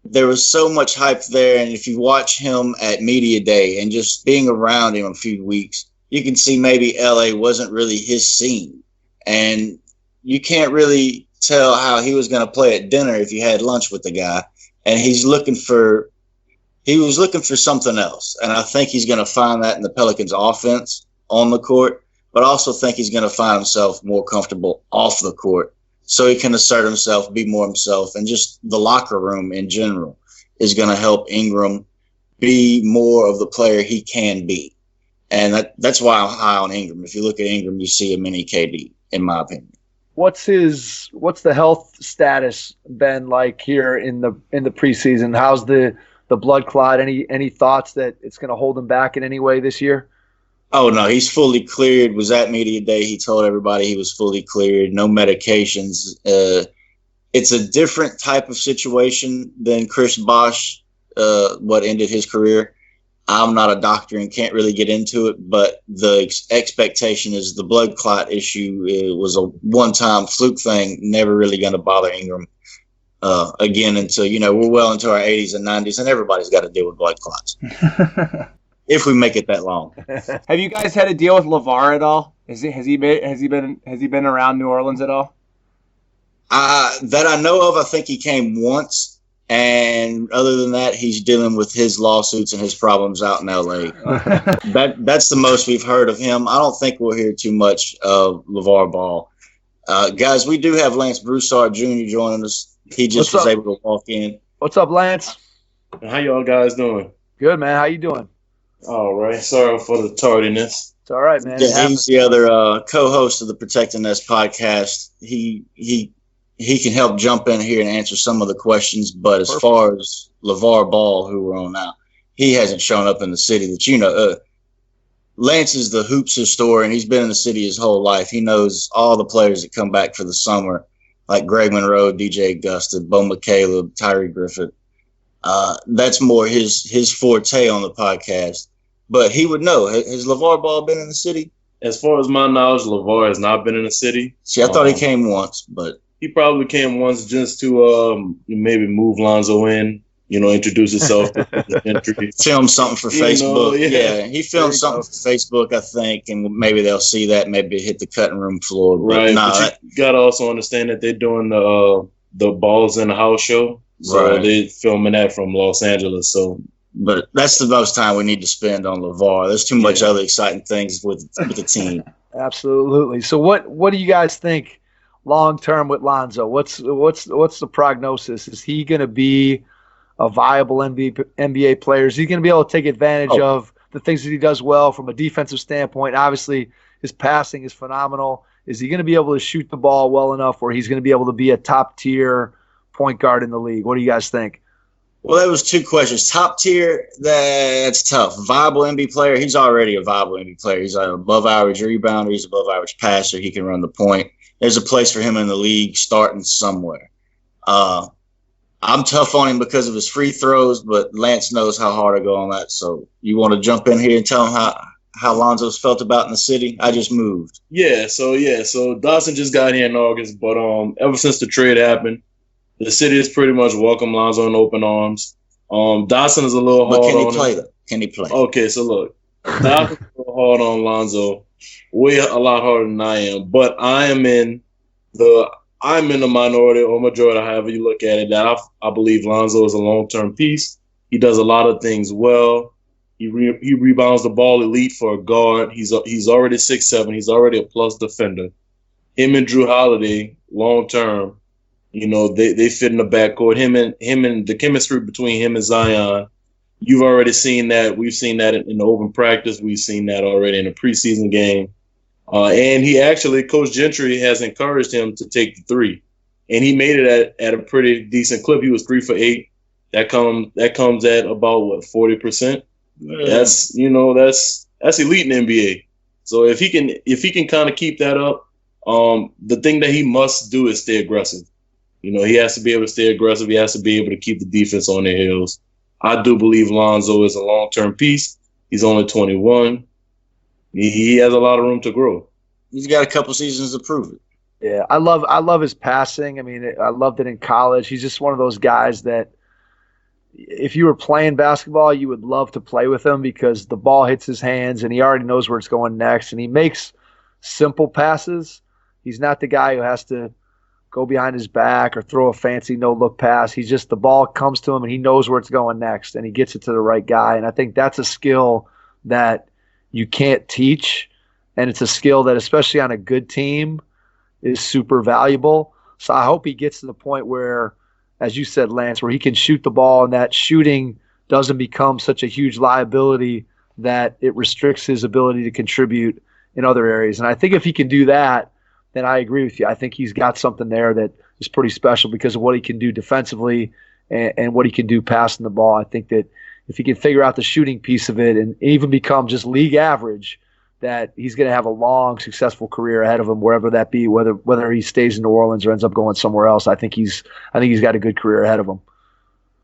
There was so much hype there, and if you watch him at media day and just being around him a few weeks, you can see maybe LA wasn't really his scene, and you can't really tell how he was going to play at dinner if you had lunch with the guy. And he was looking for something else, and I think he's going to find that in the Pelicans' offense on the court. But I also think he's going to find himself more comfortable off the court so he can assert himself, be more himself, and just the locker room in general is going to help Ingram be more of the player he can be. And that's why I'm high on Ingram. If you look at Ingram, you see a mini KD, in my opinion. What's the health status been like here in the preseason? How's the blood clot? Any thoughts that it's going to hold him back in any way this year? Oh, no, he's fully cleared. Was at media day. He told everybody he was fully cleared. No medications. It's a different type of situation than Chris Bosh, what ended his career. I'm not a doctor and can't really get into it, but the expectation is the blood clot issue was a one-time fluke thing, never really going to bother Ingram again until, we're well into our 80s and 90s, and everybody's got to deal with blood clots. If we make it that long. Have you guys had to deal with LeVar at all? Has he been around New Orleans at all? That I know of, I think he came once, and other than that, he's dealing with his lawsuits and his problems out in LA. That's the most we've heard of him. I don't think we'll hear too much of LeVar Ball. Guys, we do have Lance Broussard Jr. joining us. He just was able to walk in. What's up, Lance? How y'all guys doing? Good, man. How you doing? All right. Sorry for the tardiness. It's all right, man. Yeah, he's the other co-host of the Protecting Nest podcast. He can help jump in here and answer some of the questions. But as far as LeVar Ball, who we're on now, he hasn't shown up in the city that Lance is the hoops historian. He's been in the city his whole life. He knows all the players that come back for the summer, like Greg Monroe, DJ Augusta, Bo McCaleb, Tyree Griffith. That's more his forte on the podcast. But he would know. Has LeVar Ball been in the city? As far as my knowledge, LeVar has not been in the city. See, I thought he came once, but he probably came once just to maybe move Lonzo in, introduce himself to the entry. Film something for Facebook. Yeah, he filmed something for Facebook, I think, and maybe they'll see that, maybe hit the cutting room floor. Right, but you got to also understand that they're doing the Balls in the House show. So they're filming that from Los Angeles. But that's the most time we need to spend on LeVar. There's too much other exciting things with the team. Absolutely. So what do you guys think long term with Lonzo? What's the prognosis? Is he going to be a viable NBA player? Is he going to be able to take advantage of the things that he does well from a defensive standpoint? Obviously, his passing is phenomenal. Is he going to be able to shoot the ball well enough where he's going to be able to be a top tier point guard in the league? What do you guys think? Well, that was two questions. Top tier, that's tough. Viable NBA player, he's already a viable NBA player. He's an above average rebounder. He's above average passer. He can run the point. There's a place for him in the league starting somewhere. I'm tough on him because of his free throws, but Lance knows how hard I go on that. So you want to jump in here and tell him how Lonzo's felt about in the city? I just moved. So Dodson just got here in August, but ever since the trade happened, the city has pretty much welcomed Lonzo in open arms. Dodson is a little hard on him. Can he play? Okay, so look, Dodson's a little hard on Lonzo, a lot harder than I am. But I'm in the minority or majority, however you look at it. That I believe Lonzo is a long-term piece. He does a lot of things well. He rebounds the ball elite for a guard. He's already 6'7". He's already a plus defender. Him and Drew Holiday, long-term. They fit in the backcourt. Him and the chemistry between him and Zion, you've already seen that. We've seen that in the open practice. We've seen that already in the preseason game. And Coach Gentry has encouraged him to take the three. And he made it at a pretty decent clip. He was 3 for 8. That comes at about 40%. Yeah. That's elite in the NBA. So if he can kind of keep that up, the thing that he must do is stay aggressive. He has to be able to stay aggressive. He has to be able to keep the defense on their heels. I do believe Lonzo is a long-term piece. He's only 21. He has a lot of room to grow. He's got a couple seasons to prove it. Yeah, I love his passing. I mean, I loved it in college. He's just one of those guys that if you were playing basketball, you would love to play with him because the ball hits his hands and he already knows where it's going next. And he makes simple passes. He's not the guy who has to go behind his back or throw a fancy no-look pass. He's just the ball comes to him and he knows where it's going next and he gets it to the right guy. And I think that's a skill that you can't teach. And it's a skill that, especially on a good team, is super valuable. So I hope he gets to the point where, as you said, Lance, where he can shoot the ball and that shooting doesn't become such a huge liability that it restricts his ability to contribute in other areas. And I think if he can do that, then I agree with you. I think he's got something there that is pretty special because of what he can do defensively and what he can do passing the ball. I think that if he can figure out the shooting piece of it and even become just league average, that he's going to have a long, successful career ahead of him, wherever that be, whether he stays in New Orleans or ends up going somewhere else. I think he's got a good career ahead of him.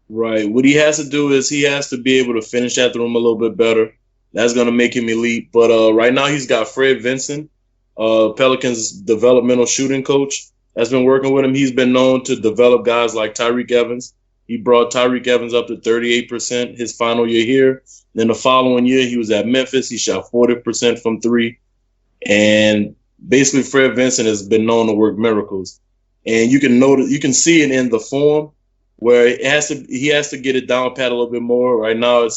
Right. What he has to do is he has to be able to finish at the rim a little bit better. That's going to make him elite. But right now he's got Fred Vincent, Pelicans developmental shooting coach, that's been working with him. He's been known to develop guys like Tyreke Evans. He brought Tyreke Evans up to 38% his final year here. Then the following year, he was at Memphis. He shot 40% from three. And basically, Fred Vincent has been known to work miracles. And you can see it in the form where he has to get it down pat a little bit more. Right now,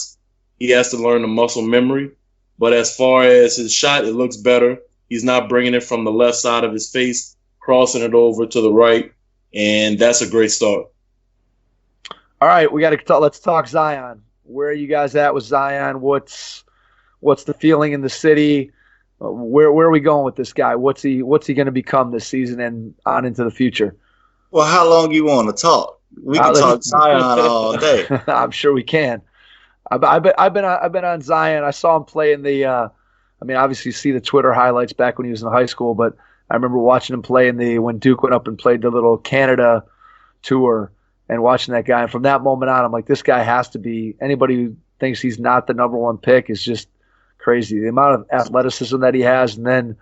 he has to learn the muscle memory. But as far as his shot, it looks better. He's not bringing it from the left side of his face, crossing it over to the right. And that's a great start. All right, let's talk Zion. Where are you guys at with Zion? What's the feeling in the city? Where are we going with this guy? What's he going to become this season and on into the future? Well, how long do you want to talk? We can talk Zion all day. I'm sure we can. I've been on Zion. I saw him play in the. Obviously, you see the Twitter highlights back when he was in high school, but I remember watching him play when Duke went up and played the little Canada tour. And watching that guy, and from that moment on, I'm like, this guy has to be. Anybody who thinks he's not the number one pick is just crazy. The amount of athleticism that he has, and then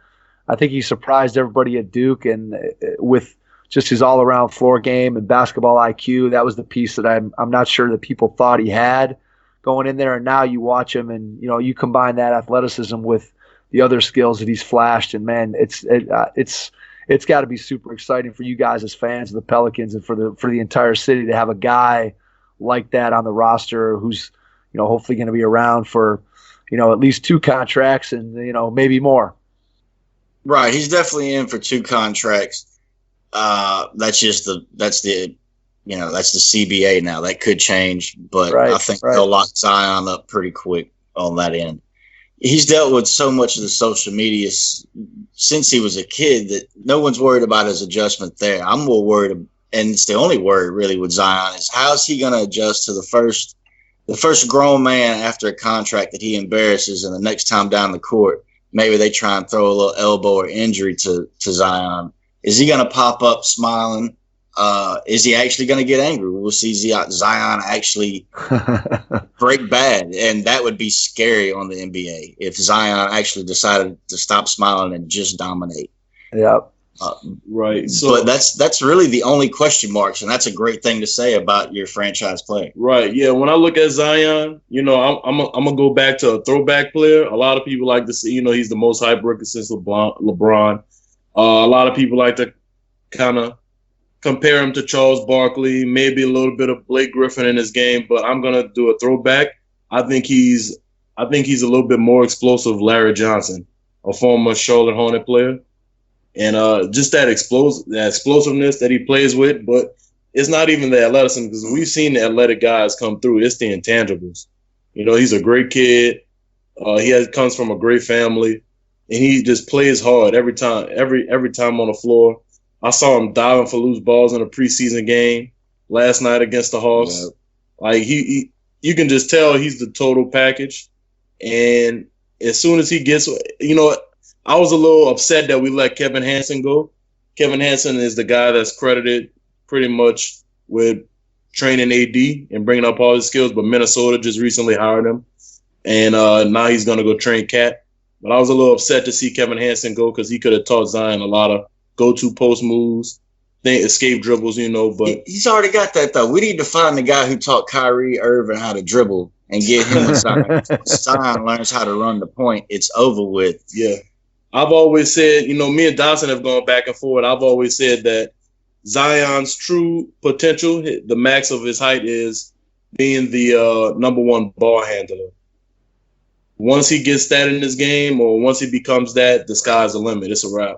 I think he surprised everybody at Duke, and with just his all-around floor game and basketball IQ, that was the piece that I'm not sure that people thought he had going in there. And now you watch him, and you combine that athleticism with the other skills that he's flashed, and man, it's got to be super exciting for you guys as fans of the Pelicans and for the entire city to have a guy like that on the roster who's hopefully going to be around for at least 2 contracts and maybe more. Right, he's definitely in for 2 contracts. That's the CBA now. That could change, but I think they'll lock Zion up pretty quick on that end. He's dealt with so much of the social media since he was a kid that no one's worried about his adjustment there. I'm more worried, and it's the only worry really with Zion, is how's he going to adjust to the first grown man after a contract that he embarrasses, and the next time down the court, maybe they try and throw a little elbow or injury to Zion. Is he going to pop up smiling? Is he actually going to get angry? We'll see Zion actually break bad, and that would be scary on the NBA if Zion actually decided to stop smiling and just dominate. Yep. Right. So, but that's really the only question marks, and that's a great thing to say about your franchise player. Right. Yeah. When I look at Zion, I'm gonna go back to a throwback player. A lot of people like to see, he's the most hyped rookie since LeBron. A lot of people like to kind of compare him to Charles Barkley, maybe a little bit of Blake Griffin in his game, but I'm gonna do a throwback. I think he's a little bit more explosive. Larry Johnson, a former Charlotte Hornet player, and just that explosiveness that he plays with. But it's not even the athleticism, because we've seen the athletic guys come through. It's the intangibles. He's a great kid. He comes from a great family, and he just plays hard every time on the floor. I saw him diving for loose balls in a preseason game last night against the Hawks. Yeah. Like you can just tell he's the total package. And as soon as he gets, I was a little upset that we let Kevin Hansen go. Kevin Hansen is the guy that's credited pretty much with training AD and bringing up all his skills, but Minnesota just recently hired him. And now he's going to go train Cat. But I was a little upset to see Kevin Hansen go because he could have taught Zion a lot of go-to post moves, escape dribbles, but he's already got that, though. We need to find the guy who taught Kyrie Irving how to dribble and get him with Zion. Zion learns how to run the point. It's over with. Yeah. I've always said, me and Dodson have gone back and forth. I've always said that Zion's true potential, the max of his height, is being the number one ball handler. Once he gets that in his game, or once he becomes that, the sky's the limit. It's a wrap.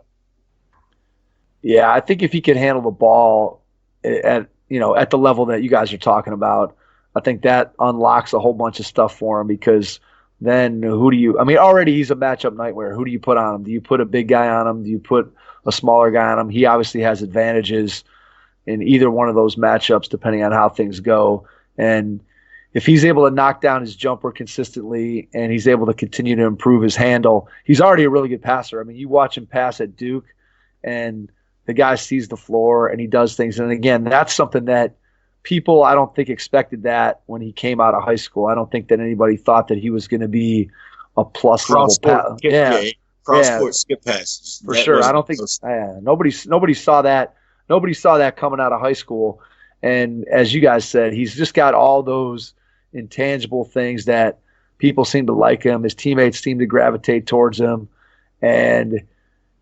Yeah, I think if he can handle the ball at the level that you guys are talking about, I think that unlocks a whole bunch of stuff for him, because then already he's a matchup nightmare. Who do you put on him? Do you put a big guy on him? Do you put a smaller guy on him? He obviously has advantages in either one of those matchups depending on how things go. And if he's able to knock down his jumper consistently and he's able to continue to improve his handle, he's already a really good passer. I mean, you watch him pass at Duke and the guy sees the floor and he does things. And again, that's something that people, I don't think, expected that when he came out of high school. I don't think that anybody thought that he was going to be a plus level passer. Cross-court skip passes. For sure. I don't think nobody saw that. Nobody saw that coming out of high school. And as you guys said, he's just got all those intangible things that people seem to like him. His teammates seem to gravitate towards him. And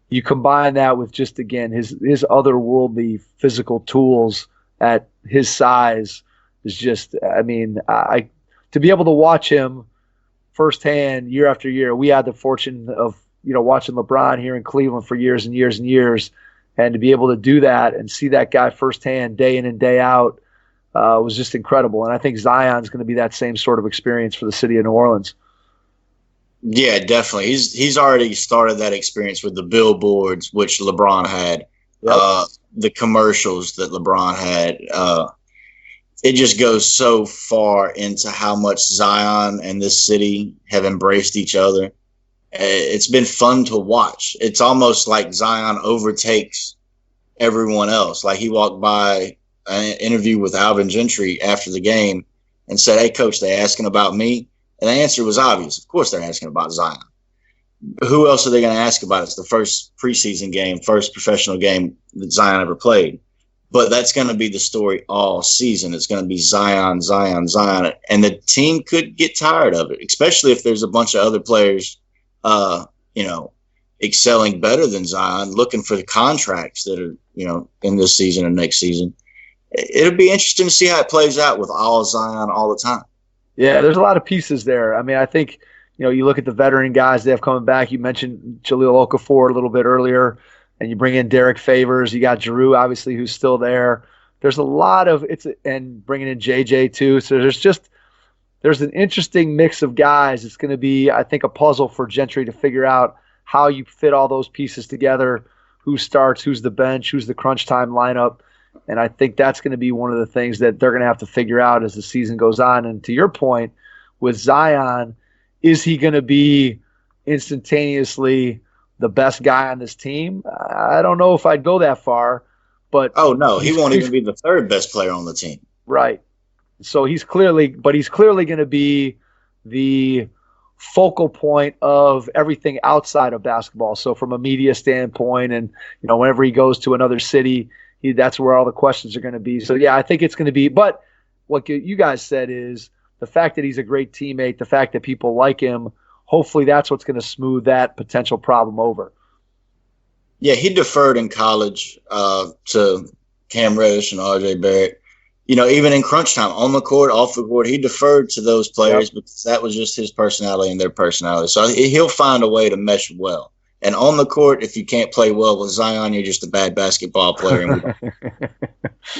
you combine that with just, again, his otherworldly physical tools at his size is just, to be able to watch him firsthand year after year. We had the fortune of, watching LeBron here in Cleveland for years and years and years. And to be able to do that and see that guy firsthand day in and day out was just incredible. And I think Zion's going to be that same sort of experience for the city of New Orleans. Yeah, definitely. He's already started that experience with the billboards, which LeBron had, the commercials that LeBron had. It just goes so far into how much Zion and this city have embraced each other. It's been fun to watch. It's almost like Zion overtakes everyone else. Like he walked by an interview with Alvin Gentry after the game and said, "Hey, coach, they asking about me?" And the answer was obvious. Of course they're asking about Zion. Who else are they going to ask about? It's the first preseason game, first professional game that Zion ever played. But that's going to be the story all season. It's going to be Zion, Zion, Zion. And the team could get tired of it, especially if there's a bunch of other players excelling better than Zion, looking for the contracts that are, in this season and next season. It'll be interesting to see how it plays out with all Zion all the time. Yeah, there's a lot of pieces there. I mean, I think, you look at the veteran guys they have coming back. You mentioned Jahlil Okafor a little bit earlier, and you bring in Derek Favors. You got Giroux, obviously, who's still there. There's a lot of and bringing in JJ too. So there's an interesting mix of guys. It's going to be, I think, a puzzle for Gentry to figure out how you fit all those pieces together, who starts, who's the bench, who's the crunch time lineup. And I think that's going to be one of the things that they're going to have to figure out as the season goes on. And to your point, with Zion, is he going to be instantaneously the best guy on this team? I don't know if I'd go that far. But oh, no, he won't even be the third best player on the team. Right. So he's clearly going to be the focal point of everything outside of basketball. So from a media standpoint, and whenever he goes to another city, that's where all the questions are going to be. So yeah, I think it's going to be. But what you guys said is the fact that he's a great teammate, the fact that people like him. Hopefully, that's what's going to smooth that potential problem over. Yeah, he deferred in college to Cam Reddish and R.J. Barrett. Even in crunch time, on the court, off the court, he deferred to those players because that was just his personality and their personality. So he'll find a way to mesh well. And on the court, if you can't play well with Zion, you're just a bad basketball player.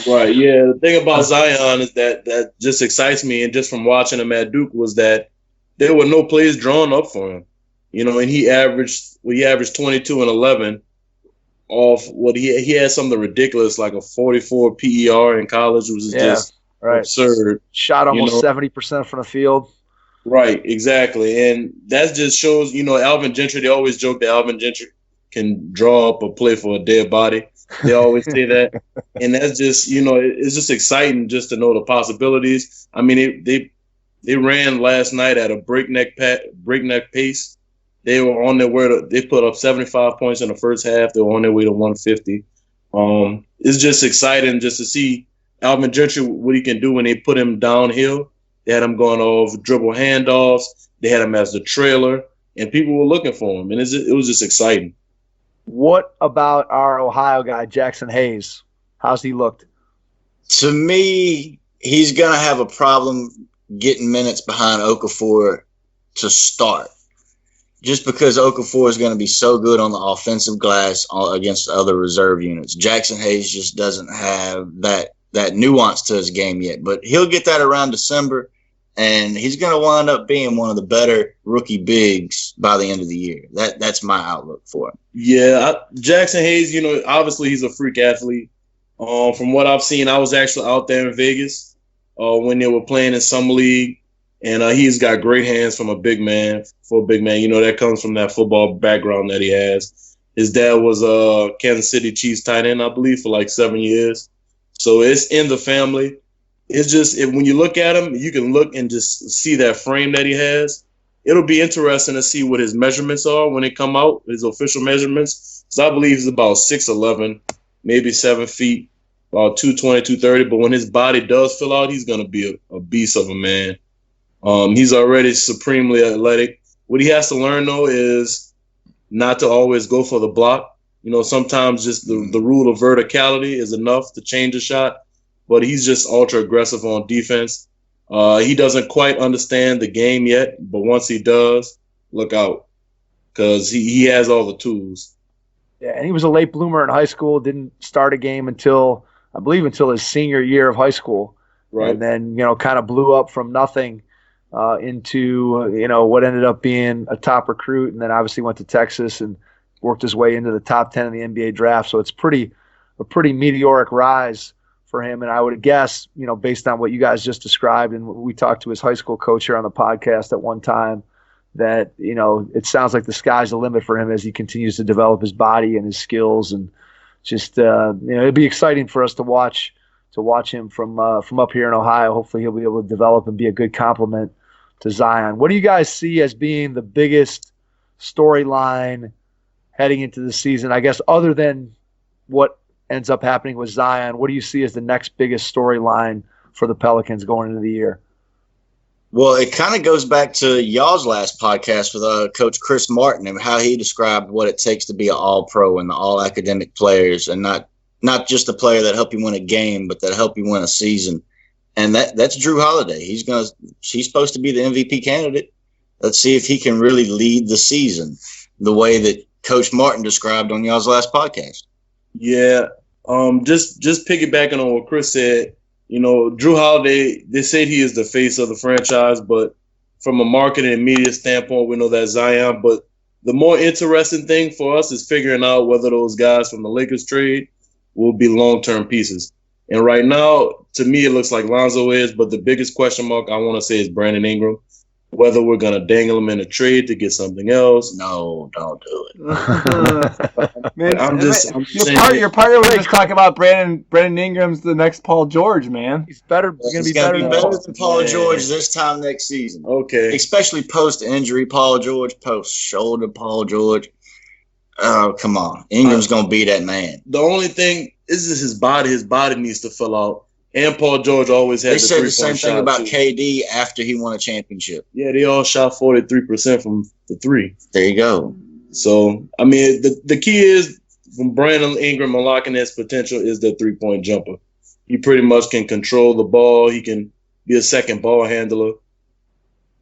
Right, yeah. The thing about Zion is that just excites me, and just from watching him at Duke, was that there were no plays drawn up for him. And he averaged 22 and 11 off what he had something ridiculous like a 44 PER in college, which was just absurd. Shot almost 70% from the field. Right, exactly. And that just shows, Alvin Gentry, they always joke that Alvin Gentry can draw up a play for a dead body. They always say that, and that's just it's just exciting just to know the possibilities. I mean, they ran last night at a breakneck pace. They were on their way to. They put up 75 points in the first half. They were on their way to 150. It's just exciting just to see Alvin Gentry, what he can do when they put him downhill. They had him going off dribble handoffs. They had him as the trailer, and people were looking for him, and it was just exciting. What about our Ohio guy, Jackson Hayes? How's he looked? To me, he's going to have a problem getting minutes behind Okafor to start. Just because Okafor is going to be so good on the offensive glass against other reserve units. Jackson Hayes just doesn't have that nuance to his game yet. But he'll get that around December, and he's going to wind up being one of the better rookie bigs by the end of the year. That's my outlook for him. Yeah, Jackson Hayes, obviously he's a freak athlete. From what I've seen, I was actually out there in Vegas when they were playing in Summer League, and he's got great hands from a big man. For a big man, that comes from that football background that he has. His dad was a Kansas City Chiefs tight end, I believe, for like 7 years. So it's in the family. It's just when you look at him, you can look and just see that frame that he has. It'll be interesting to see what his measurements are when they come out, his official measurements. So I believe he's about 6'11", maybe 7 feet, about 220, 230. But when his body does fill out, he's going to be a beast of a man. He's already supremely athletic. What he has to learn, though, is not to always go for the block. Sometimes just the rule of verticality is enough to change a shot. But he's just ultra aggressive on defense. He doesn't quite understand the game yet, but once he does, look out, because he has all the tools. Yeah, and he was a late bloomer in high school. Didn't start a game until his senior year of high school, right? And then kind of blew up from nothing into what ended up being a top recruit, and then obviously went to Texas and worked his way into the top 10 in the NBA draft. So it's a pretty meteoric rise for him. And I would guess, based on what you guys just described, and we talked to his high school coach here on the podcast at one time, that, it sounds like the sky's the limit for him as he continues to develop his body and his skills. And just, it'd be exciting for us to watch him from up here in Ohio. Hopefully he'll be able to develop and be a good complement to Zion. What do you guys see as being the biggest storyline heading into the season? I guess other than what ends up happening with Zion, what do you see as the next biggest storyline for the Pelicans going into the year? Well, it kind of goes back to y'all's last podcast with Coach Chris Martin and how he described what it takes to be an all-pro and the all-academic players, and not just a player that help you win a game, but that help you win a season. And that's Drew Holiday. He's supposed to be the MVP candidate. Let's see if he can really lead the season the way that Coach Martin described on y'all's last podcast. Yeah. Just piggybacking on what Chris said, Drew Holiday, they said he is the face of the franchise, but from a marketing and media standpoint, we know that's Zion. But the more interesting thing for us is figuring out whether those guys from the Lakers trade will be long-term pieces. And right now, to me, it looks like Lonzo is, but the biggest question mark I want to say is Brandon Ingram. Whether we're going to dangle him in a trade to get something else. No, don't do it. Man, Your partner was just talking about Brandon Ingram's the next Paul George, man. He's better. He's going to be better than Paul George this time next season. Okay. Especially post-injury Paul George, post-shoulder Paul George. Oh, come on. Ingram's going to be that man. The only thing is his body. His body needs to fill out. And Paul George always had the three-point shot. They said the same thing about too. KD after he won a championship. Yeah, they all shot 43% from the three. There you go. So, I mean, the key is from Brandon Ingram unlocking his potential is the three-point jumper. He pretty much can control the ball. He can be a second ball handler.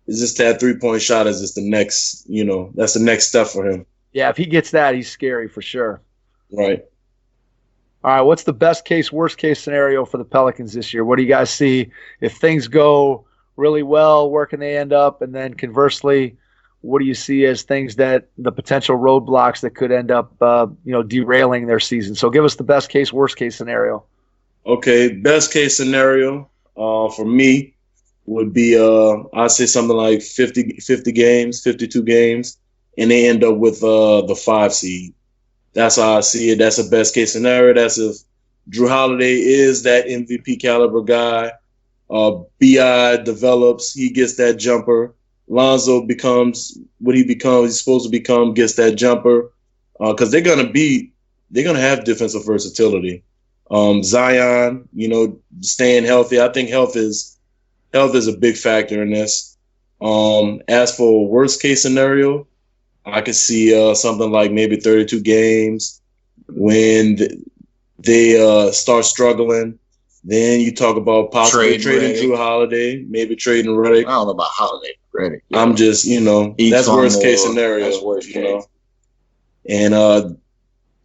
It's just that three-point shot is just the next, that's the next step for him. Yeah, if he gets that, he's scary for sure. Right. All right, what's the best case, worst case scenario for the Pelicans this year? What do you guys see if things go really well? Where can they end up? And then conversely, what do you see as things that the potential roadblocks that could end up, derailing their season? So give us the best case, worst case scenario. Okay, best case scenario for me would be I'd say something like 50 games, 52 games, and they end up with the 5 seed. That's how I see it. That's the best case scenario. That's if Drew Holiday is that MVP caliber guy. B.I. develops. He gets that jumper. Lonzo becomes what he's supposed to become, gets that jumper. Because they're gonna have defensive versatility. Zion, staying healthy. I think health is a big factor in this. As for worst case scenario, I could see something like maybe 32 games when they start struggling. Then you talk about possibly trading Drew Holiday, maybe trading Redick. I don't know about Holiday, Redick. Yeah. I'm just, that's worst case scenario. That's worst case. And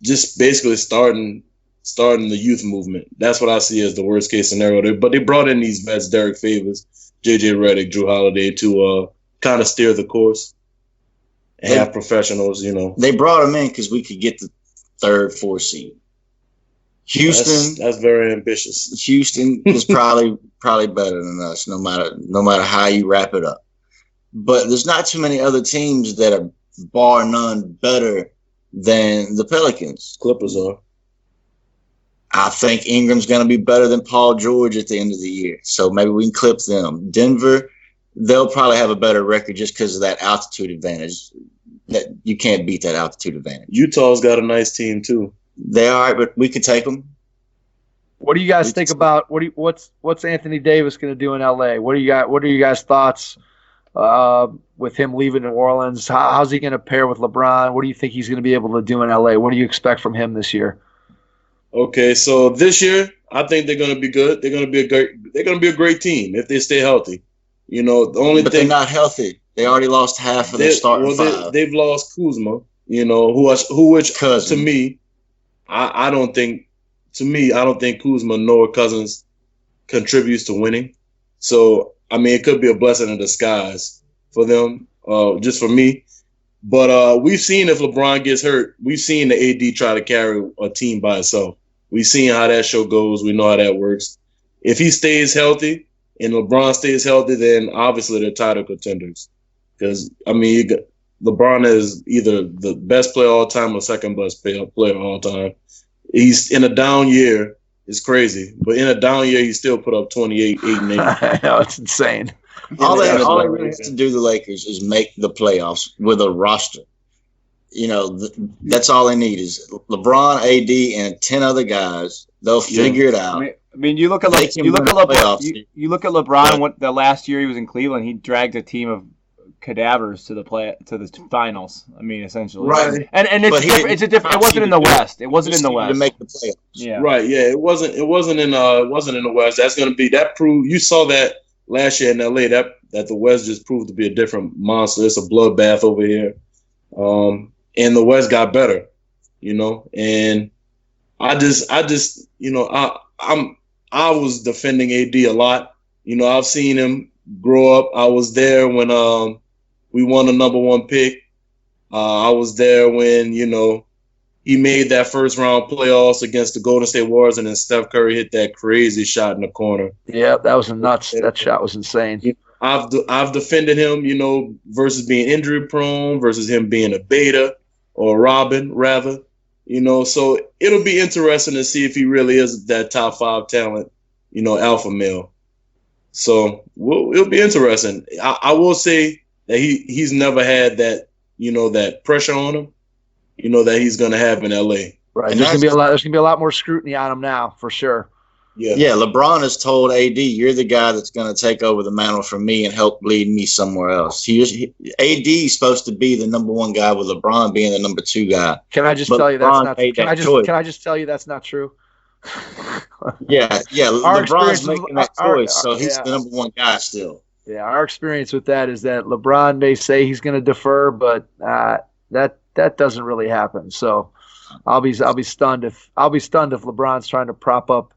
just basically starting the youth movement. That's what I see as the worst case scenario. But they brought in these vets, Derek Favors, JJ Redick, Drew Holiday, to kind of steer the course and have professionals. They brought them in because we could get the 3rd, 4th seed. Houston, that's very ambitious. Houston is probably better than us, no matter how you wrap it up. But there's not too many other teams that are bar none better than the Pelicans. Clippers are. I think Ingram's going to be better than Paul George at the end of the year, so maybe we can clip them. Denver, they'll probably have a better record just because of that altitude advantage. That you can't beat that altitude advantage. Utah's got a nice team too. They are, but we could take them. What do you guys think about what's Anthony Davis going to do in LA? What are you guys' thoughts with him leaving New Orleans? How's he going to pair with LeBron? What do you think he's going to be able to do in LA? What do you expect from him this year? Okay, so this year I think they're going to be good. They're going to be a great team if they stay healthy. But they're not healthy. They already lost half of their starting five. They've lost Kuzma. Which to me. I don't think Kuzma nor Cousins contributes to winning. So, it could be a blessing in disguise for them, just for me. But we've seen if LeBron gets hurt, we've seen the AD try to carry a team by itself. We've seen how that show goes. We know how that works. If he stays healthy and LeBron stays healthy, then obviously they're title contenders. Because, LeBron is either the best player all time or second best player all time. He's in a down year. It's crazy. But in a down year, he still put up 28, 8, and 8. I know, it's insane. All they really have to do, the Lakers, is make the playoffs with a roster. That's all they need is LeBron, AD, and 10 other guys. They'll figure it out. You look at LeBron. You look at LeBron. What the last year he was in Cleveland, he dragged a team of cadavers to the finals. Essentially, right? And it's a different. It wasn't in the West. It wasn't in the West to make the playoffs. Yeah, right. Yeah, it wasn't in the West. That's going to be that proved. You saw that last year in LA. That the West just proved to be a different monster. It's a bloodbath over here. And the West got better. And I was defending AD a lot. I've seen him grow up. I was there when we won the number 1 pick. I was there when, he made that first round playoffs against the Golden State Warriors, and then Steph Curry hit that crazy shot in the corner. Yeah, that was nuts. That shot was insane. I've defended him, versus being injury prone, versus him being a beta or Robin, rather. So it'll be interesting to see if he really is that top 5 talent, alpha male. So it'll be interesting. I will say that he's never had that, that pressure on him, that he's going to have in LA. Right. And there's going to be a lot more scrutiny on him now, for sure. Yeah. LeBron has told AD, you're the guy that's going to take over the mantle from me and help lead me somewhere else. AD is supposed to be the number 1 guy, with LeBron being the number 2 guy. Can I just tell you that's not? Can I just tell you that's not true? Yeah. LeBron's making that choice, so he's the number 1 guy still. Yeah, our experience with that is that LeBron may say he's going to defer, but that doesn't really happen. So I'll be stunned if LeBron's trying to prop up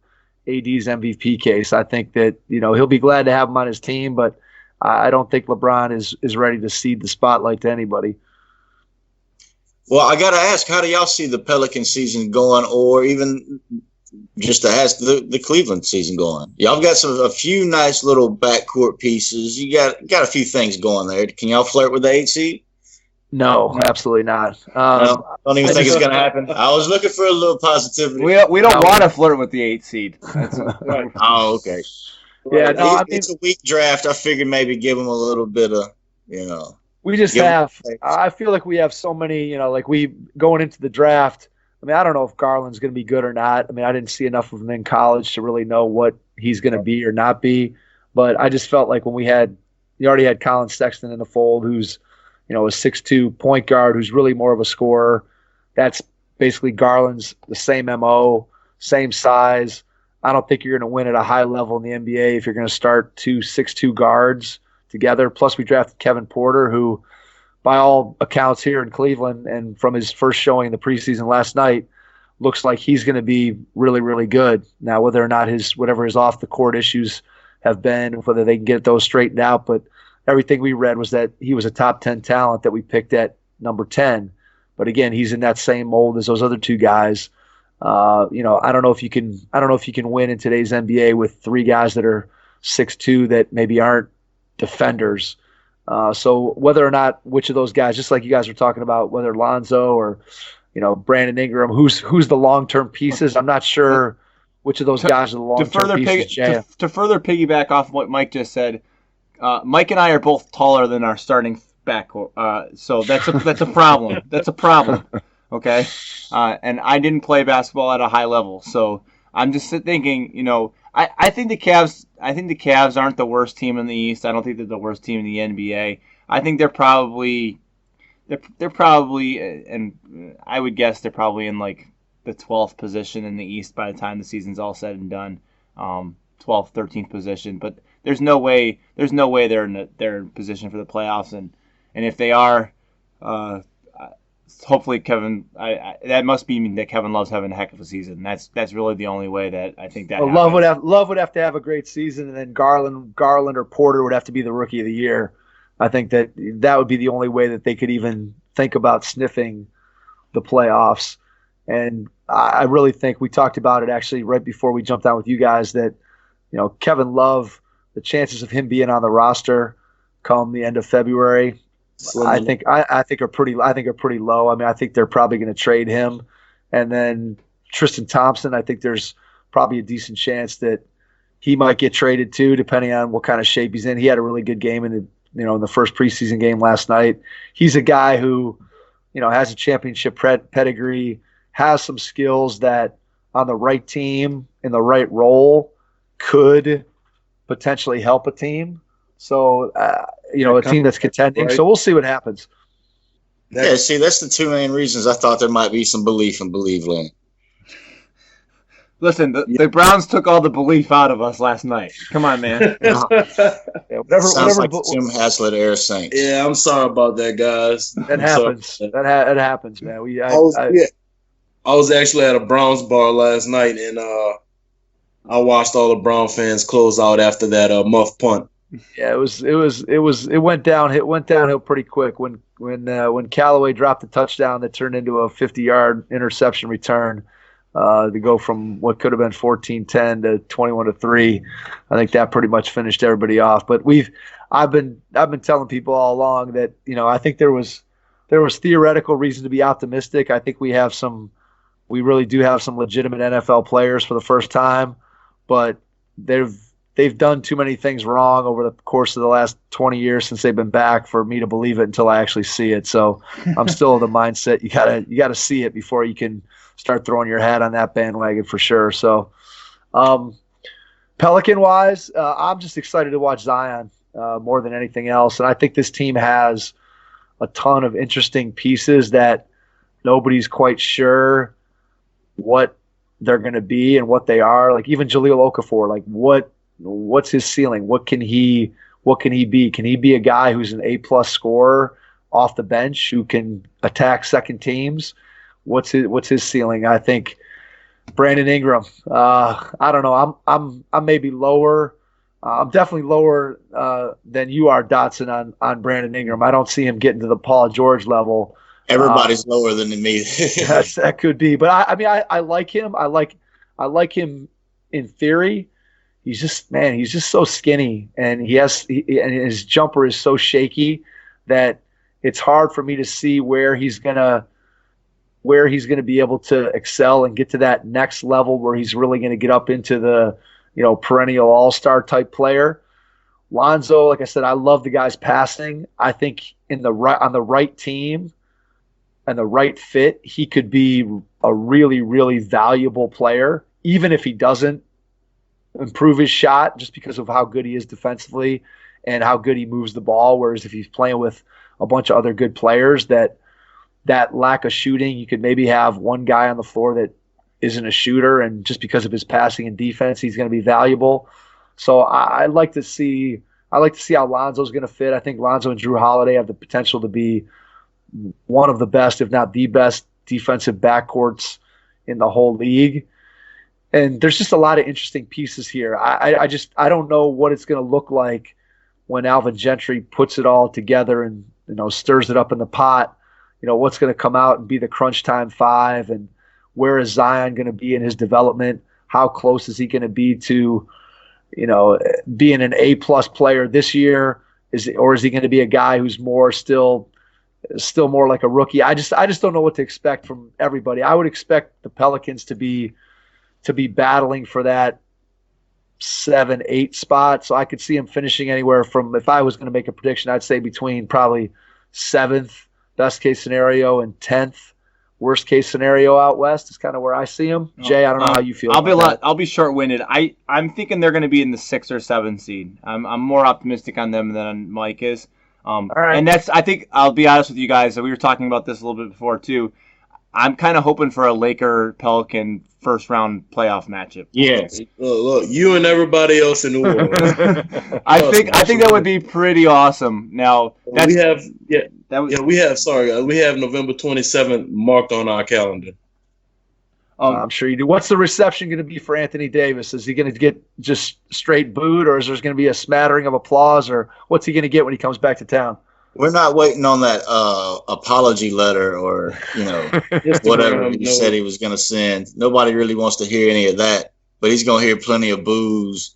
AD's MVP case. I think that he'll be glad to have him on his team, but I don't think LeBron is ready to cede the spotlight to anybody. Well, I got to ask, how do y'all see the Pelican season going, or even just to ask the Cleveland season going? Y'all got a few nice little backcourt pieces. You got a few things going there. Can y'all flirt with the 8 seed? No, absolutely not. Don't even think it's going to happen. I was looking for a little positivity. We don't want to flirt with the 8 seed. Right. Oh, okay. Yeah, no, I mean, it's a weak draft. I figured maybe give them a little bit of, we just have. I feel like we have so many. Like we going into the draft. I mean, I don't know if Garland's going to be good or not. I mean, I didn't see enough of him in college to really know what he's going to be or not be. But I just felt like when you already had Colin Sexton in the fold, who's a 6'2" point guard who's really more of a scorer. That's basically Garland's the same MO, same size. I don't think you're going to win at a high level in the NBA if you're going to start 2 6'2" guards together. Plus, we drafted Kevin Porter, who, by all accounts here in Cleveland and from his first showing in the preseason last night, looks like he's going to be really, really good. Now, whether or not whatever his off-the-court issues have been, whether they can get those straightened out, but everything we read was that he was a top 10 talent that we picked at number 10. But again, he's in that same mold as those other two guys. I don't know if you can win in today's NBA with 3 guys that are 6'2" that maybe aren't defenders. So whether or not which of those guys, just like you guys were talking about, whether Lonzo or Brandon Ingram, who's the long-term pieces, I'm not sure which of those guys are the long-term pieces. To further piggyback off what Mike just said, Mike and I are both taller than our starting backcourt, so that's a problem. That's a problem. Okay, and I didn't play basketball at a high level, so I'm just thinking, I think the Cavs aren't the worst team in the East. I don't think they're the worst team in the NBA. I think they're probably, and I would guess they're probably in like the 12th position in the East by the time the season's all said and done, 12th, 13th position. But there's no way they're in position for the playoffs, and if they are, hopefully Kevin. That must mean that Kevin Love's having a heck of a season. That's really the only way that I think that. Well, Love would have to have a great season, and then Garland or Porter would have to be the Rookie of the Year. I think that would be the only way that they could even think about sniffing the playoffs. And I really think we talked about it actually right before we jumped on with you guys that Kevin Love, the chances of him being on the roster come the end of February. I think are pretty low. I mean, I think they're probably going to trade him, and then Tristan Thompson. I think there's probably a decent chance that he might get traded too, depending on what kind of shape he's in. He had a really good game in the first preseason game last night. He's a guy who, has a championship pedigree, has some skills that on the right team in the right role could potentially help a team. So, a team that's contending. Right. So we'll see what happens. Yeah, see, that's the 2 main reasons I thought there might be some belief in Cleveland. Listen, the Browns took all the belief out of us last night. Come on, man. Sounds like the Tim Haslett era Saints. Yeah, I'm sorry about that, guys. That happens. That happens, man. I was actually at a Browns bar last night, and I watched all the Brown fans close out after that muff punt. Yeah, it went downhill pretty quick when Callaway dropped the touchdown that turned into a 50-yard interception return to go from what could have been 14-10 to 21-3. I think that pretty much finished everybody off. But I've been telling people all along that I think there was theoretical reason to be optimistic. I think we really do have some legitimate NFL players for the first time, but they've done too many things wrong over the course of the last 20 years since they've been back for me to believe it until I actually see it. So I'm still of the mindset you gotta see it before you can start throwing your hat on that bandwagon for sure. So Pelican wise, I'm just excited to watch Zion more than anything else. And I think this team has a ton of interesting pieces that nobody's quite sure what they're going to be and what they are. Like even Jahlil Okafor, like what's his ceiling? What can he be? Can he be a guy who's an A+ scorer off the bench who can attack second teams? What's his ceiling? I think Brandon Ingram. I don't know. I'm maybe lower. I'm definitely lower than you are, Dodson, on Brandon Ingram. I don't see him getting to the Paul George level. Everybody's lower than me. That could be, but I like him. I like him in theory. He's just so skinny, and and his jumper is so shaky that it's hard for me to see where he's gonna be able to excel and get to that next level where he's really going to get up into the, perennial all-star type player. Lonzo, like I said, I love the guy's passing. I think on the right team and the right fit, he could be a really, really valuable player, even if he doesn't improve his shot just because of how good he is defensively and how good he moves the ball. Whereas if he's playing with a bunch of other good players, that lack of shooting, you could maybe have one guy on the floor that isn't a shooter, and just because of his passing and defense, he's going to be valuable. So I like to see how Lonzo's going to fit. I think Lonzo and Drew Holiday have the potential to be one of the best, if not the best, defensive backcourts in the whole league. And there's just a lot of interesting pieces here. I don't know what it's going to look like when Alvin Gentry puts it all together and stirs it up in the pot. What's going to come out and be the crunch time five, and where is Zion going to be in his development? How close is he going to be to, being an A-plus player this year? Or is he going to be a guy who's still more like a rookie? I just don't know what to expect from everybody. I would expect the Pelicans to be battling for that 7-8 spot. So I could see him finishing anywhere from, if I was going to make a prediction, I'd say between probably 7th best case scenario and 10th worst case scenario out west is kind of where I see him. Jay, I don't know how you feel. I'll be short-winded. I'm thinking they're going to be in the 6th or 7th seed. I'm more optimistic on them than Mike is. All right. And I think I'll be honest with you guys. We were talking about this a little bit before too. I'm kind of hoping for a Laker-Pelican first-round playoff matchup. Yes. Look, you and everybody else in New Orleans. I think that would be pretty awesome. Now we have November 27th marked on our calendar. I'm sure you do. What's the reception going to be for Anthony Davis? Is he going to get just straight booed, or is there going to be a smattering of applause, or what's he going to get when he comes back to town? We're not waiting on that apology letter or, whatever he said he was going to send. Nobody really wants to hear any of that, but he's going to hear plenty of boos.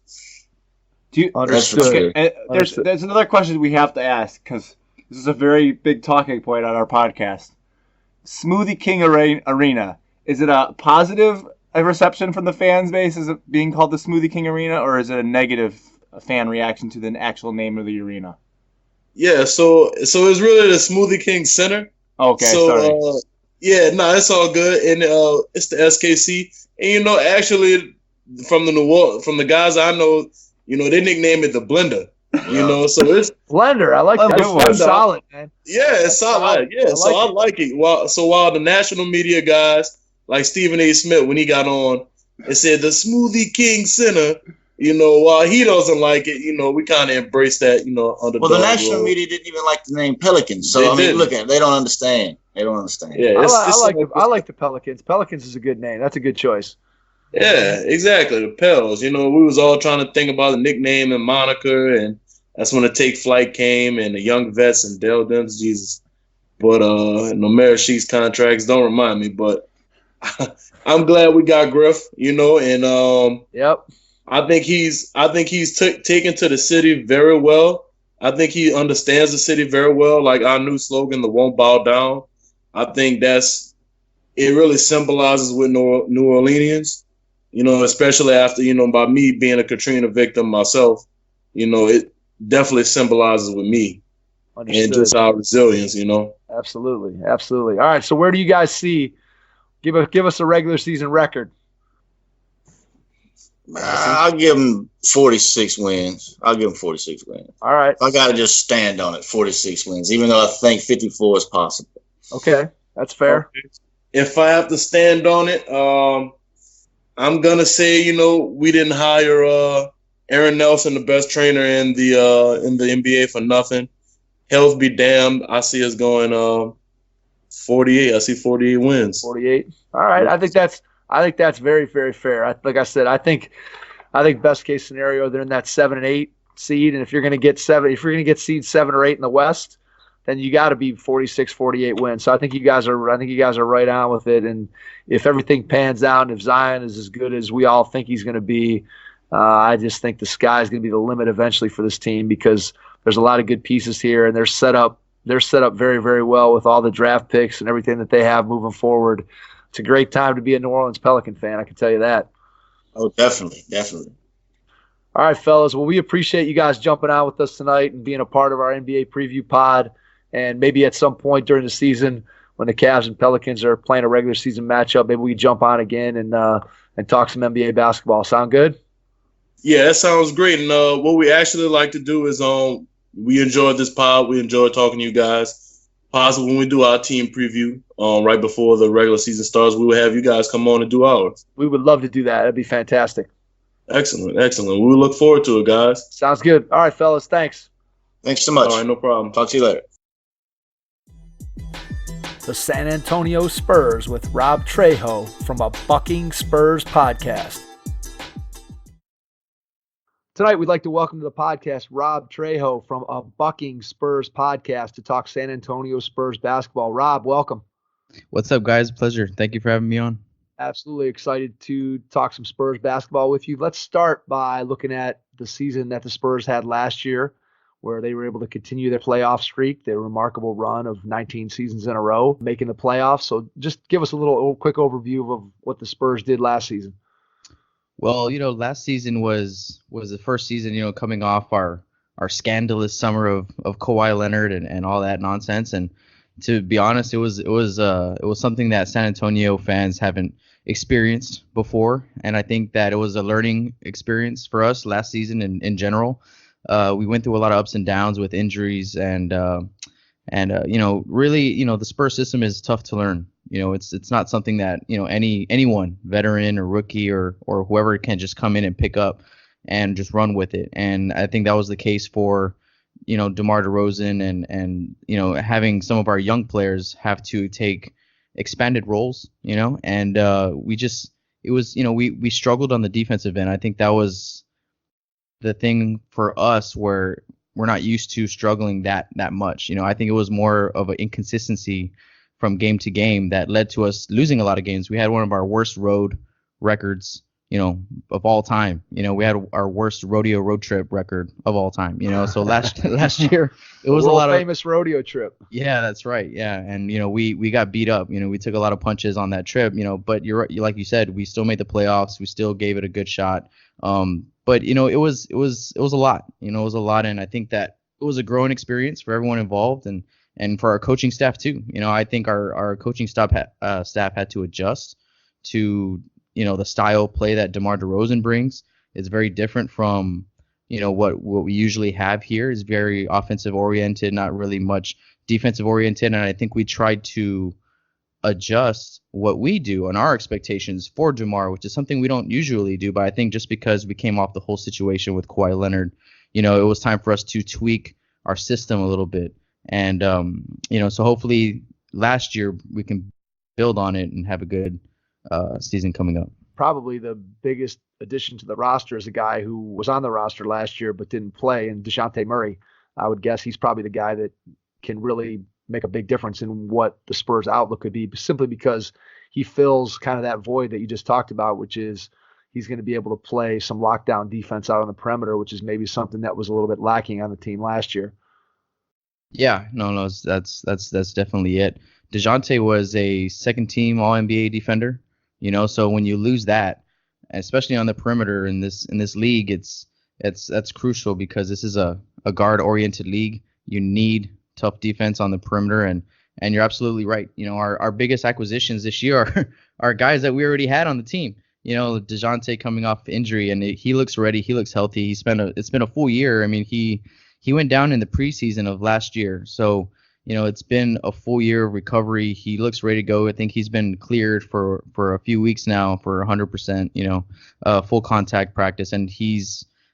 Understood. There's another question we have to ask, because this is a very big talking point on our podcast. Smoothie King Arena. Is it a positive reception from the fan base? Is it being called the Smoothie King Arena, or is it a negative fan reaction to the actual name of the arena? Yeah, so it's really the Smoothie King Center. Okay, sorry. It's all good, and it's the SKC. And actually, from the guys I know, they nickname it the Blender. So it's Blender. I like that. That's solid, man. Yeah, it's solid. Yeah, I like it. While the national media guys like Stephen A. Smith, when he got on, it said the Smoothie King Center. While he doesn't like it, we kind of embrace that, under. Well, the national media didn't even like the name Pelicans, so look at it. They don't understand. Yeah, I like the Pelicans. Pelicans is a good name. That's a good choice. Yeah, exactly. The Pels. We was all trying to think about a nickname and moniker, and that's when the Take Flight came and the Young Vets and Dell Demps, Jesus. But no Sheets contracts don't remind me. But I'm glad we got Griff. And yep. I think he's taken to the city very well. I think he understands the city very well. Like our new slogan, the "Won't Bow Down." I think it really symbolizes with New Orleanians. Especially after by me being a Katrina victim myself. It definitely symbolizes with me. Understood. And just our resilience. Absolutely. All right. So where do you guys see? Give us a regular season record. I'll give them 46 wins. All right. I got to just stand on it, 46 wins, even though I think 54 is possible. Okay, that's fair. If I have to stand on it, I'm going to say, we didn't hire Aaron Nelson, the best trainer in the NBA, for nothing. Health be damned. I see us going 48. I see 48 wins. 48. All right. I think that's very, very fair. Like I said, I think best case scenario they're in that 7 and 8 seed, and if you're going to get seed 7 or 8 in the West, then you got to be 46, 48 wins. So I think you guys are right on with it. And if everything pans out, and if Zion is as good as we all think he's going to be, I just think the sky is going to be the limit eventually for this team, because there's a lot of good pieces here, and they're set up they're set up very, very well with all the draft picks and everything that they have moving forward. It's a great time to be a New Orleans Pelican fan, I can tell you that. Oh, definitely, definitely. All right, fellas. Well, we appreciate you guys jumping on with us tonight and being a part of our NBA preview pod. And maybe at some point during the season when the Cavs and Pelicans are playing a regular season matchup, maybe we jump on again and talk some NBA basketball. Sound good? Yeah, that sounds great. And what we actually like to do is we enjoyed this pod. We enjoyed talking to you guys. Possible when we do our team preview right before the regular season starts, we will have you guys come on and do ours. We would love to do that. That'd be fantastic. Excellent, excellent. We will look forward to it, guys. Sounds good. All right, fellas. Thanks. Thanks so much. All right, no problem. Talk to you later. The San Antonio Spurs with Rob Trejo from a Bucking Spurs Podcast. Tonight, we'd like to welcome to the podcast Rob Trejo from a Bucking Spurs Podcast to talk San Antonio Spurs basketball. Rob, welcome. What's up, guys? Pleasure. Thank you for having me on. Absolutely excited to talk some Spurs basketball with you. Let's start by looking at the season that the Spurs had last year, where they were able to continue their playoff streak, their remarkable run of 19 seasons in a row, making the playoffs. So just give us a quick overview of what the Spurs did last season. Well, last season was the first season, coming off our scandalous summer of Kawhi Leonard and all that nonsense. And to be honest, it was something that San Antonio fans haven't experienced before. And I think that it was a learning experience for us last season in general. We went through a lot of ups and downs with injuries and really, the Spurs system is tough to learn. It's not something that, anyone, veteran or rookie or whoever, can just come in and pick up and just run with it. And I think that was the case for, DeMar DeRozan and having some of our young players have to take expanded roles, and we struggled on the defensive end. I think that was the thing for us where we're not used to struggling that much. I think it was more of an inconsistency from game to game that led to us losing a lot of games. We had one of our worst road records, of all time. We had our worst rodeo road trip record of all time. So last year it was a lot of famous rodeo trip. Yeah, that's right. Yeah, and we got beat up. We took a lot of punches on that trip. But you're right, like you said, we still made the playoffs. We still gave it a good shot. But it was a lot. It was a lot, and I think that it was a growing experience for everyone involved and for our coaching staff too. I think our coaching staff had to adjust to the style of play that DeMar DeRozan brings. It's very different from what we usually have here. Is very offensive oriented, not really much defensive oriented, and I think we tried to adjust what we do and our expectations for DeMar, which is something we don't usually do. But I think just because we came off the whole situation with Kawhi Leonard, it was time for us to tweak our system a little bit. And, so hopefully last year we can build on it and have a good season coming up. Probably the biggest addition to the roster is a guy who was on the roster last year but didn't play, and DeJounte Murray. I would guess he's probably the guy that can really make a big difference in what the Spurs outlook could be, simply because he fills kind of that void that you just talked about, which is he's going to be able to play some lockdown defense out on the perimeter, which is maybe something that was a little bit lacking on the team last year. Yeah, no, that's definitely it. DeJounte was a second team All-NBA defender, so when you lose that, especially on the perimeter in this league, that's crucial because this is a guard-oriented league. You need tough defense on the perimeter, and you're absolutely right. Our biggest acquisitions this year are guys that we already had on the team. DeJounte coming off injury, and he looks ready. He looks healthy. It's been a full year. I mean, he went down in the preseason of last year, so it's been a full year of recovery. He looks ready to go. I think he's been cleared for a few weeks now for 100%, full contact practice, and I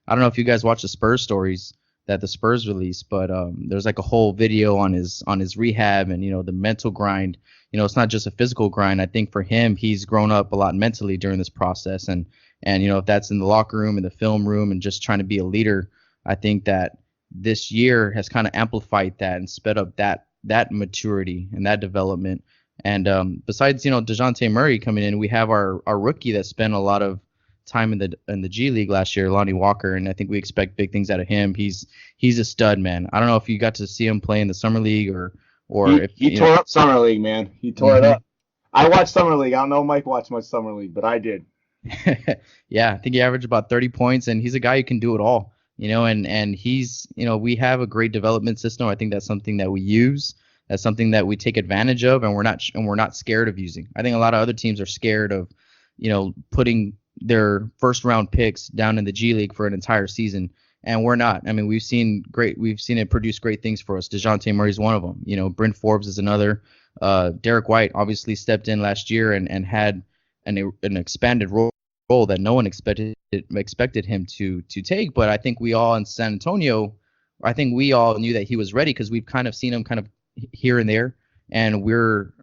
don't know if you guys watch the Spurs stories that the Spurs released, but there's like a whole video on his rehab and the mental grind. It's not just a physical grind. I think for him, he's grown up a lot mentally during this process, and if that's in the locker room, in the film room, and just trying to be a leader, I think that this year has kind of amplified that and sped up that maturity and that development. And besides DeJounte Murray coming in, we have our rookie that spent a lot of time in the G League last year, Lonnie Walker, and I think we expect big things out of him. He's a stud, man. I don't know if you got to see him play in the summer league or if he tore up summer league, man. He tore it up. I watched summer league. I don't know if Mike watched much summer league, but I did. Yeah, I think he averaged about 30 points, and he's a guy who can do it all. And he's, we have a great development system. I think that's something that we use. That's something that we take advantage of, and we're not scared of using. I think a lot of other teams are scared of, putting their first round picks down in the G League for an entire season, and we're not. I mean, we've seen it produce great things for us. DeJounte Murray's one of them. Bryn Forbes is another. Derek White obviously stepped in last year and had an expanded role that no one expected him to take. But I think we all in San Antonio, we all knew that he was ready because we've kind of seen him kind of here and there. And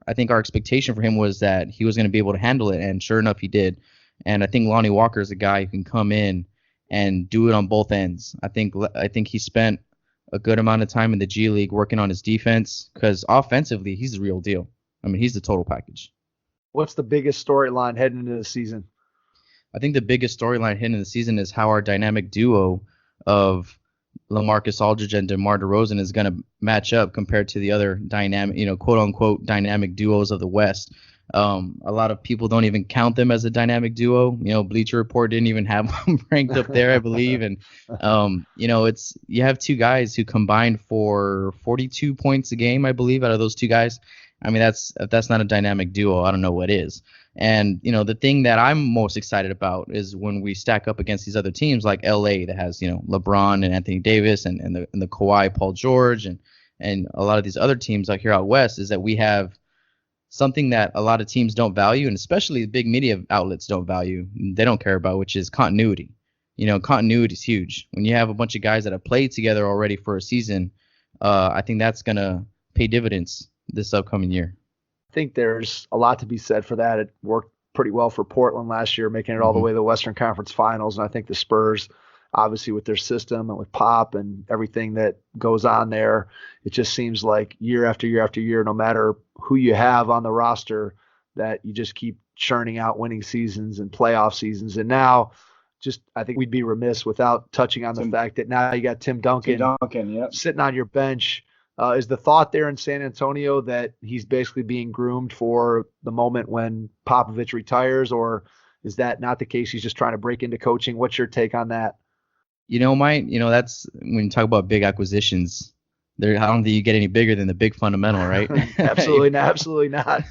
I think our expectation for him was that he was going to be able to handle it. And sure enough, he did. And I think Lonnie Walker is a guy who can come in and do it on both ends. I think he spent a good amount of time in the G League working on his defense because offensively, he's the real deal. I mean, he's the total package. What's the biggest storyline heading into the season? I think the biggest storyline heading into the season is how our dynamic duo of LaMarcus Aldridge and DeMar DeRozan is going to match up compared to the other dynamic, quote unquote, dynamic duos of the West. A lot of people don't even count them as a dynamic duo. Bleacher Report didn't even have them ranked up there, I believe. And, you have two guys who combined for 42 points a game, I believe, out of those two guys. I mean, if that's not a dynamic duo, I don't know what is. And, the thing that I'm most excited about is when we stack up against these other teams like LA that has, LeBron and Anthony Davis and the Kawhi, Paul George and a lot of these other teams like here out West is that we have something that a lot of teams don't value, and especially the big media outlets don't value. They don't care about, which is continuity. Continuity is huge. When you have a bunch of guys that have played together already for a season, I think that's going to pay dividends this upcoming year. I think there's a lot to be said for that. It worked pretty well for Portland last year, making it all the way to the Western Conference Finals. And I think the Spurs, obviously with their system and with Pop and everything that goes on there, it just seems like year after year after year, no matter who you have on the roster, that you just keep churning out winning seasons and playoff seasons. And now I think we'd be remiss without touching on the fact that now you got Tim Duncan yep. sitting on your bench. Is the thought there in San Antonio that he's basically being groomed for the moment when Popovich retires, or is that not the case? He's just trying to break into coaching. What's your take on that? Mike, that's when you talk about big acquisitions. I don't think you get any bigger than the big fundamental, right? Absolutely not. Absolutely not.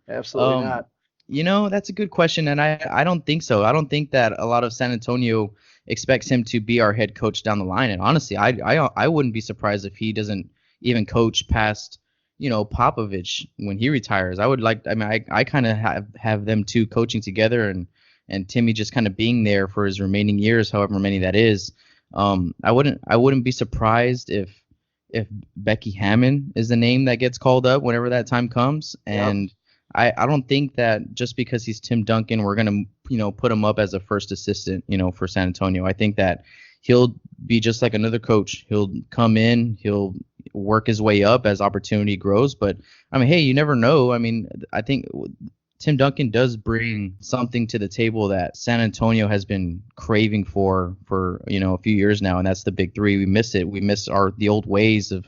Absolutely not. That's a good question, and I don't think so. I don't think that a lot of San Antonio expects him to be our head coach down the line. And honestly, I wouldn't be surprised if he doesn't even coach past, Popovich when he retires. I kind of have them two coaching together and Timmy just kind of being there for his remaining years, however many that is. I wouldn't be surprised if Becky Hammon is the name that gets called up whenever that time comes. And I don't think that just because he's Tim Duncan, we're going to, put him up as a first assistant, for San Antonio. I think that he'll be just like another coach. He'll come in, he'll work his way up as opportunity grows. But I mean, hey, you never know. I mean, I think Tim Duncan does bring something to the table that San Antonio has been craving for a few years now, and that's the big three. We miss it. We miss the old ways of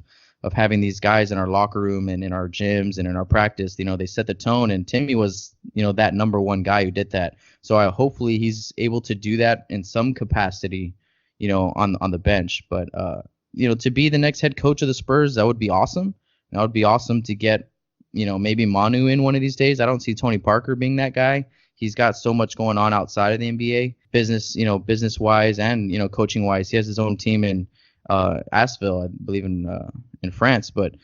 having these guys in our locker room and in our gyms and in our practice. They set the tone, and Timmy was that number one guy who did that. So hopefully he's able to do that in some capacity, on the bench. But to be the next head coach of the Spurs, that would be awesome. That would be awesome to get maybe Manu in one of these days. I don't see Tony Parker being that guy. He's got so much going on outside of the NBA, business wise and coaching wise. He has his own team in Asheville, I believe in France. But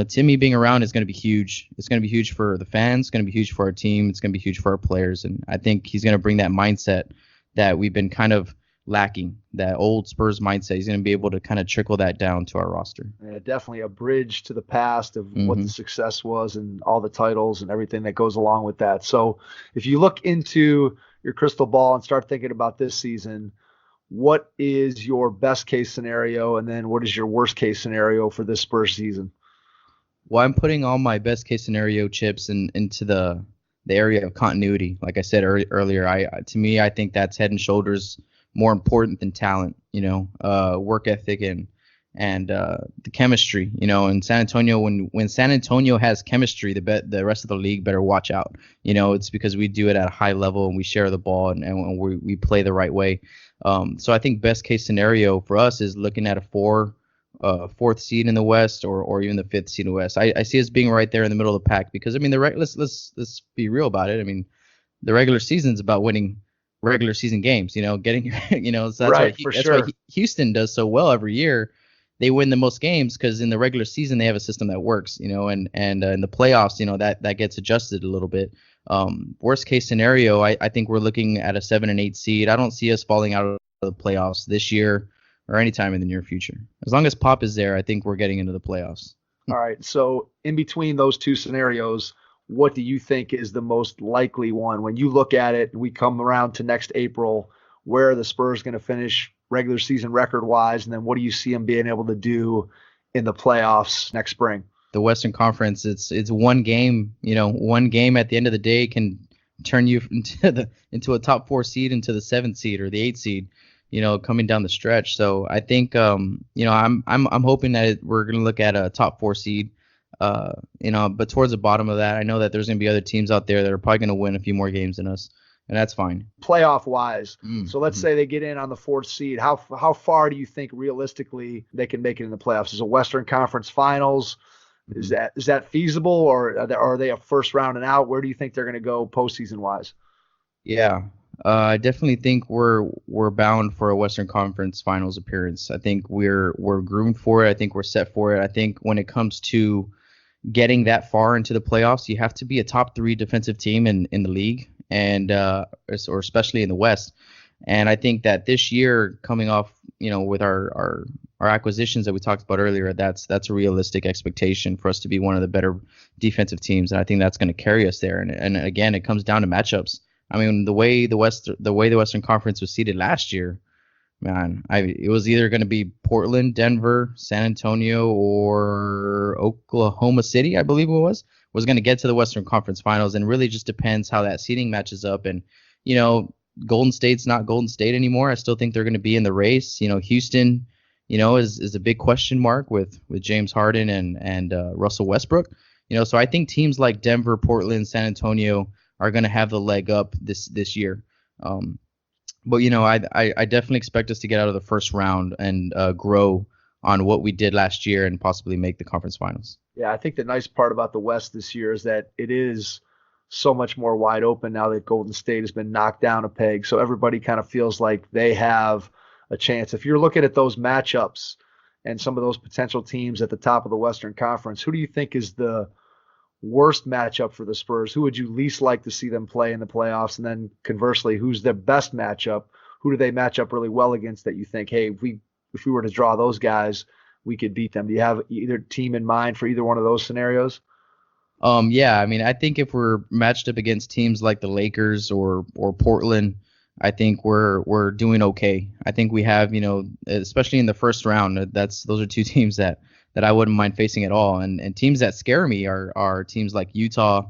Timmy being around is going to be huge. It's going to be huge for the fans. It's going to be huge for our team. It's going to be huge for our players. And I think he's going to bring that mindset that we've been kind of lacking, that old Spurs mindset. He's going to be able to kind of trickle that down to our roster. Yeah, definitely a bridge to the past of what the success was and all the titles and everything that goes along with that. So if you look into your crystal ball and start thinking about this season, what is your best case scenario, and then what is your worst case scenario for this Spurs season? Well, I'm putting all my best case scenario chips into the area of continuity. Like I said earlier, to me, I think that's head and shoulders more important than talent. Work ethic and the chemistry. In San Antonio, when San Antonio has chemistry, the rest of the league better watch out. It's because we do it at a high level and we share the ball and we play the right way. So I think best case scenario for us is looking at a fourth seed in the West or even the fifth seed in the West. I see us being right there in the middle of the pack because let's be real about it. The regular season's about winning regular season games. Getting so that's right, why Houston does so well every year. They win the most games because in the regular season they have a system that works. And in the playoffs, that gets adjusted a little bit. Worst case scenario, I think we're looking at a 7 and 8 seed. I don't see us falling out of the playoffs this year or anytime in the near future. As long as Pop is there, I think we're getting into the playoffs. All right. So in between those two scenarios, what do you think is the most likely one? When you look at it, we come around to next April, where are the Spurs going to finish regular season record-wise, and then what do you see them being able to do in the playoffs next spring? The Western Conference, it's one game. One game at the end of the day can turn you into a top 4 seed, into the 7th seed or the 8th seed. Coming down the stretch. So I think, I'm hoping that we're going to look at a top 4 seed, but towards the bottom of that, I know that there's going to be other teams out there that are probably going to win a few more games than us, and that's fine. Playoff wise. So let's say they get in on the 4th seed. How far do you think realistically they can make it in the playoffs? Is a Western Conference Finals? Is that feasible, or are they a first round and out? Where do you think they're going to go postseason wise? Yeah. I definitely think we're bound for a Western Conference Finals appearance. I think we're groomed for it. I think we're set for it. I think when it comes to getting that far into the playoffs, you have to be a top 3 defensive team in the league, and or especially in the West. And I think that this year, coming off with our acquisitions that we talked about earlier, that's a realistic expectation for us to be one of the better defensive teams, and I think that's going to carry us there. And again, it comes down to matchups. The way the Western Conference was seeded last year, man, it was either going to be Portland, Denver, San Antonio, or Oklahoma City, I believe it was going to get to the Western Conference Finals, and really just depends how that seeding matches up. And Golden State's not Golden State anymore. I still think they're going to be in the race. Houston, is a big question mark with James Harden and Russell Westbrook. So I think teams like Denver, Portland, San Antonio are going to have the leg up this year. But I definitely expect us to get out of the first round and grow on what we did last year and possibly make the conference finals. Yeah, I think the nice part about the West this year is that it is so much more wide open now that Golden State has been knocked down a peg. So everybody kind of feels like they have a chance. If you're looking at those matchups and some of those potential teams at the top of the Western Conference, who do you think is the worst matchup for the Spurs? Who would you least like to see them play in the playoffs? And then conversely, who's their best matchup? Who do they match up really well against that you think, hey, if we were to draw those guys, we could beat them? Do you have either team in mind for either one of those scenarios? Yeah, I think if we're matched up against teams like the Lakers or Portland, I think we're doing okay. I think we have, especially in the first round, those are two teams that I wouldn't mind facing at all. And teams that scare me are teams like Utah,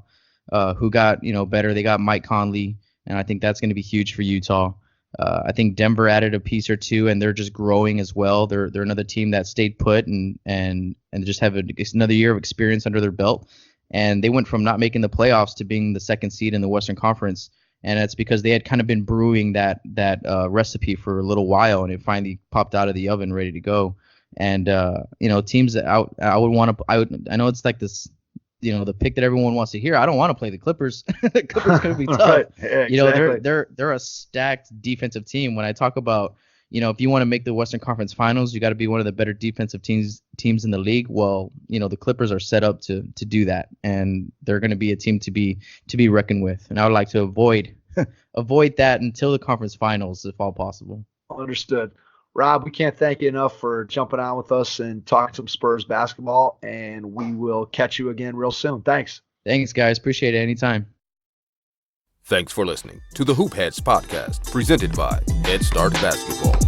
who got, better. They got Mike Conley, and I think that's going to be huge for Utah. I think Denver added a piece or two, and they're just growing as well. They're another team that stayed put and just have another year of experience under their belt. And they went from not making the playoffs to being the second seed in the Western Conference. And that's because they had kind of been brewing that recipe for a little while, and it finally popped out of the oven ready to go. And teams that I know it's like this, the pick that everyone wants to hear. I don't want to play the Clippers. The Clippers could be tough. Right. Yeah, exactly. They're a stacked defensive team. When I talk about, if you want to make the Western Conference Finals, you got to be one of the better defensive teams in the league. Well, the Clippers are set up to do that, and they're going to be a team to be reckoned with. And I would like to avoid that until the conference finals, if all possible. Understood. Rob, we can't thank you enough for jumping on with us and talking some Spurs basketball, and we will catch you again real soon. Thanks. Thanks, guys. Appreciate it anytime. Thanks for listening to the Hoop Heads Podcast, presented by Head Start Basketball.